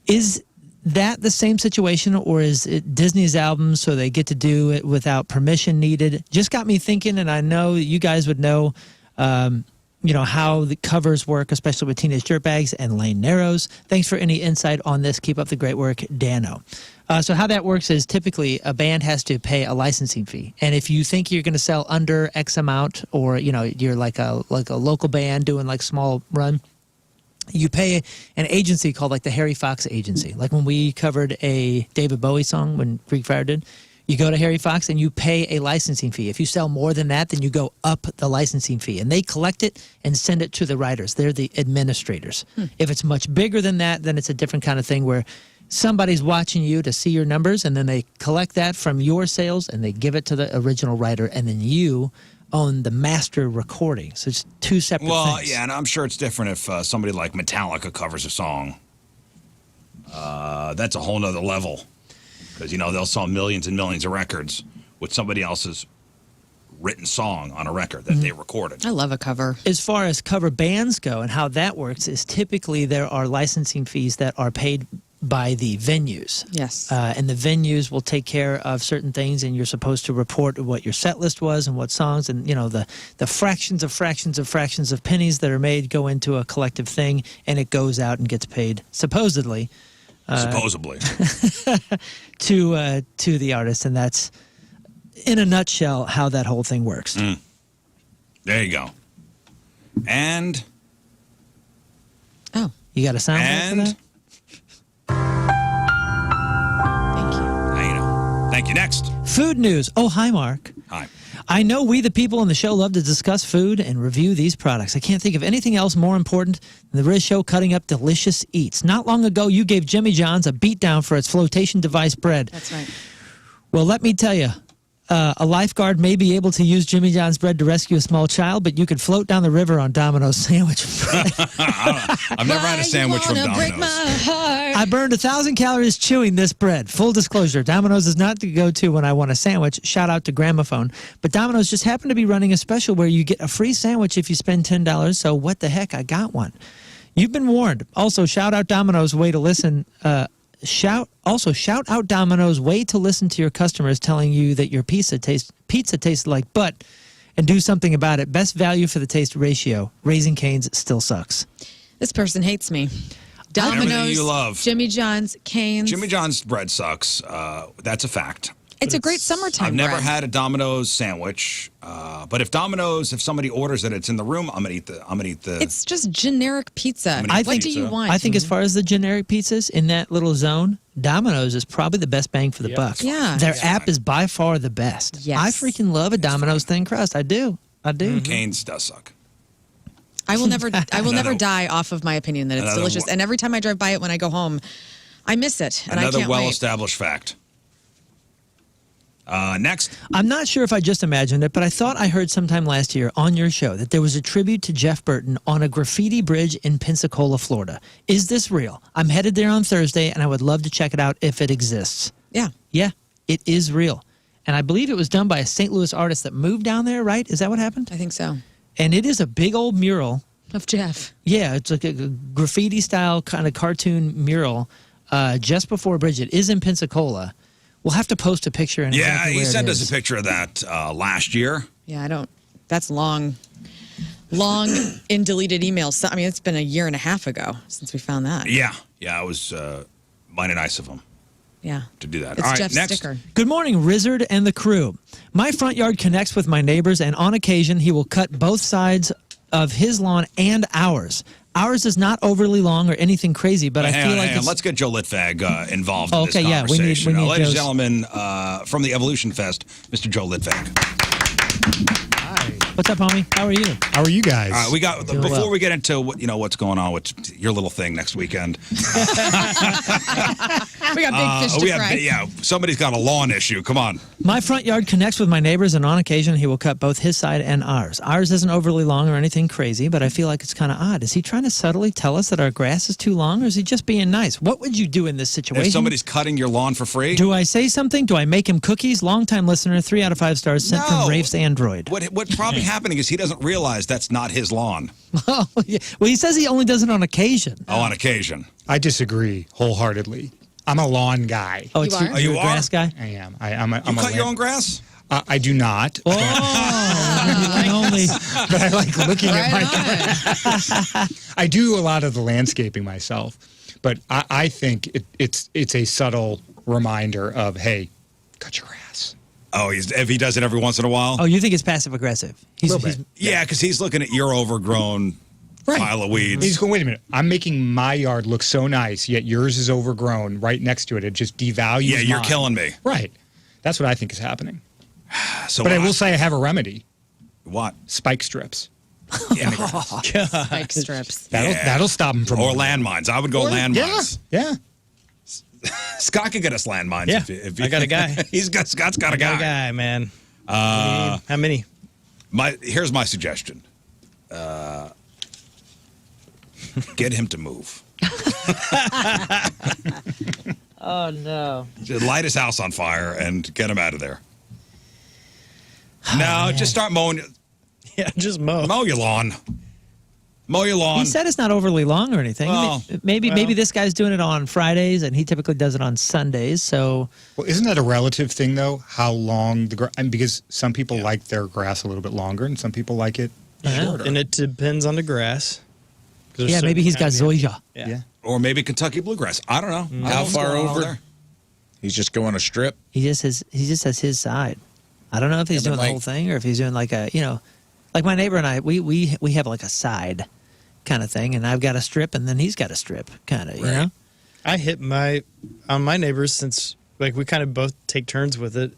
Is that the same situation, or is it Disney's album, so they get to do it without permission needed? Just got me thinking, and I know you guys would know how the covers work, especially with Teenage Dirtbags and Lane Narrows. Thanks for any insight on this. Keep up the great work, Dano. So how that works is typically a band has to pay a licensing fee. And if you think you're going to sell under X amount, or, you're like a local band doing like small run, you pay an agency called like the Harry Fox Agency. Like when we covered a David Bowie song when Freak Fire did, you go to Harry Fox and you pay a licensing fee. If you sell more than that, then you go up the licensing fee. And they collect it and send it to the writers. They're the administrators. If it's much bigger than that, then it's a different kind of thing where somebody's watching you to see your numbers, and then they collect that from your sales and they give it to the original writer, and then you own the master recording. So it's 2 separate things. Well, yeah, and I'm sure it's different if somebody like Metallica covers a song. That's a whole nother level. Because, they'll sell millions and millions of records with somebody else's written song on a record that they recorded. I love a cover. As far as cover bands go and how that works is typically there are licensing fees that are paid by the venues. Yes. And the venues will take care of certain things, and you're supposed to report what your set list was and what songs, and the fractions of pennies that are made go into a collective thing, and it goes out and gets paid supposedly to the artist, and that's in a nutshell how that whole thing works. There you go. And you got a sound for that? Thank you. Thank you. Next. Food news. Oh, hi, Mark. Hi. I know we, the people on the show, love to discuss food and review these products. I can't think of anything else more important than the Rizz Show cutting up delicious eats. Not long ago, you gave Jimmy John's a beatdown for its flotation device bread. That's right. Well, let me tell you, a lifeguard may be able to use Jimmy John's bread to rescue a small child, but you could float down the river on Domino's sandwich bread. I've never had a sandwich from Domino's. Break my heart. I burned 1,000 calories chewing this bread. Full disclosure, Domino's is not the go-to when I want a sandwich. Shout out to Gramophone. But Domino's just happened to be running a special where you get a free sandwich if you spend $10. So what the heck? I got one. You've been warned. Also, shout out Domino's way to listen. Shout out Domino's way to listen to your customers telling you that your pizza tastes like butt, and do something about it. Best value for the taste ratio. Raising Cane's still sucks. This person hates me. Everything Domino's, you love. Jimmy John's, Cane's. Jimmy John's bread sucks. That's a fact. It's a great summertime I've never bread. had a Domino's sandwich, but if somebody orders it, it's in the room. I'm gonna eat the. It's just generic pizza. I What think do you so. want? I think as far as the generic pizzas in that little zone, Domino's is probably the best bang for the buck. Yeah. Their app is by far the best. Yes. I freaking love a Domino's thin crust. I do. Cane's does suck. I will never die off of my opinion that it's Another delicious. And every time I drive by it when I go home, I miss it. And I Another can't wait. well-established fact. Next. I'm not sure if I just imagined it, but I thought I heard sometime last year on your show that there was a tribute to Jeff Burton on a graffiti bridge in Pensacola, Florida. Is this real? I'm headed there on Thursday, and I would love to check it out if it exists. Yeah. Yeah, it is real. And I believe it was done by a St. Louis artist that moved down there, right? Is that what happened? I think so. And it is a big old mural. Of Jeff. Yeah, it's like a graffiti-style kind of cartoon mural just before a bridge. It is in Pensacola. We'll have to post a picture. And Yeah, exactly he where sent it us is. a picture of that last year. Yeah, I don't. That's long in deleted emails. So, I mean, it's been a year and a half ago since we found that. Yeah, it was mighty nice of him Yeah. to do that. It's All right, Jeff's next. sticker. Good morning, Rizzard and the crew. My front yard connects with my neighbors, and on occasion, he will cut both sides of his lawn and ours. Ours is not overly long or anything crazy, but I feel like it's... Let's get Joe Litvag involved in Okay, this yeah, we need conversation. Ladies and Joe's- gentlemen, from the Evolution Fest, Mr. Joe Litvag. What's up, homie? How are you? How are you guys? All right, we got Doing before well. we get into what's going on with your little thing next weekend. We got big fish to fry. Somebody's got a lawn issue. Come on. My front yard connects with my neighbors, and on occasion, he will cut both his side and ours. Ours isn't overly long or anything crazy, but I feel like it's kind of odd. Is he trying to subtly tell us that our grass is too long, or is he just being nice? What would you do in this situation? If somebody's cutting your lawn for free, Do I say something? Do I make him cookies? Longtime listener, 3 out of 5 stars sent No. from Rafe's Android. what's probably happening is he doesn't realize that's not his lawn. Oh, yeah. Well, he says he only does it on occasion. Oh, on occasion. I disagree wholeheartedly. I'm a lawn guy. Oh, it's You are? you're Oh, you a grass are? guy? I am. I'm a You cut your own grass? I do not. Oh, you can only... But I like looking at my. Right on. I do a lot of the landscaping myself, but I think it's a subtle reminder of, hey, cut your grass. Oh, if he does it every once in a while? Oh, you think it's passive-aggressive? Little bit. Yeah, because he's looking at your overgrown pile of weeds. He's going, wait a minute. I'm making my yard look so nice, yet yours is overgrown right next to it. It just devalues Yeah, you're mine. killing me. Right. That's what I think is happening. So But I will say I have a remedy. What? Spike strips. Yeah. Spike strips. That'll stop him from... Or landmines. I would go landmines. Yeah. Scott could get us landmines. Yeah, if I got a guy. Scott's got a guy. Got a guy, man. How many? Here's my suggestion. Get him to move. Oh, no. Just light his house on fire and get him out of there. No, just start mowing. Yeah, just mow. Mow your lawn. Mow your lawn. He said it's not overly long or anything. Well, maybe this guy's doing it on Fridays, and he typically does it on Sundays. So Well, isn't that a relative thing, though? How long the grass... because some people like their grass a little bit longer, and some people like it shorter. And it depends on the grass. 'Cause there's yeah, maybe he's got certain zoysia. Yeah. Or maybe Kentucky bluegrass. I don't know. I don't know How what's far going on over? there. He's just going a strip. He just has his side. I don't know if he's Yeah, but doing the like- whole thing or if he's doing like a like my neighbor and I we have like a side kind of thing, and I've got a strip and then he's got a strip kind of you know. I hit on my neighbors since like we kind of both take turns with it,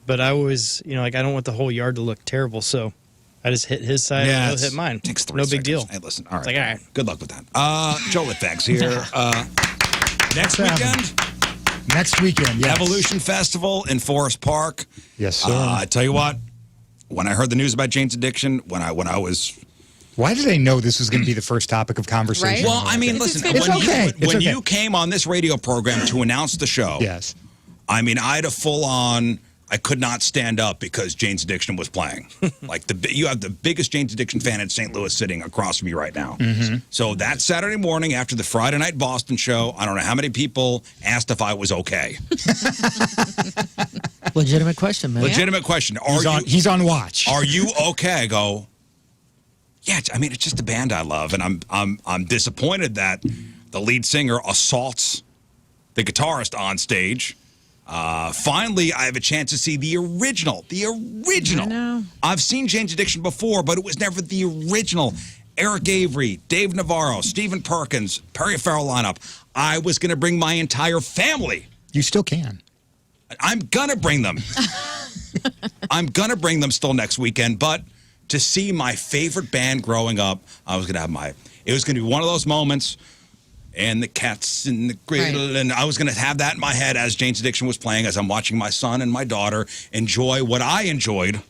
but I always I don't want the whole yard to look terrible, so I just hit his side and he'll hit mine. Takes 3 no seconds. big deal. Hey, listen. All right. It's like, all right. Good luck with that. Joe Litvag's here. Next weekend, Next weekend, yes. Evolution Festival in Forest Park. Yes, sir. I tell you what, when I heard the news about Jane's addiction, when I was Why did I know this was going to be the first topic of conversation? Right? well, I mean, It's listen, his when, favorite you, It's when okay. you came on this radio program to announce the show, Yes. I mean, I had a full on. I could not stand up because Jane's Addiction was playing. Like you have the biggest Jane's Addiction fan in St. Louis sitting across from you right now. Mm-hmm. So that Saturday morning after the Friday night Boston show, I don't know how many people asked if I was okay. Legitimate question, man. Legitimate question. He's on watch. Are you okay? I go, yeah. I mean, it's just a band I love, and I'm disappointed that the lead singer assaults the guitarist on stage. Finally, I have a chance to see the original. I know. I've seen Jane's Addiction before, but it was never the original. Eric Avery, Dave Navarro, Stephen Perkins, Perry Farrell lineup. I was going to bring my entire family. You still can. I'm going to bring them. I'm going to bring them still next weekend, but to see my favorite band growing up, I was going to have it was going to be one of those moments. and the cats in the cradle. And I was going to have that in my head as Jane's Addiction was playing, as I'm watching my son and my daughter enjoy what I enjoyed.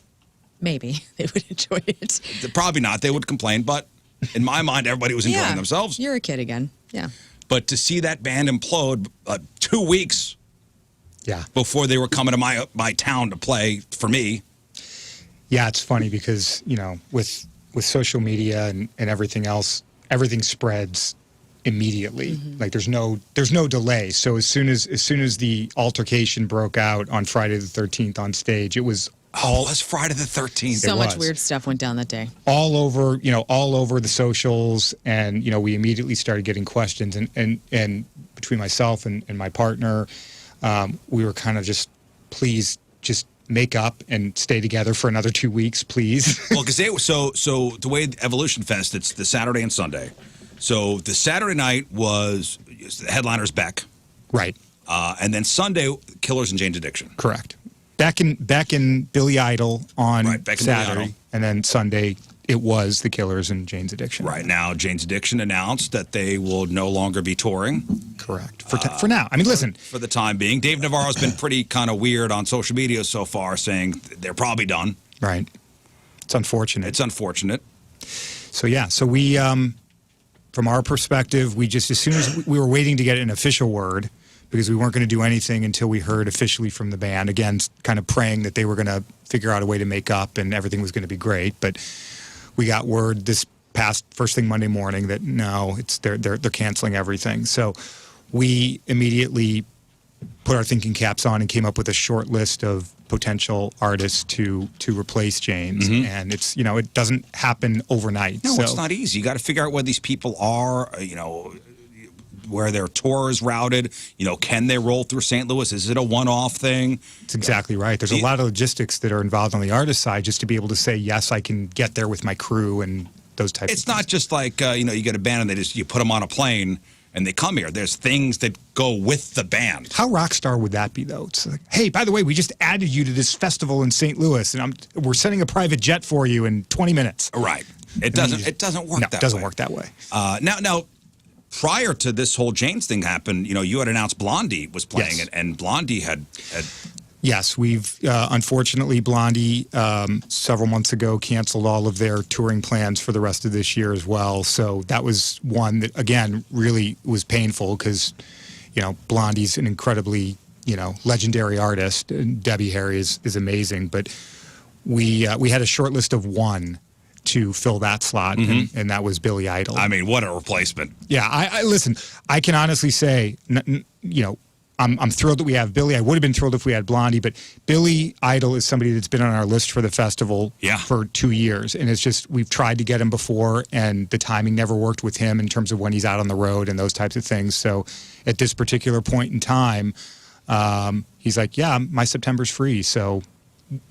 Maybe they would enjoy it. Probably not. They would complain. But in my mind, everybody was enjoying themselves. You're a kid again. Yeah. But to see that band implode 2 weeks before they were coming to my town to play for me. Yeah, it's funny because, with social media and everything else, everything spreads immediately. Mm-hmm. Like there's no delay. So as soon as the altercation broke out on Friday the 13th on stage, it was it was Friday the 13th. So much weird stuff went down that day. All over the socials, and we immediately started getting questions, and between myself and my partner, we were kind of just, please just make up and stay together for another 2 weeks, please. Well, because so the way Evolution Fest, it's the Saturday and Sunday. So the Saturday night was the headliners Beck, right, and then Sunday Killers and Jane's Addiction. Correct. Back in Billy Idol on Saturday, and then Sunday it was the Killers and Jane's Addiction. Right now, Jane's Addiction announced that they will no longer be touring. Correct. For now. I mean, listen. For the time being. Dave Navarro's been pretty kind of weird on social media so far, saying they're probably done. Right. It's unfortunate. So, yeah. So we, from our perspective, we just, as soon as we were waiting to get an official word, because we weren't going to do anything until we heard officially from the band. Again, kind of praying that they were going to figure out a way to make up and everything was going to be great. But we got word this past first thing Monday morning that no, they're canceling everything. So we immediately put our thinking caps on and came up with a short list of potential artists to replace Jane's. Mm-hmm. And it's it doesn't happen overnight. No, it's not easy. You got to figure out where these people are. Where their tour is routed, can they roll through St. Louis? Is it a one-off thing? That's exactly right. There's a lot of logistics that are involved on the artist side just to be able to say, yes, I can get there with my crew and those types of things. It's not just like, you get a band and you put them on a plane and they come here. There's things that go with the band. How rock star would that be, though? It's like, hey, by the way, we just added you to this festival in St. Louis, and we're sending a private jet for you in 20 minutes. Right. It doesn't work that way. It doesn't work that way. Now, prior to this whole Jane's thing happened, you had announced Blondie was playing it, and Blondie had. Yes, we've unfortunately Blondie several months ago canceled all of their touring plans for the rest of this year as well. So that was one that again really was painful because Blondie's an incredibly legendary artist. And Debbie Harry is amazing, but we had a short list of one to fill that slot, and that was Billy Idol. I mean, what a replacement! Yeah, I listen. I can honestly say, I'm thrilled that we have Billy. I would have been thrilled if we had Blondie, but Billy Idol is somebody that's been on our list for the festival for 2 years, and it's just we've tried to get him before, and the timing never worked with him in terms of when he's out on the road and those types of things. So, at this particular point in time, he's like, "Yeah, my September's free." So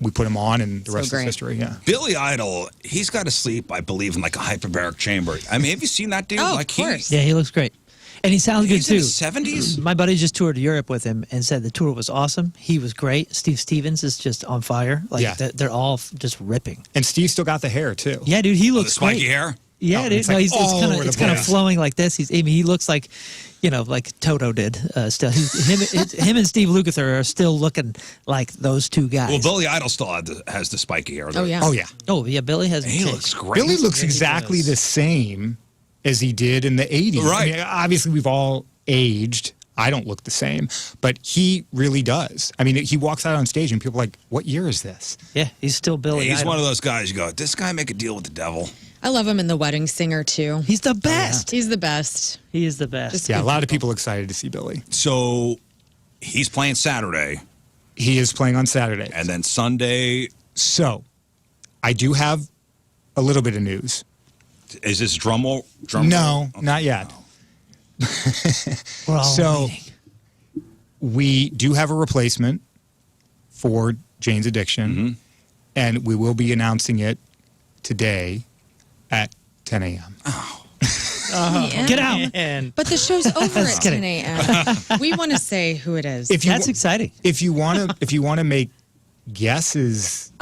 we put him on, and the rest is history. Yeah, Billy Idol, he's got to sleep, I believe, in like a hyperbaric chamber. I mean, have you seen that dude? Oh, of course. Yeah, he looks great. And he sounds good, too. He's in his 70s? My buddy just toured Europe with him and said the tour was awesome. He was great. Steve Stevens is just on fire. They're all just ripping. And Steve still got the hair, too. Yeah, dude, he looks the spiky great. hair? Yeah, dude. It's kind of flowing like this. He looks like, like Toto did. Still, him and Steve Lukather are still looking like those two guys. Well, Billy Idol still has the spiky hair. Oh yeah. Oh yeah. Billy has. He looks great. Billy looks exactly the same as he did in the 80s. Right. I mean, obviously, we've all aged. I don't look the same, but he really does. I mean, he walks out on stage and people are like, "What year is this?" Yeah, he's still Billy. He's Idol. one of those guys. You go, this guy make a deal with the devil. I love him in The Wedding Singer, too. He's the best. He's the best. He is the best. Yeah, a lot of people excited to see Billy. So he's playing Saturday. He is playing on Saturday. And then Sunday. So I do have a little bit of news. Is this drum roll? No, Okay. not yet. We're all So waiting. we do have a replacement for Jane's Addiction, and we will be announcing it today at 10 a.m. Get out. But the show's over at kidding. 10 a.m. We want to say who it is. If you That's exciting. If you want to make guesses,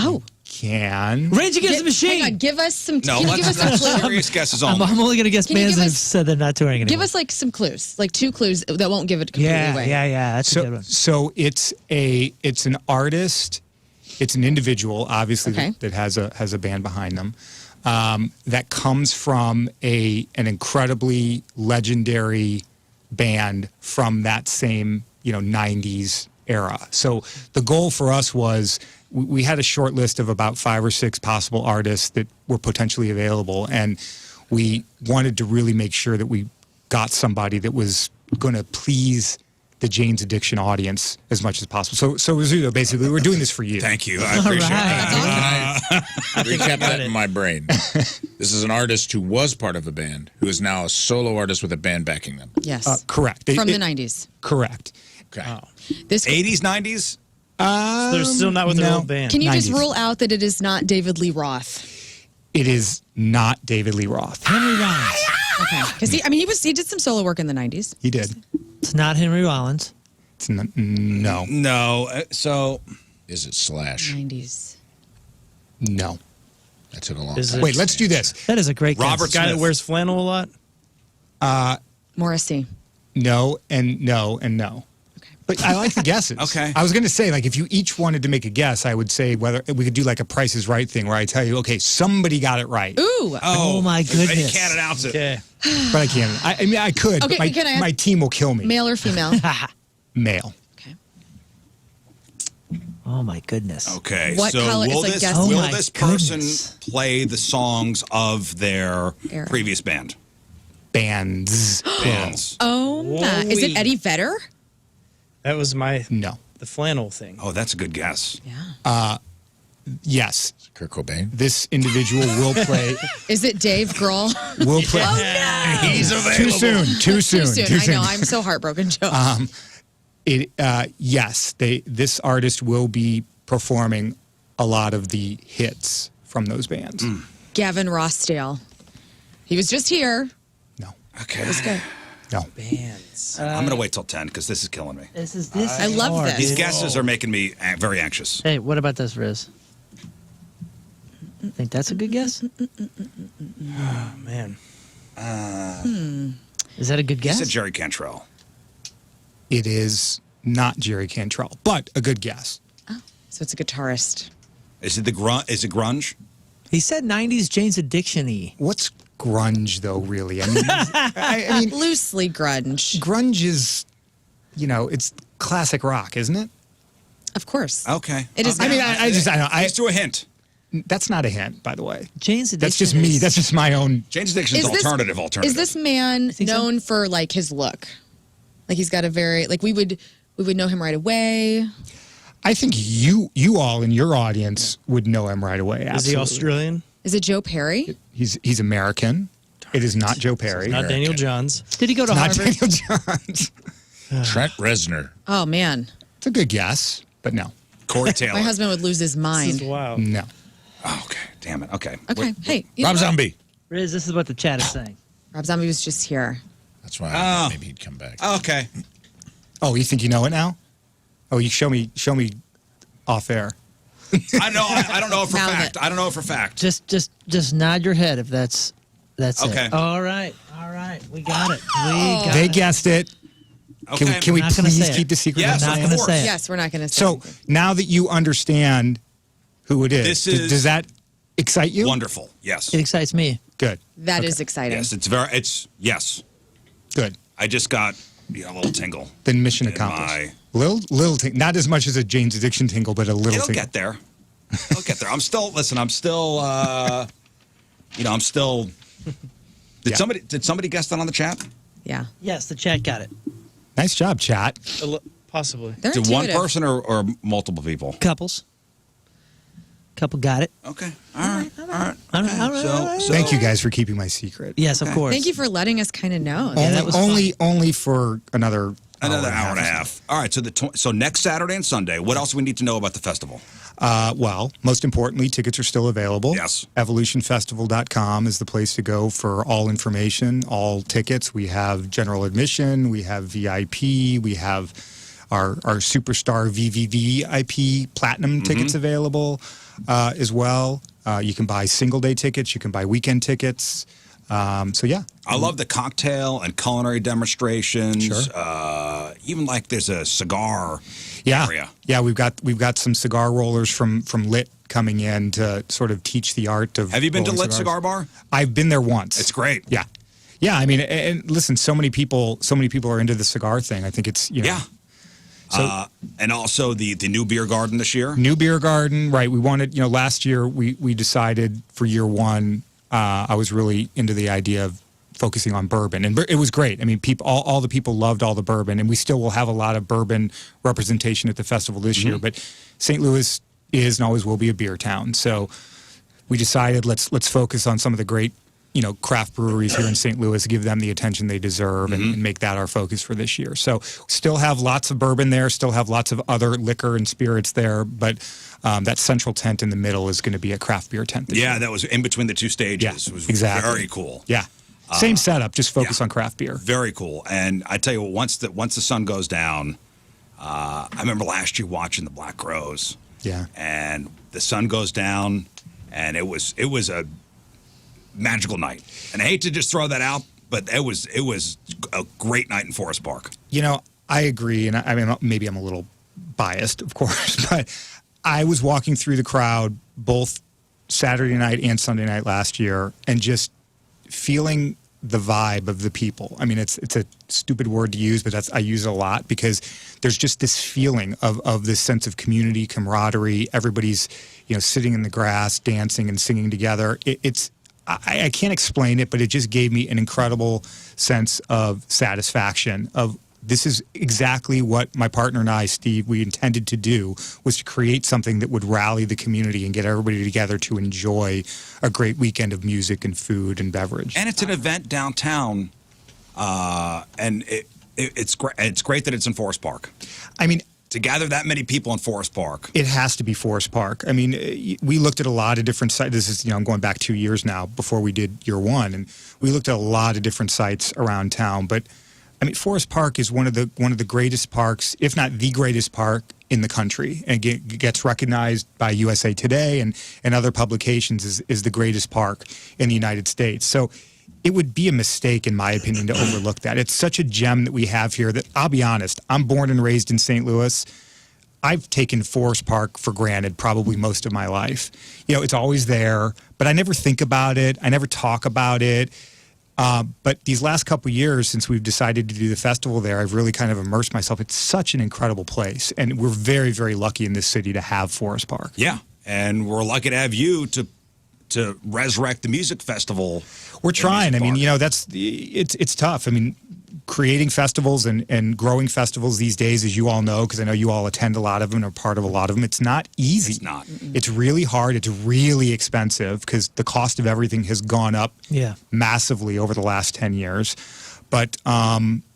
can. Rage Against the Machine. Hang on, give us some. No, give us some clues. serious guesses I'm only. only going to guess Can you bands give that us- have said they're not touring anymore. Give us like some clues, like 2 clues that won't give it completely away. Yeah. That's a good one. So it's an artist, it's an individual, obviously Okay. that has a band behind them, that comes from an incredibly legendary band from that same 90s era. So the goal for us was we had a short list of about 5 or 6 possible artists that were potentially available, and we wanted to really make sure that we got somebody that was going to please the Jane's Addiction audience as much as possible. So Rizzuto, basically, we're doing this for you. Thank you. I appreciate Can I recap that in my brain? This is an artist who was part of a band, who is now a solo artist with a band backing them. Yes. Correct. From the 90s. Correct. Okay. This 80s, 90s? So they're still not with their no. old band. Can you just 90s. rule out that it is not David Lee Roth? It is not David Lee Roth. Henry Rollins. Okay. Because he did some solo work in the 90s. He did. It's not Henry Rollins. It's no. No. So Is it Slash? 90s. No. That took a long Is time. it- Wait, let's do this. That is a great guess. Robert Guy that Smith. wears flannel a lot. Morrissey. No and no and no. But I like the guesses. Okay. I was going to say, like, if you each wanted to make a guess, I would say whether we could do like a Price is Right thing where I tell you, okay, somebody got it right. Ooh. Oh, my You goodness. can't announce it. Okay. But I can't. I mean, I could. Okay, but can I ask- my team will kill me. Male or female? Male. Okay. Oh, my goodness. Okay. What so color- will it's like this, guess- Oh will my this person goodness. play the songs of their Era. previous band? Bands. Bands. Oh, my. Is it Whoa. Eddie Vedder? That was No. the flannel thing. Oh, that's a good guess. Yeah. Yes. Kurt Cobain? This individual will play. Is it Dave Grohl? Will play. He's Too soon. Too soon. Too soon. I know. I'm so heartbroken, Joe. Yes. This artist will be performing a lot of the hits from those bands. Gavin Rossdale. He was just here. No. Okay. It was good. No. Bands. I'm going to wait till 10 because this is killing me. This is I love hard. this. These guesses are making me very anxious. Hey, what about this, Rizz? Think that's a good guess? Oh, man. Is that a good He guess? said Jerry Cantrell. It is not Jerry Cantrell, but a good guess. So it's a guitarist. Is it Is it grunge? He said 90s Jane's Addiction-y. What's grunge, though, really? I mean, I mean, Loosely grunge. grunge is, it's classic rock, isn't it? Of course. Okay. It is. I mean, I don't. Let's do a hint. That's not a hint, by the way. Jane's Addiction That's just me. is- That's just my own. Jane's Addiction's alternative. Is this man think so? known for like his look? Like he's got a very we would know him right away. I think you all in your audience would know him right away. Is Absolutely. he Australian? Is it Joe Perry? He's American. It is not Joe Perry. Not Daniel Johns. Did he go to Not Harvard? Daniel Johns. Trent Reznor. Oh man, It's a good guess, but no. Corey Taylor? my husband would lose his This mind. is wild. No. Oh, okay. Damn it. Okay. Okay, hey, you know Rob what? Zombie. Riz, this is what the chat is saying. Rob Zombie was just here. That's why I thought maybe he'd come back. Okay. Oh, you think you know it now? Oh, you show me off air. I know. I don't know it for Mouth fact. it. I don't know it for fact. Just nod your head if that's Okay. it. All right. We got it. We got They it. guessed it. Okay. Can we Not gonna please say keep it. the secret? Yes, on Not of that? gonna course. say it. Yes, we're not going to say. So anything. now that you understand who it is, This is- does that excite you? Wonderful. Yes. It excites me. Good. that is exciting. Yes. Yes. Good. I just got a little tingle. Then mission In accomplished. Little tingle. Not as much as a Jane's Addiction tingle, but a little It'll tingle. get there. It'll get there. I'm still. I'm still. I'm still. Did somebody guess that on the chat? Yeah, Yes, the chat got it. Nice job, chat. Possibly. they're Did one intuitive. person or multiple people? Couples. Couple got it. Okay. All right. All right. So Thank you guys for keeping my secret. Yes, of course. Thank you for letting us kind of know. Yeah, that was fun. only for another hour and a half. All right. So next Saturday and Sunday. What else do we need to know about the festival? Well, most importantly, tickets are still available. Yes. Evolutionfestival.com is the place to go for all information, all tickets. We have general admission, we have VIP, we have our Superstar VVVIP Platinum tickets available. as well. You can buy single-day tickets. You can buy weekend tickets. So, yeah. I love the cocktail and culinary demonstrations. Sure. Even like there's a cigar area. Yeah, we've got some cigar rollers from Lit coming in to sort of teach the art of. Have you been to rolling Lit cigars. Cigar Bar? I've been there once. It's great. Yeah. Yeah, I mean, and listen, so many people are into the cigar thing. I think it's, Yeah. So, and also the new beer garden this year. New beer garden, right? We wanted, last year we decided for year one, I was really into the idea of focusing on bourbon, and it was great. I mean, all the people loved all the bourbon, and we still will have a lot of bourbon representation at the festival this year. But St. Louis is and always will be a beer town, so we decided let's focus on some of the great craft breweries here in St. Louis, give them the attention they deserve, and make that our focus for this year. So still have lots of bourbon there, still have lots of other liquor and spirits there, but that central tent in the middle is going to be a craft beer tent this year. That was in between the two stages. Yeah, It was exactly. very cool. Yeah. Same setup, just focus on craft beer. Very cool. And I tell you what, once the sun goes down, I remember last year watching the Black Crows. Yeah. And the sun goes down, and it was a magical night. And I hate to just throw that out, but it was a great night in Forest Park. I agree, and I mean, maybe I'm a little biased, of course, but I was walking through the crowd both Saturday night and Sunday night last year, and just feeling the vibe of the people. I mean, it's a stupid word to use, but I use it a lot because there's just this feeling of this sense of community, camaraderie. Everybody's sitting in the grass, dancing and singing together. I can't explain it, but it just gave me an incredible sense of satisfaction of this is exactly what my partner and I, Steve, we intended to do, was to create something that would rally the community and get everybody together to enjoy a great weekend of music and food and beverage. And it's an event downtown, and it's great. It's great that it's in Forest Park. I mean, to gather that many people in Forest Park. It has to be Forest Park. I mean, we looked at a lot of different sites. This is, I'm going back 2 years now before we did year one, and we looked at a lot of different sites around town. But I mean, Forest Park is one of the greatest parks, if not the greatest park in the country, and gets recognized by USA Today and other publications as the greatest park in the United States. So it would be a mistake, in my opinion, to overlook that. It's such a gem that we have here that, I'll be honest, I'm born and raised in St. Louis. I've taken Forest Park for granted probably most of my life. It's always there, but I never think about it. I never talk about it. But these last couple of years, since we've decided to do the festival there, I've really kind of immersed myself. It's such an incredible place, and we're very, very lucky in this city to have Forest Park. Yeah, and we're lucky to have you to resurrect the music festival. We're trying. I mean, it's tough. I mean, creating festivals and growing festivals these days, as you all know, because I know you all attend a lot of them and are part of a lot of them, it's not easy. It's not. It's really hard. It's really expensive because the cost of everything has gone up massively over the last 10 years. But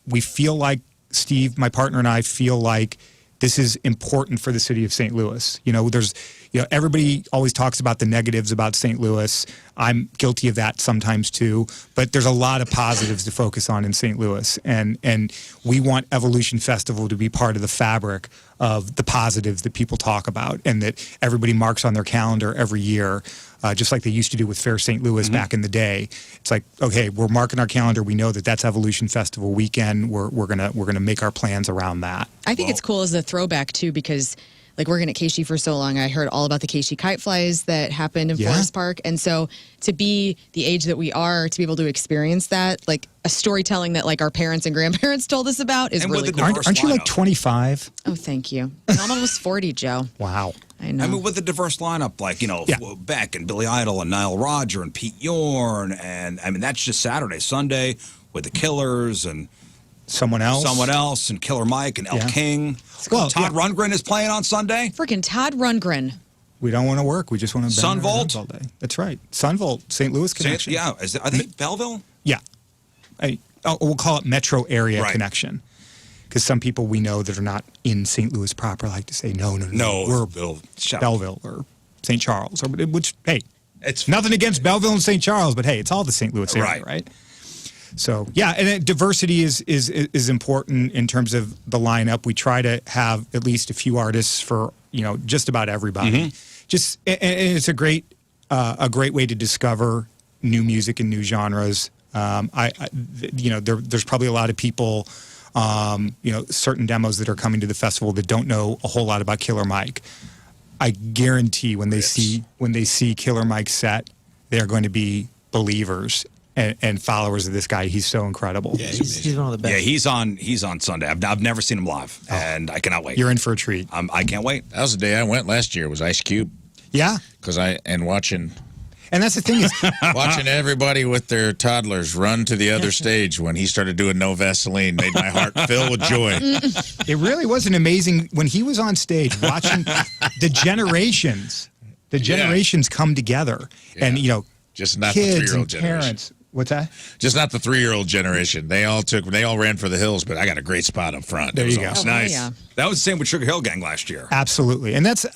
we feel like, Steve, my partner and I feel like this is important for the city of St. Louis. Everybody always talks about the negatives about St. Louis. I'm guilty of that sometimes too, but there's a lot of positives to focus on in St. Louis, and we want Evolution Festival to be part of the fabric of the positives that people talk about and that everybody marks on their calendar every year, just like they used to do with Fair St. Louis back in the day. It's like, okay, we're marking our calendar. We know that that's Evolution Festival weekend. We're gonna make our plans around that. I think it's cool as a throwback too, because like working at Keishi for so long, I heard all about the Keishi kite flies that happened in Forest Park. And so to be the age that we are, to be able to experience that, like a storytelling that like our parents and grandparents told us about is really cool. Aren't you like 25? Oh, thank you. I'm almost 40, Joe. Wow. I know. I mean, with a diverse lineup, like, Beck and Billy Idol and Nile Rodgers and Pete Yorn. And I mean, that's just Saturday. Sunday with the Killers and someone else and Killer Mike and El King. Well, Todd Rundgren is playing on Sunday. Freaking Todd Rundgren. We don't want to work. We just want to bang Sunvolt all day. That's right. Sunvolt, St. Louis connection. Are they Belleville? Yeah. We'll call it metro area connection. Because some people we know that are not in St. Louis proper like to say, no, we're Belleville or St. Charles. Which, hey, it's nothing against Belleville and St. Charles, but hey, it's all the St. Louis area, right? So, yeah, and diversity is important in terms of the lineup. We try to have at least a few artists for, just about everybody. and it's a great way to discover new music and new genres. There's probably a lot of people, certain demos that are coming to the festival that don't know a whole lot about Killer Mike. I guarantee when they see Killer Mike's set, they're going to be believers and followers of this guy. He's so incredible. Yeah, he's one of the best. Yeah, he's on Sunday. I've never seen him live, and I cannot wait. You're in for a treat. I can't wait. That was the day I went last year. Was Ice Cube? Yeah, watching. And that's the thing is watching everybody with their toddlers run to the other stage when he started doing No Vaseline made my heart fill with joy. It really was an amazing when he was on stage watching the generations come together, and just not kids the 3-year-old and generation. parents. What's that? Just not the 3-year-old generation. They all ran for the hills, but I got a great spot up front. There you go. Oh, Nice. yeah. That was the same with Sugar Hill Gang last year. Absolutely, and that's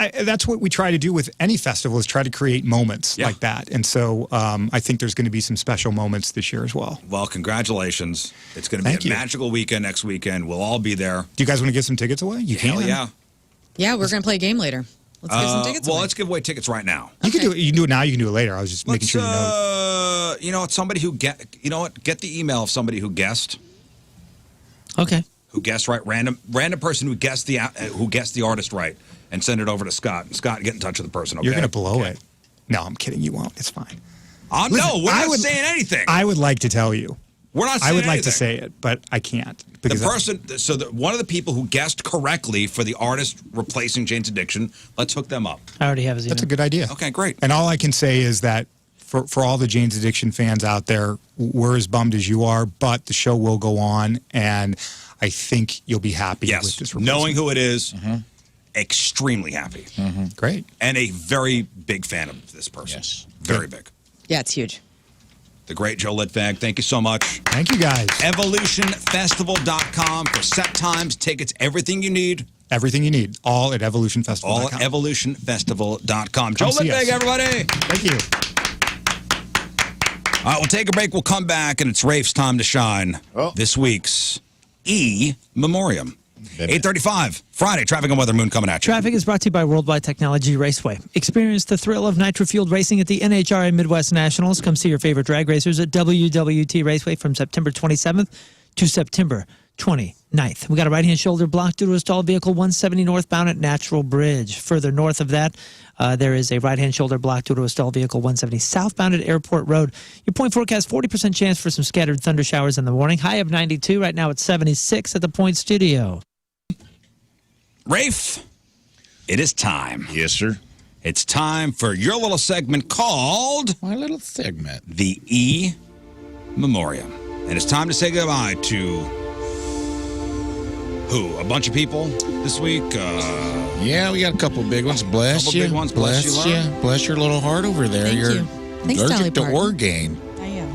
what we try to do with any festival is try to create moments like that. And so I think there's going to be some special moments this year as well. Well, congratulations! It's going to be a magical weekend next weekend. We'll all be there. Do you guys want to give some tickets away? You Hell can. yeah. Yeah, we're going to play a game later. Let's give some tickets away. Let's give away tickets right now. You can do it. You can do it now. You can do it later. I was just making sure you know. Somebody who get the email of somebody who guessed. Okay. Who guessed right? Random person who guessed the artist right, and send it over to Scott. And Scott, get in touch with the person. Okay? You're going to blow it. No, I'm kidding. You won't. It's fine. No, we're not saying anything. I would like to tell you. We're not saying I would like anything. to say it, but I can't. One of the people who guessed correctly for the artist replacing Jane's Addiction, let's hook them up. I already have his email. That's a good idea. Okay, great. And all I can say is that for all the Jane's Addiction fans out there, we're as bummed as you are, but the show will go on, and I think you'll be happy with this replacement. Knowing who it is, extremely happy. Great. And a very big fan of this person. Yes. Very big. Yeah, it's huge. The great Joe Litvag, thank you so much. Thank you, guys. EvolutionFestival.com for set times, tickets, everything you need. Everything you need. All at EvolutionFestival.com. All at EvolutionFestival.com. Joe Come see Litvag, us. everybody. Thank you. All right, we'll take a break. We'll come back, and it's Rafe's time to shine. This week's Memoriam. 8:35, Friday, traffic and weather, Moon coming at you. Traffic is brought to you by Worldwide Technology Raceway. Experience the thrill of nitro-fueled racing at the NHRA Midwest Nationals. Come see your favorite drag racers at WWT Raceway from September 27th to September 29th. We got a right-hand shoulder block due to a stalled vehicle 170 northbound at Natural Bridge. Further north of that, there is a right-hand shoulder block due to a stalled vehicle 170 southbound at Airport Road. Your point forecast, 40% chance for some scattered thunder showers in the morning. High of 92. Right now it's 76 at the Point Studio. Rafe, it is time. Yes, sir. It's time for your little segment called... My little segment. The Memoriam. And it's time to say goodbye to... who? A bunch of people this week? Yeah, we got a couple big ones. Bless you. Big ones. Bless you. Lern. Bless your little heart over there. Thank You're you. Thanks, allergic to Dolly Parton. Orgain. I am.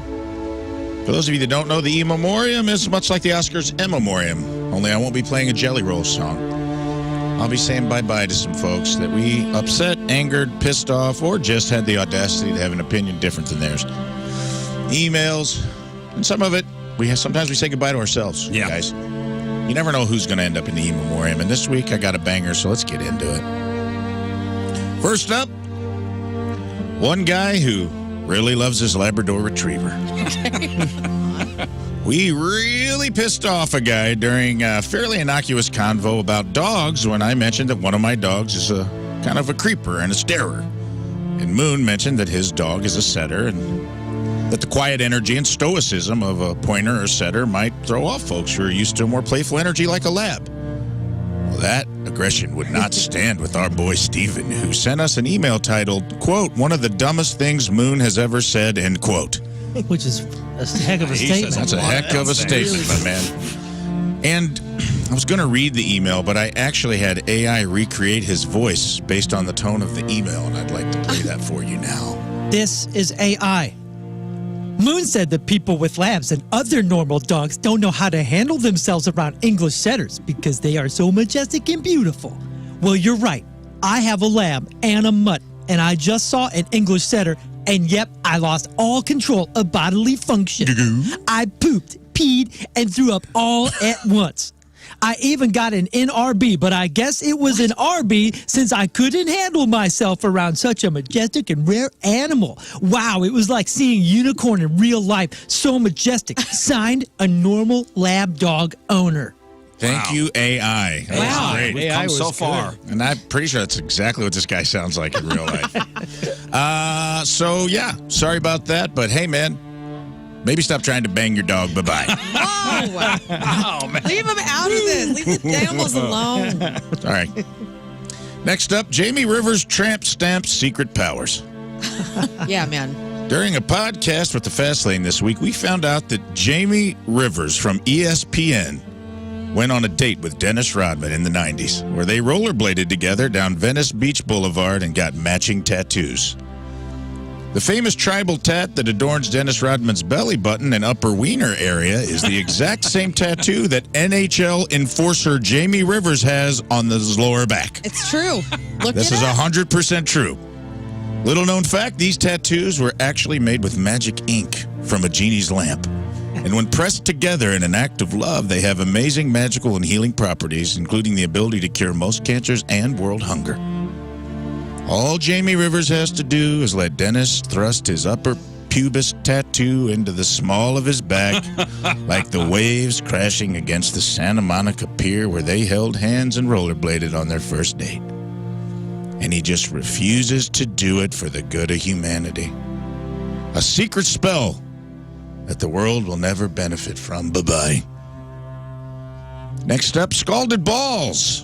For those of you that don't know, the Memoriam is much like the Oscars' Memoriam, only I won't be playing a Jelly Roll song. I'll be saying bye-bye to some folks that we upset, angered, pissed off, or just had the audacity to have an opinion different than theirs. Emails, and some of it, sometimes we say goodbye to ourselves, guys. You never know who's going to end up in the Memoriam, and this week I got a banger, so let's get into it. First up, one guy who really loves his Labrador Retriever. We really pissed off a guy during a fairly innocuous convo about dogs when I mentioned that one of my dogs is a kind of a creeper and a starer. And Moon mentioned that his dog is a setter and that the quiet energy and stoicism of a pointer or setter might throw off folks who are used to a more playful energy like a lab. Well, that aggression would not stand with our boy Steven, who sent us an email titled, quote, one of the dumbest things Moon has ever said, end quote. Which is a heck of a statement. That's a heck of a statement, my man. And I was going to read the email, but I actually had AI recreate his voice based on the tone of the email, and I'd like to play that for you now. This is AI. Moon said that people with labs and other normal dogs don't know how to handle themselves around English setters because they are so majestic and beautiful. Well, you're right. I have a lab and a mutt, and I just saw an English setter, and yep, I lost all control of bodily function. I pooped, peed, and threw up all at once. I even got an NRB, but I guess it was an RB since I couldn't handle myself around such a majestic and rare animal. Wow, it was like seeing unicorn in real life. So majestic. Signed, a normal lab dog owner. Thank you, AI. That was great. We've come so far. And I'm pretty sure that's exactly what this guy sounds like in real life. Sorry about that. But hey, man, maybe stop trying to bang your dog. Bye-bye. Whoa. Oh, man. Leave him out of this. Leave the animals alone. All right. Next up, Jamie Rivers tramp stamps secret powers. Yeah, man. During a podcast with the Fast Lane this week, we found out that Jamie Rivers from ESPN went on a date with Dennis Rodman in the 90s, where they rollerbladed together down Venice Beach Boulevard and got matching tattoos. The famous tribal tat that adorns Dennis Rodman's belly button and upper wiener area is the exact same tattoo that NHL enforcer Jamie Rivers has on his lower back. It's true. Look This it is up. 100% true. Little known fact, these tattoos were actually made with magic ink from a genie's lamp. And when pressed together in an act of love, they have amazing magical and healing properties, including the ability to cure most cancers and world hunger. All Jamie Rivers has to do is let Dennis thrust his upper pubis tattoo into the small of his back, like the waves crashing against the Santa Monica Pier where they held hands and rollerbladed on their first date. And he just refuses to do it for the good of humanity. A secret spell that the world will never benefit from. Bye-bye. Next up, scalded balls.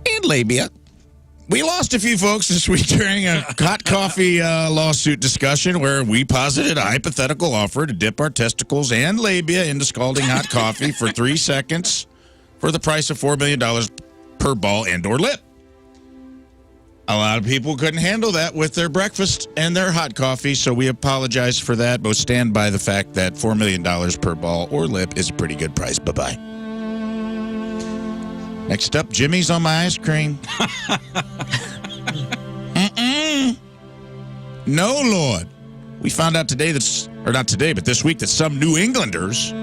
And labia. We lost a few folks this week during a hot coffee lawsuit discussion where we posited a hypothetical offer to dip our testicles and labia into scalding hot coffee for 3 seconds for the price of $4 million per ball and or lip. A lot of people couldn't handle that with their breakfast and their hot coffee, so we apologize for that, but stand by the fact that $4 million per ball or lip is a pretty good price. Bye-bye. Next up, Jimmy's on my ice cream. No, Lord. We found out today this week that some New Englanders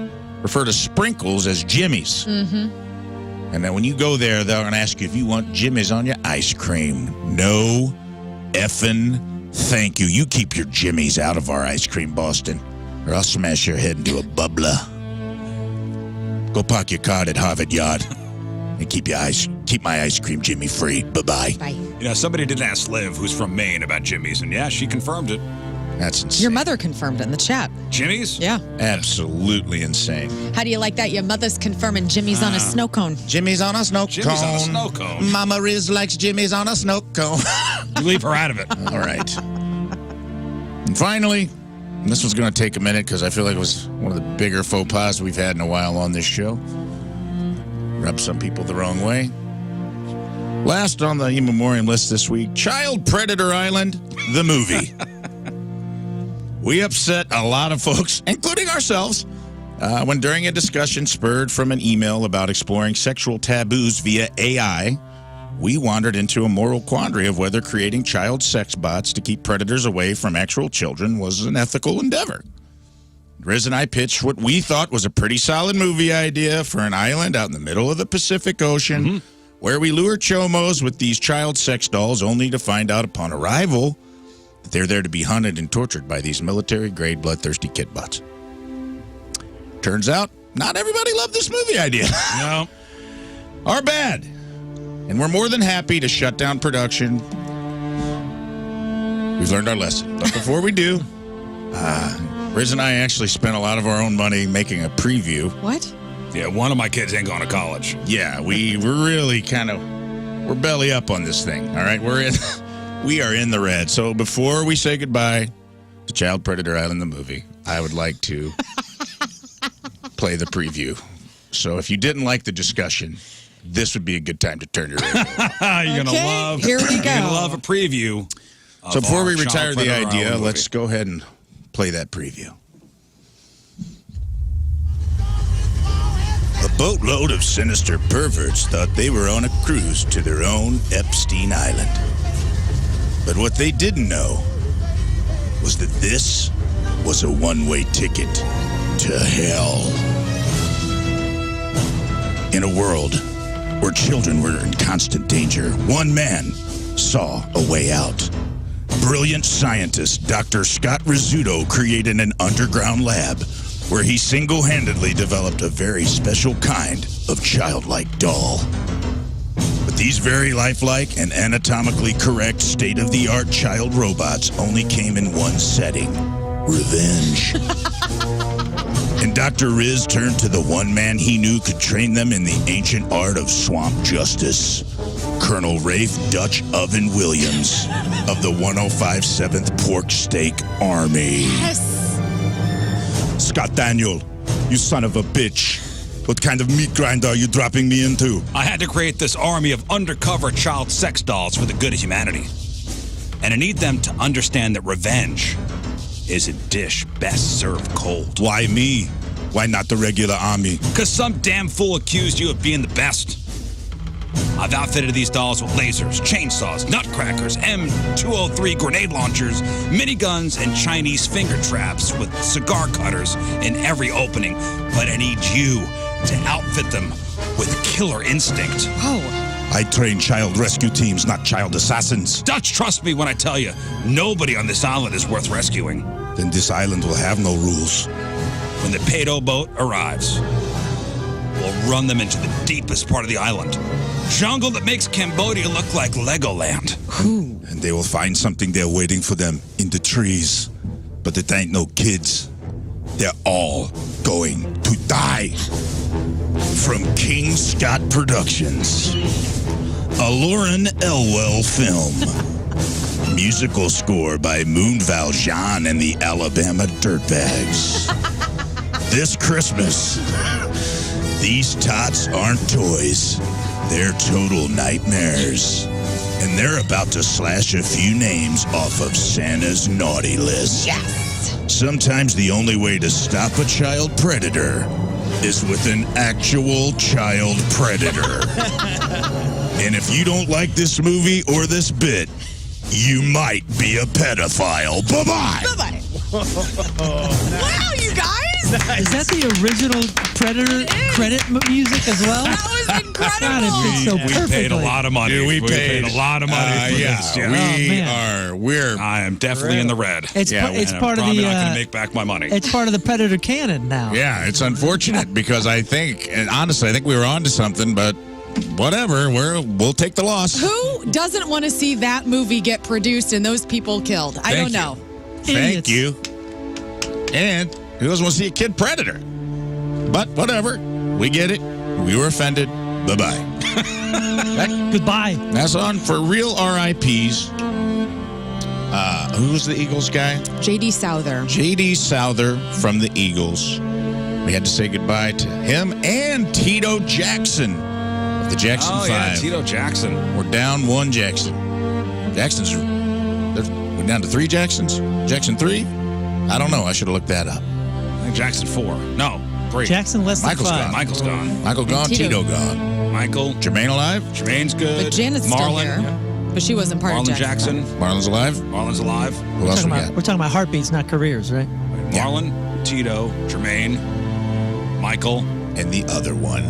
refer to sprinkles as Jimmy's. Mm-hmm. And then when you go there, they're going to ask you if you want Jimmy's on your ice cream. No effing thank you. You keep your Jimmy's out of our ice cream, Boston, or I'll smash your head into a bubbler. Go park your car at Harvard Yard and keep my ice cream Jimmy free. Bye-bye. Bye. You know, somebody did ask Liv, who's from Maine, about Jimmy's, and yeah, she confirmed it. That's insane. Your mother confirmed it in the chat. Jimmy's? Yeah. Absolutely insane. How do you like that? Your mother's confirming Jimmy's on a snow cone. Jimmy's on a snow Jimmy's cone. on a snow cone. Mama Rizz likes Jimmy's on a snow cone. You leave her out of it. All right. And finally, and this was going to take a minute because I feel like it was one of the bigger faux pas we've had in a while on this show. Rubbed some people the wrong way. Last on the in memoriam list this week, Child Predator Island, the movie. We upset a lot of folks, including ourselves, when during a discussion spurred from an email about exploring sexual taboos via AI, we wandered into a moral quandary of whether creating child sex bots to keep predators away from actual children was an ethical endeavor. Rizz and I pitched what we thought was a pretty solid movie idea for an island out in the middle of the Pacific Ocean, where we lure chomos with these child sex dolls only to find out upon arrival that they're there to be hunted and tortured by these military-grade bloodthirsty kitbots. Turns out, not everybody loved this movie idea. No. Our bad. And we're more than happy to shut down production. We've learned our lesson. But before we do, Rizz and I actually spent a lot of our own money making a preview. What? Yeah, one of my kids ain't going to college. Yeah, we're really we're belly up on this thing. All right, we are in the red. So before we say goodbye to Child Predator Island, the movie, I would like to play the preview. So if you didn't like the discussion, this would be a good time to turn your radio on. You're gonna love. Here we go. You're gonna love a preview. So before we Child retire the Predator idea, Island let's movie. go ahead and play that preview. A boatload of sinister perverts thought they were on a cruise to their own Epstein Island. But what they didn't know was that this was a one-way ticket to hell. In a world where children were in constant danger, one man saw a way out. Brilliant scientist Dr. Scott Rizzuto created an underground lab where he single-handedly developed a very special kind of childlike doll. But these very lifelike and anatomically correct state-of-the-art child robots only came in one setting: revenge. And Dr. Rizz turned to the one man he knew could train them in the ancient art of swamp justice, Colonel Rafe Dutch Oven Williams of the 105 Pork Steak Army. Yes. Scott Daniel, you son of a bitch. What kind of meat grinder are you dropping me into? I had to create this army of undercover child sex dolls for the good of humanity. And I need them to understand that revenge is a dish best served cold. Why me? Why not the regular army? Because some damn fool accused you of being the best. I've outfitted these dolls with lasers, chainsaws, nutcrackers, M203 grenade launchers, miniguns, and Chinese finger traps with cigar cutters in every opening. But I need you to outfit them with killer instinct. Oh. I train child rescue teams, not child assassins. Dutch, trust me when I tell you, nobody on this island is worth rescuing. Then this island will have no rules. When the Pado boat arrives, we'll run them into the deepest part of the island. Jungle that makes Cambodia look like Legoland. And they will find something there waiting for them in the trees. But it ain't no kids. They're all going to die. From King Scott Productions, a Lauren Elwell film. Musical score by Moon Valjean and the Alabama Dirtbags. This Christmas, these tots aren't toys. They're total nightmares. And they're about to slash a few names off of Santa's naughty list. Yes. Sometimes the only way to stop a child predator is with an actual child predator. And if you don't like this movie or this bit, you might be a pedophile. Bye-bye. Bye-bye. Wow, you guys. Is that the original Predator credit music as well? That was incredible. God, it fits so We perfectly. paid a lot of money. Dude, we paid a lot of money for this. Yeah. We're I am definitely in the red. It's And I'm part of probably the. not going to make back my money. It's part of the Predator canon now. Yeah, it's unfortunate because I think, and honestly, I think we were onto something, but whatever, we'll take the loss. Who doesn't want to see that movie get produced and those people killed? I don't know. Thank Idiots. you. And who doesn't want to see a kid predator? But whatever, we get it. We were offended. Bye-bye. Goodbye. That's on for real RIPs. Who was the Eagles guy? J.D. Souther. J.D. Souther from the Eagles. We had to say goodbye to him and Tito Jackson of the Jackson 5. Yeah, Tito Jackson. We're down one Jackson. We're down to 3 Jacksons? Jackson 3? I don't know. I should have looked that up. I think Jackson 4. No, 3. Jackson less than Michael's 5. gone. Michael's gone. Michael gone, Tito. Tito gone. Michael. Jermaine alive? Jermaine's good. But Janet's still Marlon. here. Yeah. But she wasn't part Marlon of Jackson. Jackson. Marlon's alive? Marlon's alive. Who else we got? We're talking about heartbeats, not careers, right? Yeah. Marlon, Tito, Jermaine, Michael. And the other one.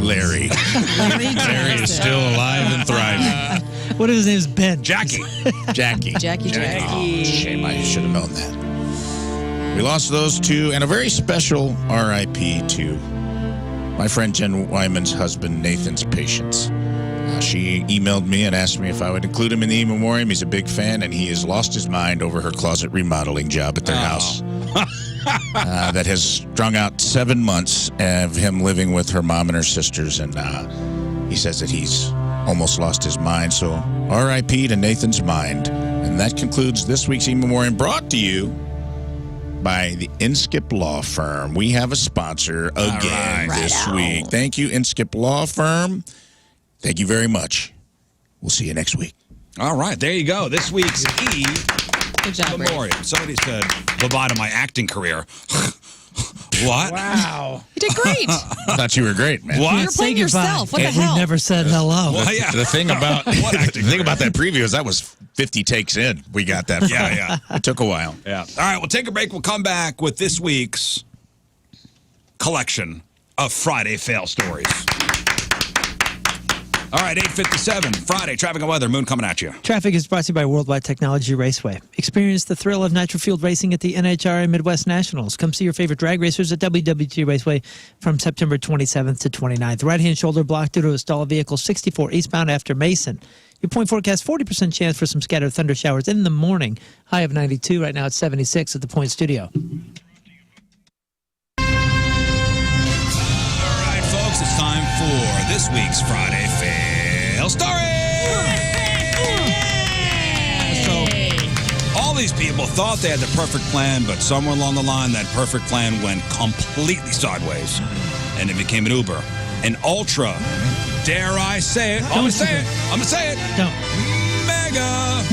Larry. Larry is still alive and thriving. What if his name's Ben? Jackie. Jackie. Jackie. Oh, shame. I should have known that. We lost those two, and a very special RIP to my friend Jen Wyman's husband, Nathan's patients. She emailed me and asked me if I would include him in the memoriam. He's a big fan, and he has lost his mind over her closet remodeling job at their house. That has strung out 7 months of him living with her mom and her sisters, and he says that he's almost lost his mind. So R.I.P. to Nathan's mind. And that concludes this week's In Memoriam, brought to you by the Inskip Law Firm. We have a sponsor again this week. Thank you, Inskip Law Firm. Thank you very much. We'll see you next week. All right, there you go. This week's Good job, Ray. Memoriam. Somebody said goodbye to my acting career. What? Wow. You did great. I thought you were great, man. What? You're playing Say goodbye. yourself. What the And hell? We never said hello. Well, yeah. The thing about What acting the thing career? about that preview is that was 50 takes in. We got that. Far. Yeah. It took a while. Yeah. All right, we'll take a break. We'll come back with this week's collection of Friday Fail Stories. All right, 8:57, Friday, traffic and weather. Moon coming at you. Traffic is brought to you by Worldwide Technology Raceway. Experience the thrill of nitro-fueled racing at the NHRA Midwest Nationals. Come see your favorite drag racers at WWT Raceway from September 27th to 29th. Right-hand shoulder blocked due to a stall vehicle 64 eastbound after Mason. Your point forecast, 40% chance for some scattered thunder showers in the morning. High of 92. Right now it's 76 at the Point Studio. Folks, it's time for this week's Friday Fail Story. So, all these people thought they had the perfect plan, but somewhere along the line, that perfect plan went completely sideways, and it became an Uber, an ultra. Dare I say it? I'm gonna say it. I'm gonna say it. Don't. Mega.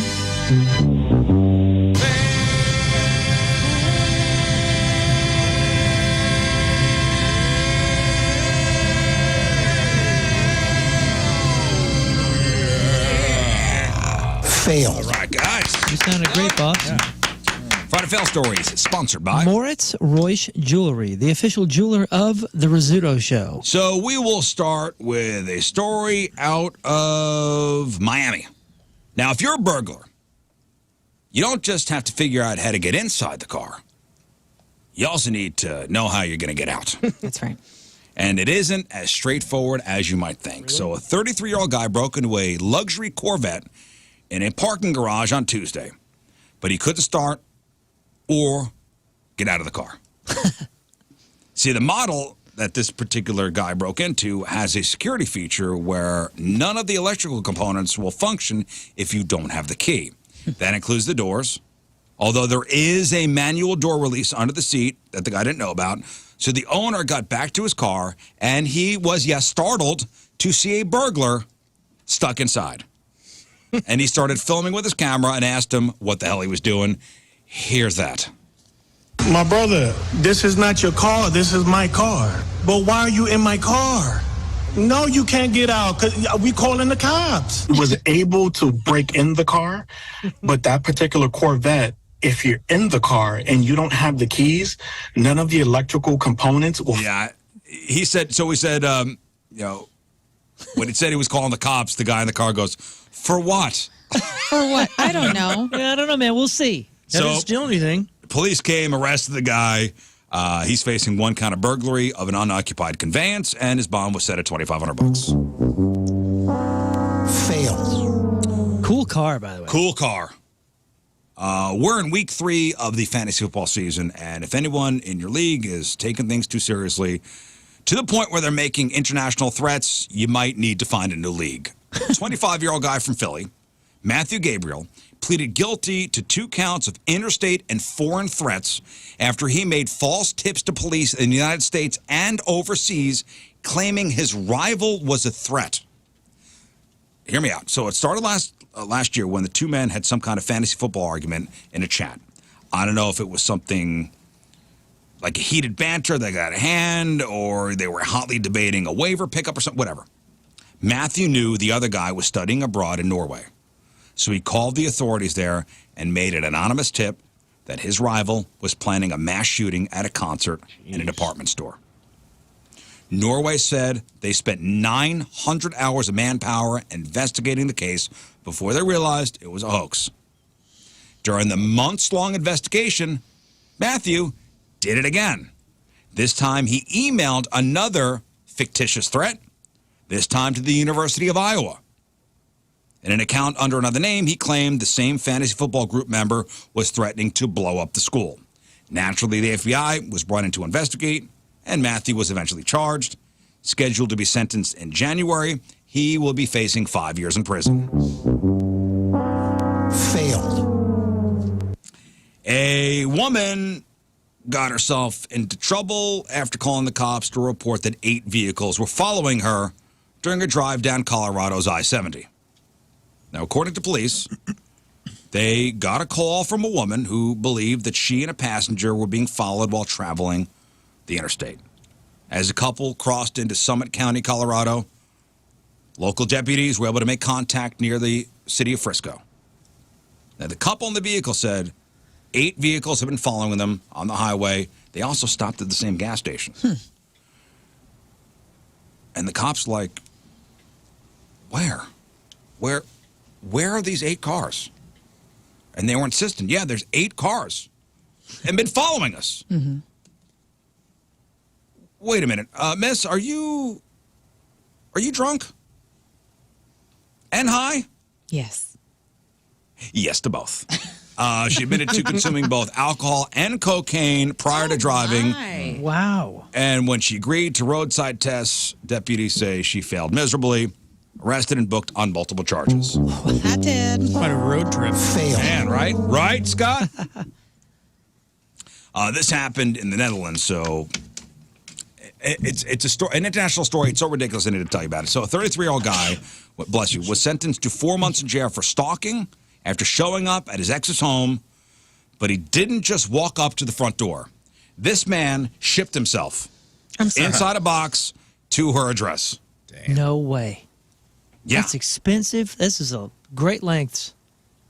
Fail. All right, guys. You sounded great, boss. Yeah. Friday Fail Stories is sponsored by Moritz Reusch Jewelry, the official jeweler of the Rizzuto Show. So we will start with a story out of Miami. Now, if you're a burglar, you don't just have to figure out how to get inside the car. You also need to know how you're going to get out. That's right. And it isn't as straightforward as you might think. So a 33-year-old guy broke into a luxury Corvette in a parking garage on Tuesday, but he couldn't start or get out of the car. See, the model that this particular guy broke into has a security feature where none of the electrical components will function if you don't have the key. That includes the doors, although there is a manual door release under the seat that the guy didn't know about. So the owner got back to his car, and he was, startled to see a burglar stuck inside. And he started filming with his camera and asked him what the hell he was doing. Here's that. My brother, this is not your car. This is my car. But why are you in my car? No, you can't get out because we calling the cops. Was able to break in the car, but that particular Corvette, if you're in the car and you don't have the keys, none of the electrical components will... Yeah, he said, when he said he was calling the cops, the guy in the car goes, for what? For what? I don't know. Yeah, I don't know, man. We'll see. That doesn't steal anything. Police came, arrested the guy. He's facing one count of burglary of an unoccupied conveyance, and his bond was set at $2,500. Fail. Cool car, by the way. Cool car. We're in week 3 of the fantasy football season, and if anyone in your league is taking things too seriously, to the point where they're making international threats, you might need to find a new league. 25-year-old guy from Philly, Matthew Gabriel, pleaded guilty to 2 counts of interstate and foreign threats after he made false tips to police in the United States and overseas, claiming his rival was a threat. Hear me out. So it started last year when the two men had some kind of fantasy football argument in a chat. I don't know if it was something like a heated banter that got out of hand, or they were hotly debating a waiver pickup or something, whatever. Matthew knew the other guy was studying abroad in Norway. So he called the authorities there and made an anonymous tip that his rival was planning a mass shooting at a concert in a department store. Norway said they spent 900 hours of manpower investigating the case before they realized it was a hoax. During the months-long investigation, Matthew did it again. This time he emailed another fictitious threat, this time to the University of Iowa. In an account under another name, he claimed the same fantasy football group member was threatening to blow up the school. Naturally, the FBI was brought in to investigate, and Matthew was eventually charged. Scheduled to be sentenced in January, he will be facing 5 years in prison. Failed. A woman got herself into trouble after calling the cops to report that 8 vehicles were following her during a drive down Colorado's I-70. Now, according to police, they got a call from a woman who believed that she and a passenger were being followed while traveling the interstate. As the couple crossed into Summit County, Colorado, local deputies were able to make contact near the city of Frisco. Now, the couple in the vehicle said 8 vehicles have been following them on the highway. They also stopped at the same gas station. And the cop's like, where are these 8 cars? And they were insistent, yeah, there's 8 cars and been following us. Mm-hmm. Wait a minute, miss, are you drunk? And high? Yes. Yes to both. She admitted to consuming both alcohol and cocaine prior to driving. My. Wow. And when she agreed to roadside tests, deputies say she failed miserably, arrested and booked on multiple charges. That did. Quite a road trip. Fail. Man, right? Right, Scott? This happened in the Netherlands, so it's a story, an international story. It's so ridiculous I need to tell you about it. So a 33-year-old guy, bless you, was sentenced to 4 months in jail for stalking after showing up at his ex's home, but he didn't just walk up to the front door. This man shipped himself inside a box to her address. No way. Yeah. That's expensive. This is a great lengths.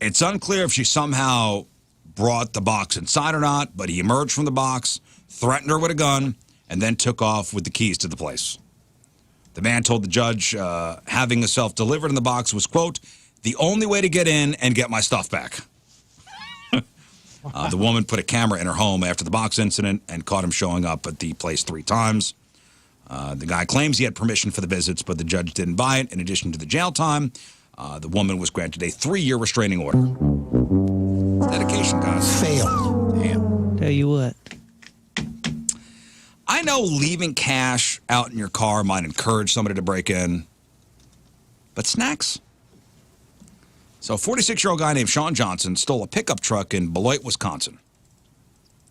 It's unclear if she somehow brought the box inside or not, but he emerged from the box, threatened her with a gun, and then took off with the keys to the place. The man told the judge having himself delivered in the box was, quote, the only way to get in and get my stuff back. The woman put a camera in her home after the box incident and caught him showing up at the place 3 times. The guy claims he had permission for the visits, but the judge didn't buy it. In addition to the jail time, the woman was granted a 3-year restraining order. Dedication, guys. Failed. Damn. Tell you what. I know leaving cash out in your car might encourage somebody to break in, but snacks? So a 46-year-old guy named Sean Johnson stole a pickup truck in Beloit, Wisconsin.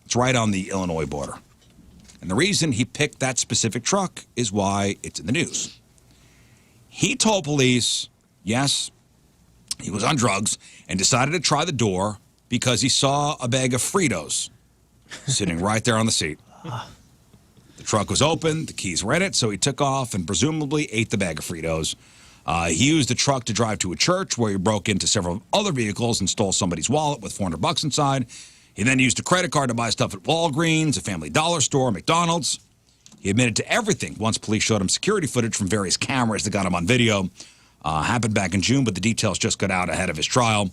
It's right on the Illinois border. And the reason he picked that specific truck is why it's in the news. He told police, yes, he was on drugs and decided to try the door because he saw a bag of Fritos sitting right there on the seat. The truck was open, the keys were in it, so he took off and presumably ate the bag of Fritos. He used the truck to drive to a church where he broke into several other vehicles and stole somebody's wallet with $400 inside. He then used a credit card to buy stuff at Walgreens, a Family Dollar store, McDonald's. He admitted to everything once police showed him security footage from various cameras that got him on video. Happened back in June, but the details just got out ahead of his trial.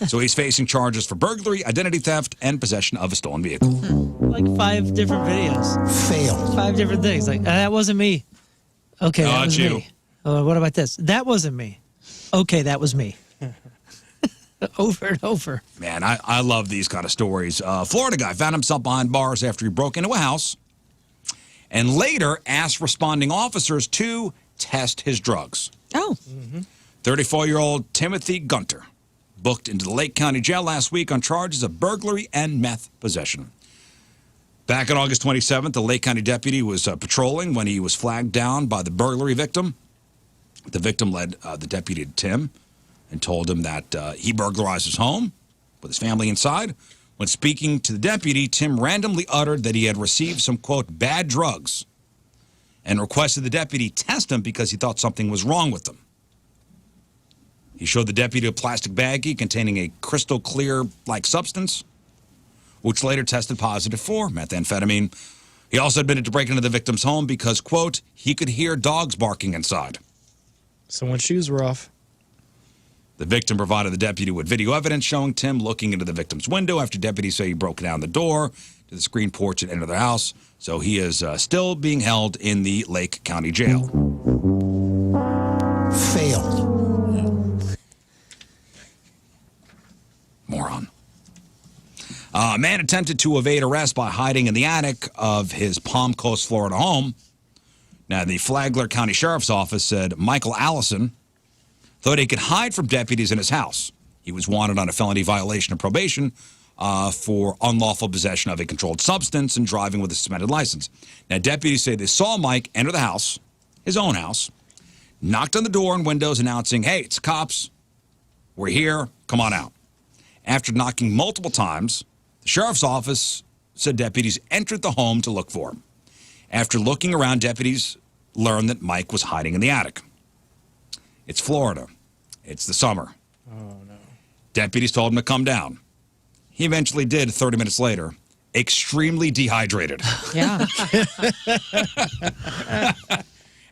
So he's facing charges for burglary, identity theft, and possession of a stolen vehicle. Like 5 different videos. Failed. 5 different things. Like, that wasn't me. Okay, that was you. me. What about this? That wasn't me. Okay, that was me. Over and over. Man, I love these kind of stories. Florida guy found himself behind bars after he broke into a house and later asked responding officers to test his drugs. Oh. 34-year-old Timothy Gunter booked into the Lake County Jail last week on charges of burglary and meth possession. Back on August 27th, the Lake County deputy was patrolling when he was flagged down by the burglary victim. The victim led the deputy to Tim and told him that he burglarized his home with his family inside. When speaking to the deputy, Tim randomly uttered that he had received some, quote, bad drugs and requested the deputy test him because he thought something was wrong with them. He showed the deputy a plastic baggie containing a crystal clear-like substance, which later tested positive for methamphetamine. He also admitted to breaking into the victim's home because, quote, he could hear dogs barking inside. Someone's shoes were off. The victim provided the deputy with video evidence showing Tim looking into the victim's window after deputies say he broke down the door to the screen porch and entered the house. So he is still being held in the Lake County Jail. Failed. Moron. A man attempted to evade arrest by hiding in the attic of his Palm Coast, Florida home. Now, the Flagler County Sheriff's Office said Michael Allison thought he could hide from deputies in his house. He was wanted on a felony violation of probation for unlawful possession of a controlled substance and driving with a suspended license. Now, deputies say they saw Mike enter the house, his own house, knocked on the door and windows announcing, hey, it's cops. We're here. Come on out. After knocking multiple times, the sheriff's office said deputies entered the home to look for him. After looking around, deputies learned that Mike was hiding in the attic. It's Florida. It's the summer. Oh, no. Deputies told him to come down. He eventually did 30 minutes later, extremely dehydrated. Yeah.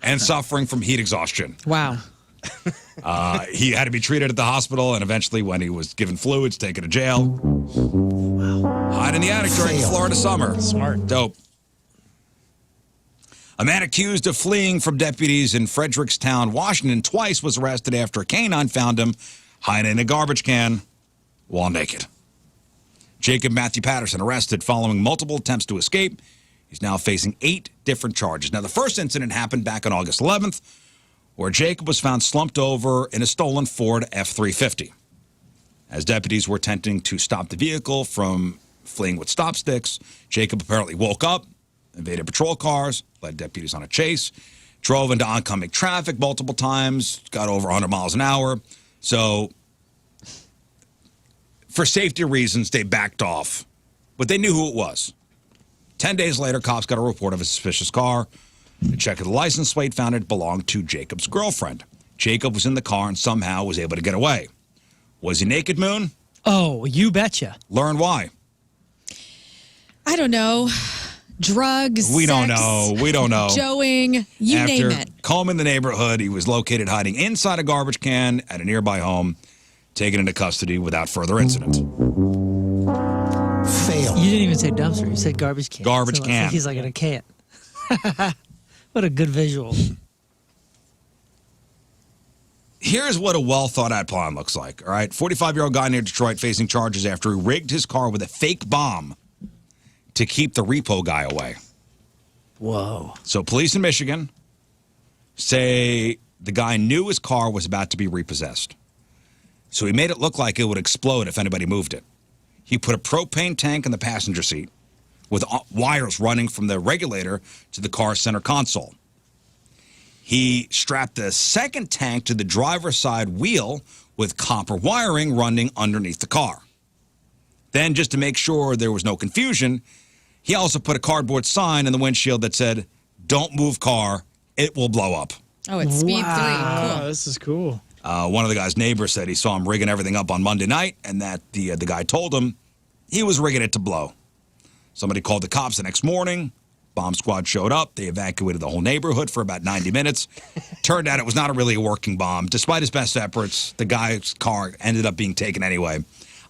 and suffering from heat exhaustion. Wow. He had to be treated at the hospital, and eventually, when he was given fluids, taken to jail. Wow. Hide in the attic during the Florida summer. Smart. Dope. A man accused of fleeing from deputies in Frederickstown, Washington, twice was arrested after a canine found him hiding in a garbage can while naked. Jacob Matthew Patterson arrested following multiple attempts to escape. He's now facing 8 different charges. Now, the first incident happened back on August 11th, where Jacob was found slumped over in a stolen Ford F-350. As deputies were attempting to stop the vehicle from fleeing with stop sticks, Jacob apparently woke up, evaded patrol cars, led deputies on a chase, drove into oncoming traffic multiple times, got over 100 miles an hour. So, for safety reasons, they backed off, but they knew who it was. 10 days later, cops got a report of a suspicious car. They checked the license plate, found it belonged to Jacob's girlfriend. Jacob was in the car and somehow was able to get away. Was he naked, Moon? Oh, you betcha. Learn why. I don't know. Drugs. We don't sex, know. We don't know. Joeing. You name it. After combing the neighborhood, he was located hiding inside a garbage can at a nearby home, taken into custody without further incident. Fail. You didn't even say dumpster. You said garbage can. Garbage can. Like he's like in a can. What a good visual. Here's what a well-thought-out plan looks like, all right? 45-year-old guy near Detroit facing charges after he rigged his car with a fake bomb to keep the repo guy away. Whoa. So police in Michigan say the guy knew his car was about to be repossessed. So he made it look like it would explode if anybody moved it. He put a propane tank in the passenger seat with wires running from the regulator to the car's center console. He strapped the second tank to the driver's side wheel with copper wiring running underneath the car. Then, just to make sure there was no confusion, he also put a cardboard sign in the windshield that said, "Don't move car, it will blow up." Oh, it's speed 3. Oh, Cool. this is cool. One of the guy's neighbors said he saw him rigging everything up on Monday night and that the guy told him he was rigging it to blow. Somebody called the cops the next morning. Bomb squad showed up. They evacuated the whole neighborhood for about 90 minutes. Turned out it was not really a working bomb. Despite his best efforts, the guy's car ended up being taken anyway.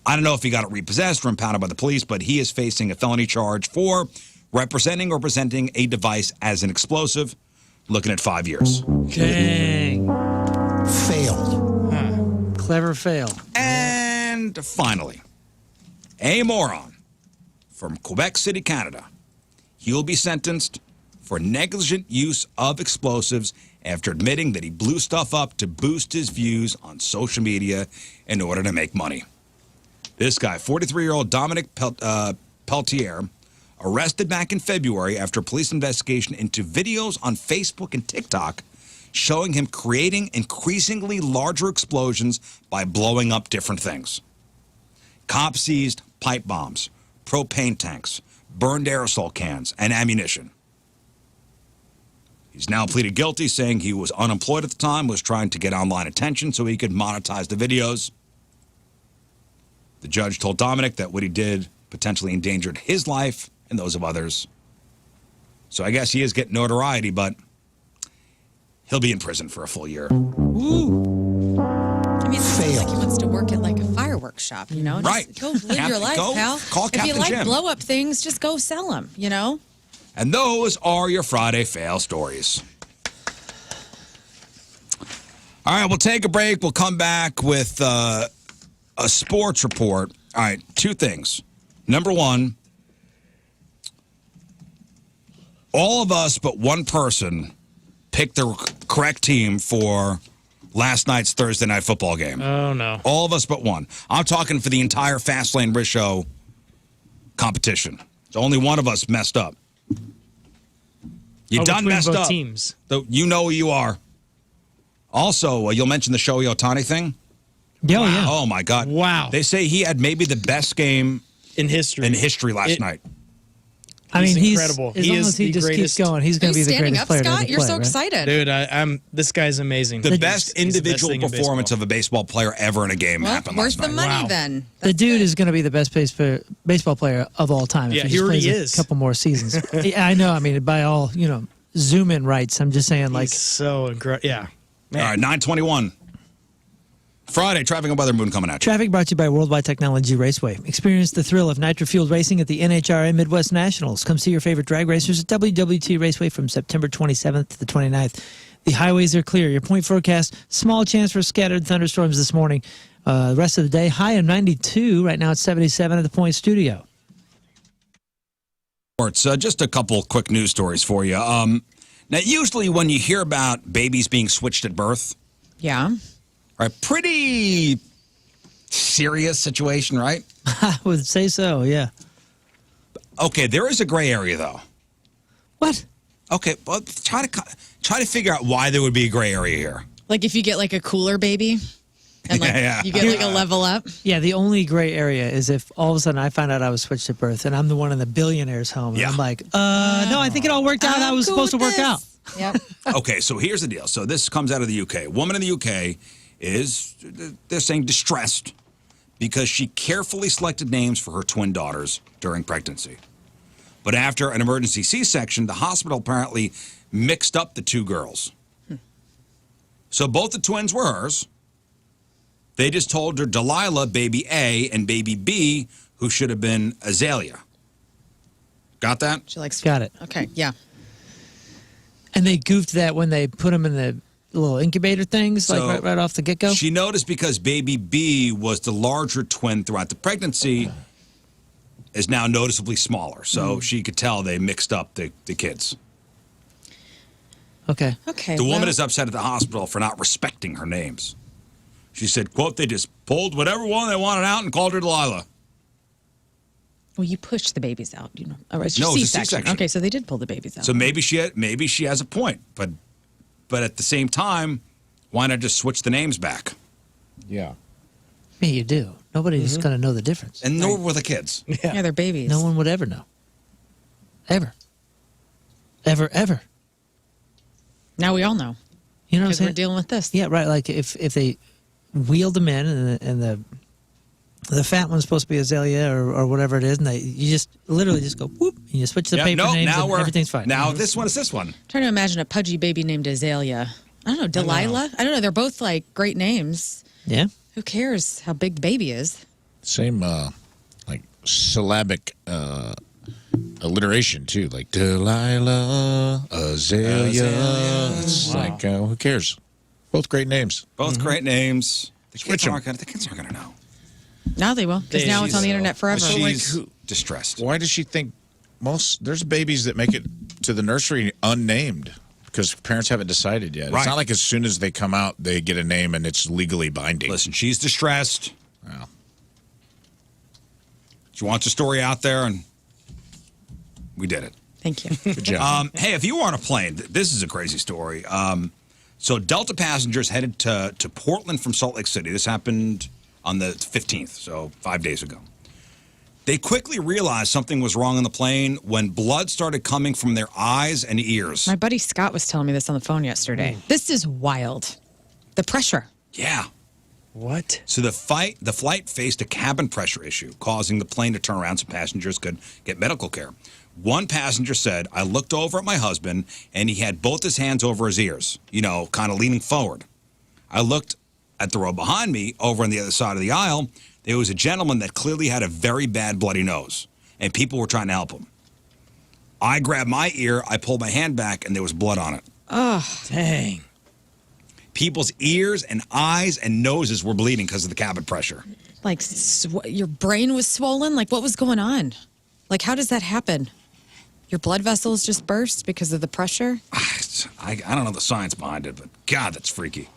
I don't know if he got it repossessed or impounded by the police, but he is facing a felony charge for representing or presenting a device as an explosive, looking at 5 years. Dang. Failed. Clever fail. And finally, a moron from Quebec City, Canada. He will be sentenced for negligent use of explosives after admitting that he blew stuff up to boost his views on social media in order to make money. This guy, 43-year-old Dominic Peltier, arrested back in February after a police investigation into videos on Facebook and TikTok showing him creating increasingly larger explosions by blowing up different things. Cops seized pipe bombs, propane tanks, burned aerosol cans, and ammunition. He's now pleaded guilty, saying he was unemployed at the time, was trying to get online attention so he could monetize the videos. The judge told Dominic that what he did potentially endangered his life and those of others. So I guess he is getting notoriety, but he'll be in prison for a full year. Ooh. I mean, it sounds like he wants to work at like a fireworks shop, you know? Just right. Go live your life, pal. Call if Captain you like Jim. blow up things, just go sell them, you know? And those are your Friday fail stories. All right, we'll take a break. We'll come back with a sports report. All right, 2 things. Number 1, all of us but one person picked the correct team for last night's Thursday night football game. Oh, no. All of us but one. I'm talking for the entire Fastlane RizzShow competition. So only one of us messed up. You done between messed both up. teams. So you know who you are. Also, you'll mention the Shohei Ohtani thing? Yeah, yeah. Oh, my God. Wow. They say he had maybe the best game in history last night. I mean, he's incredible. As long as he just keeps going, he's going to be the greatest player to ever play, You're so right? excited. Dude, this guy's amazing. The He's best the best individual thing in performance of a baseball player ever in a game Well, happened where's last the night. money then? The dude is going to be the best baseball player of all time. Yeah, if he just already plays is. a couple more seasons. Yeah, I know. I mean, by all zoom in rights. I'm just saying, like, He's so incredible. Yeah. Man. All right, 9:21. Friday, traffic and weather Moon coming at you. traffic brought to you by Worldwide Technology Raceway. Experience the thrill of nitro-fueled racing at the NHRA Midwest Nationals. Come see your favorite drag racers at WWT Raceway from September 27th to the 29th. The highways are clear. Your point forecast, small chance for scattered thunderstorms this morning. The rest of the day, high of 92. Right now it's 77 at the Point Studio. Just a couple quick news stories for you. Now, usually when you hear about babies being switched at birth, Yeah. right, pretty serious situation, right? I would say so, yeah. Okay, there is a gray area, though. What? Okay, well, try to figure out why there would be a gray area here. Like if you get like a cooler baby and like Yeah. you get like a level up. Yeah, the only gray area is if all of a sudden I find out I was switched at birth and I'm the one in the billionaire's home. And Yeah. I'm like, no, I think it all worked out. I was supposed to work out. Yep. Okay, so here's the deal. So this comes out of the UK. A woman in the UK is, they're saying, distressed because she carefully selected names for her twin daughters during pregnancy. But after an emergency C-section, the hospital apparently mixed up the two girls. So both the twins were hers. They just told her Delilah, baby A, and baby B, who should have been Azalea. Got that? She likes. Got it. Okay. Yeah. And they goofed that when they put them in the little incubator things, So, like right off the get-go? She noticed because baby B was the larger twin throughout the pregnancy, is now noticeably smaller. So she could tell they mixed up the kids. Okay. Okay. The woman well, is upset at the hospital for not respecting her names. She said, quote, they just pulled whatever one they wanted out and called her Delilah. Well, you pushed the babies out. You know. Oh, it's No, it's a C-section. C-section. Okay, so they did pull the babies out. So maybe she has a point, but at the same time, why not just switch the names back? Yeah. Yeah, you do. Nobody's going to know the difference. And nor were the kids. yeah, they're babies. No one would ever know. Ever. Ever, ever. Now we all know You know what I'm because we're saying? dealing with this. Yeah, right. Like if they wheeled them in and the fat one's supposed to be Azalea or whatever it is, and you just literally just go whoop, and you switch the Yeah, paper no, names now and everything's fine. Now this one is this one. I'm trying to imagine a pudgy baby named Azalea. I don't know, Delilah? I don't know. They're both like great names. Yeah. Who cares how big the baby is? Same, like, syllabic alliteration, too. Like, Delilah, Azalea. It's like, who cares? Both great names. Both great names. The Switch kids 'em. aren't going to know. Now they will, because now it's on the internet forever. So, like, She's distressed. Why does she think there's babies that make it to the nursery unnamed because parents haven't decided yet? Right. It's not like as soon as they come out, they get a name and it's legally binding. Listen, she's distressed. Wow. She wants a story out there, and we did it. Thank you. Good job. Hey, if you were on a plane, this is a crazy story. So Delta passengers headed to Portland from Salt Lake City. This happened on the 15th, so 5 days ago. They quickly realized something was wrong on the plane when blood started coming from their eyes and ears. My buddy Scott was telling me this on the phone yesterday. This is wild. The pressure. Yeah. What? So the flight faced a cabin pressure issue, causing the plane to turn around so passengers could get medical care. One passenger said, I looked over at my husband, and he had both his hands over his ears, kind of leaning forward. I looked at the row behind me, over on the other side of the aisle. There was a gentleman that clearly had a very bad bloody nose, and people were trying to help him. I grabbed my ear, I pulled my hand back, and there was blood on it. Oh, Dang. People's ears and eyes and noses were bleeding because of the cabin pressure. like your brain was swollen? Like what was going on? Like how does that happen? Your blood vessels just burst because of the pressure? I don't know the science behind it, but God, that's freaky.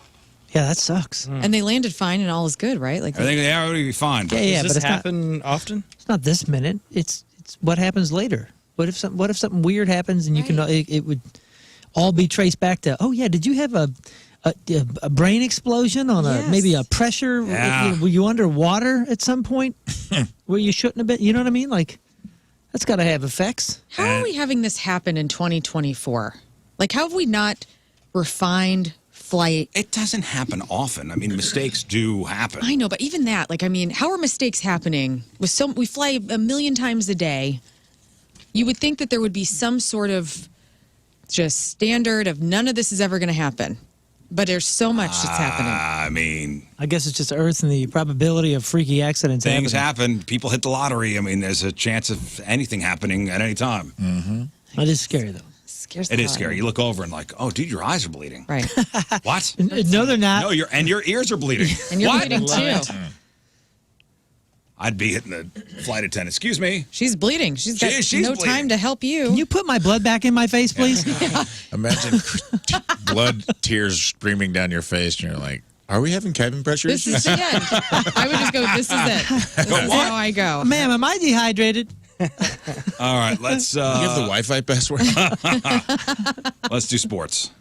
Yeah, that sucks. And they landed fine and all is good, right? Like I think they already be fine. But Yeah, Does but this it's not, happen often? it's not this minute. It's what happens later. What if something weird happens and you can it would all be traced back to, oh yeah, did you have a brain explosion on maybe a pressure? Yeah. Were you underwater at some point where you shouldn't have been? You know what I mean? Like that's got to have effects. how are we having this happen in 2024? Like how have we not refined flight? it doesn't happen often. I mean, mistakes do happen. I know, but even that, like, I mean, how are mistakes happening? We fly a million times a day. You would think that there would be some sort of just standard of none of this is ever going to happen. But there's so much that's happening. I mean, I guess it's just Earth and the probability of freaky accidents. things happening. happen. People hit the lottery. I mean, there's a chance of anything happening at any time. It is scary, though. Scares It the is hell out scary. of You me. look over and like, oh, dude, your eyes are bleeding. Right. What? No, they're not. No, your ears are bleeding. And you're What? bleeding too. I'd be hitting the flight attendant. Excuse me. She's bleeding. She's got She's no bleeding. time to help you. Can you put my blood back in my face, please? Imagine blood, tears streaming down your face, and you're like, "Are we having cabin pressure This issues?" is the end. I would just go, this is it. This is how I go. Ma'am, am I dehydrated? All right, let's you have the Wi-Fi password. let's do sports.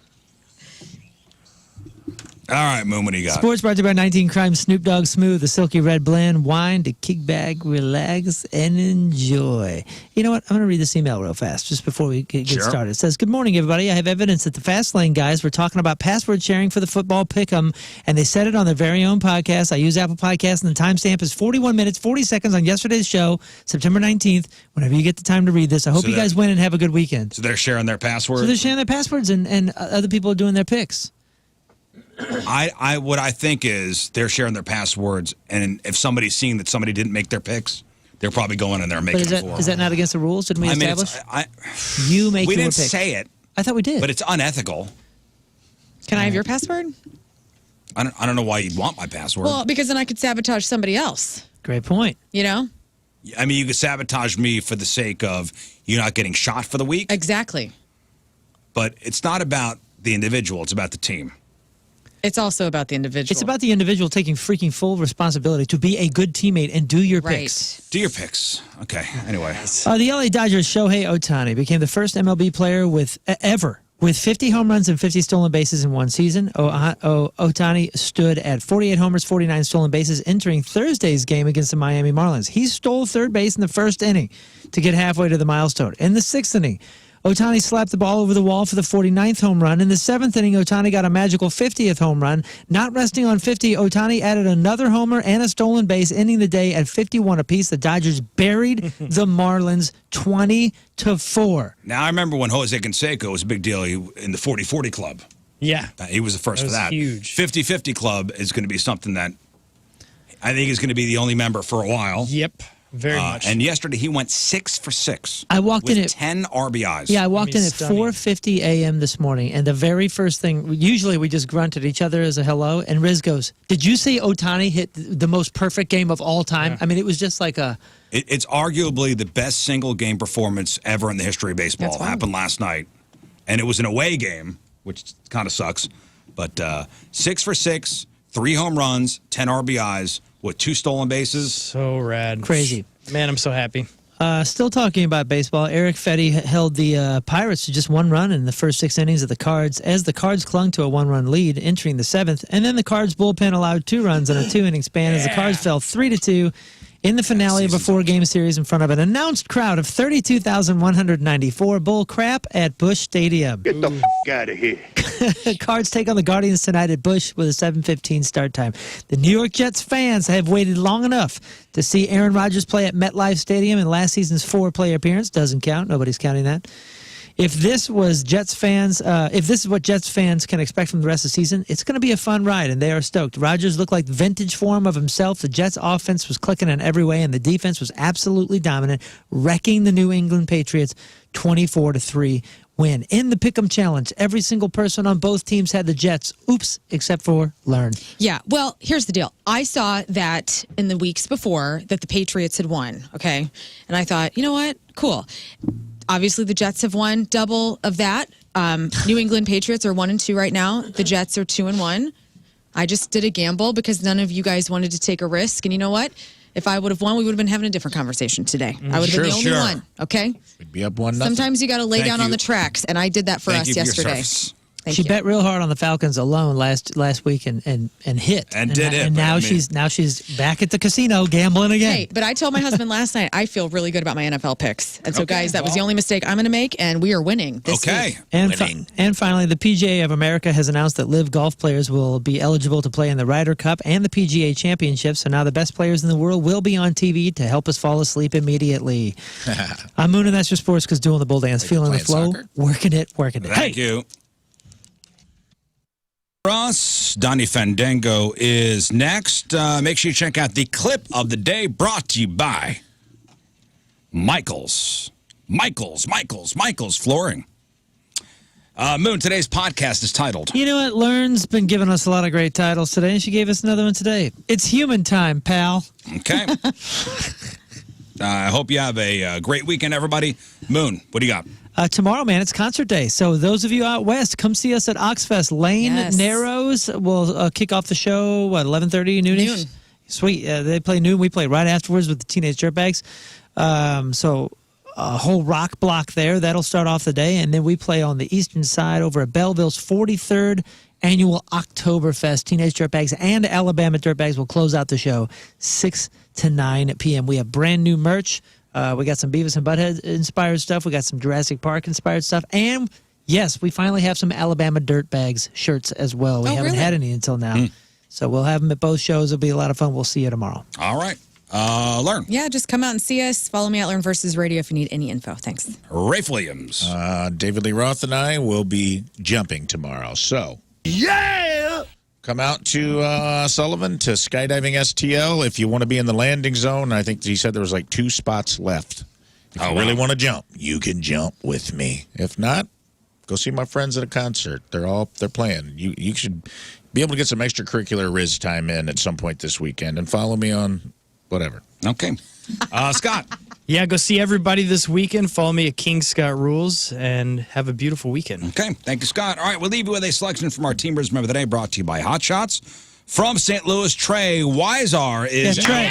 All right, Moon, what do you got? Sports brought to you by 19 Crime Snoop Dogg Smooth, the silky red blend, wine to kick back, relax, and enjoy. You know what? I'm going to read this email real fast just before we get started. It says, good morning, everybody. I have evidence that the Fast Lane guys were talking about password sharing for the football pick'em, and they said it on their very own podcast. I use Apple Podcasts, and the timestamp is 41 minutes, 40 seconds on yesterday's show, September 19th. Whenever you get the time to read this, I hope you guys win and have a good weekend. So they're sharing their password? So they're sharing their passwords, and other people are doing their picks. What I think is they're sharing their passwords, and if somebody's seeing that somebody didn't make their picks, they're probably going in there and making But it for them. is that not against the rules? Didn't we establish? You make we your didn't pick. say it. I thought we did. But it's unethical. Can I have your password? I don't know why you'd want my password. Well, because then I could sabotage somebody else. Great point. You know? I mean, you could sabotage me for the sake of you not getting shot for the week. Exactly. But it's not about the individual. It's about the team. It's also about the individual. It's about the individual taking freaking full responsibility to be a good teammate and do your picks. Do your picks. Okay. Anyway. The LA Dodgers' Shohei Ohtani became the first MLB player ever with 50 home runs and 50 stolen bases in one season. Ohtani stood at 48 homers, 49 stolen bases entering Thursday's game against the Miami Marlins. He stole third base in the first inning to get halfway to the milestone. In the sixth inning, Ohtani slapped the ball over the wall for the 49th home run. In the seventh inning, Ohtani got a magical 50th home run. Not resting on 50, Ohtani added another homer and a stolen base, ending the day at 51 apiece. The Dodgers buried the Marlins 20-4. Now, I remember when Jose Canseco was a big deal in the 40-40 club. Yeah. He was the first for that. Huge. 50-50 club is going to be something that I think is going to be the only member for a while. Yep. Very much. And yesterday he went 6 for 6. I walked with in at 10 RBIs. Yeah, I walked in at 4:50 a.m. this morning, and the very first thing, usually we just grunt at each other as a hello, and Rizz goes, "Did you see Ohtani hit the most perfect game of all time?" Yeah. I mean, it was just like a... It's arguably the best single game performance ever in the history of baseball. That's wild. Happened last night, and it was an away game, which kind of sucks. But 6 for 6, 3 home runs, 10 RBIs with 2 stolen bases. So rad. Crazy. Man, I'm so happy. Still talking about baseball, Eric Fetty held the Pirates to just 1 run in the first 6 innings of the Cards as the Cards clung to a 1-run lead entering the 7th, and then the Cards bullpen allowed 2 runs in a 2-inning span as the Cards fell 3-2 in the finale of a 4-game series in front of an announced crowd of 32,194. Bull crap at Busch Stadium. Get the out of here. Cards take on the Guardians tonight at Busch with a 7:15 start time. The New York Jets fans have waited long enough to see Aaron Rodgers play at MetLife Stadium in last season's 4-play appearance. Doesn't count. Nobody's counting that. If this was Jets fans, if this is what Jets fans can expect from the rest of the season, it's going to be a fun ride, and they are stoked. Rodgers looked like vintage form of himself. The Jets' offense was clicking in every way, and the defense was absolutely dominant, wrecking the New England Patriots 24-3 win. In the Pick'em Challenge, every single person on both teams had the Jets. Oops, except for Lern. Yeah, well, here's the deal. I saw that in the weeks before that the Patriots had won, okay? And I thought, you know what? Cool. Obviously, the Jets have won double of that. New England Patriots are 1-2 right now. The Jets are 2-1. I just did a gamble because none of you guys wanted to take a risk. And you know what? If I would have won, we would have been having a different conversation today. I would have been the only one, okay? We'd be up 1-0. Sometimes you got to lay Thank down on you. the tracks, and I did that for Thank us you for your yesterday. service. She bet real hard on the Falcons alone last week and hit. And did hit, And but now I mean- she's back at the casino gambling again. Hey, but I told my husband last night I feel really good about my NFL picks. And so, guys, that was the only mistake I'm going to make, and we are winning this week. And finally, the PGA of America has announced that LIV golf players will be eligible to play in the Ryder Cup and the PGA Championship. So now the best players in the world will be on TV to help us fall asleep immediately. I'm Moon, and that's your sports because doing the bull dance, feeling the flow, working it. Thank you. Ross, Donnie Fandango is next. Make sure you check out the clip of the day brought to you by Michael's Flooring. Moon, today's podcast is titled. You know what? Lern's been giving us a lot of great titles today, and she gave us another one today. It's human time, pal. Okay. I hope you have a great weekend, everybody. Moon, what do you got? Tomorrow, man, it's concert day. So those of you out west, come see us at Oxfest. Lane Narrows will kick off the show, 11:30, noonish? Noon. Sweet. They play noon. We play right afterwards with the Teenage Dirtbags. So a whole rock block there. That'll start off the day. And then we play on the eastern side over at Belleville's 43rd annual Oktoberfest. Teenage Dirtbags and Alabama Dirtbags will close out the show 6 to 9 p.m. We have brand new merch. We got some Beavis and Butthead inspired stuff. We got some Jurassic Park inspired stuff. And yes, we finally have some Alabama Dirtbags shirts as well. We haven't had any until now. So we'll have them at both shows. It'll be a lot of fun. We'll see you tomorrow. All right. Lern. Yeah, just come out and see us. Follow me at Lern versus Radio if you need any info. Thanks. Rafe Williams. David Lee Roth and I will be jumping tomorrow. So, yeah! Come out to Sullivan to skydiving STL if you want to be in the landing zone. I think he said there was like 2 spots left. If you really want to jump, you can jump with me. If not, go see my friends at a concert. They're playing. You should be able to get some extracurricular Rizz time in at some point this weekend and follow me on whatever. Okay. Scott. Yeah, go see everybody this weekend. Follow me at King Scott Rules and have a beautiful weekend. Okay. Thank you, Scott. All right, we'll leave you with a selection from our Team Rizz Member of the Day brought to you by Hot Shots. From St. Louis, Trey Weisar is Trey.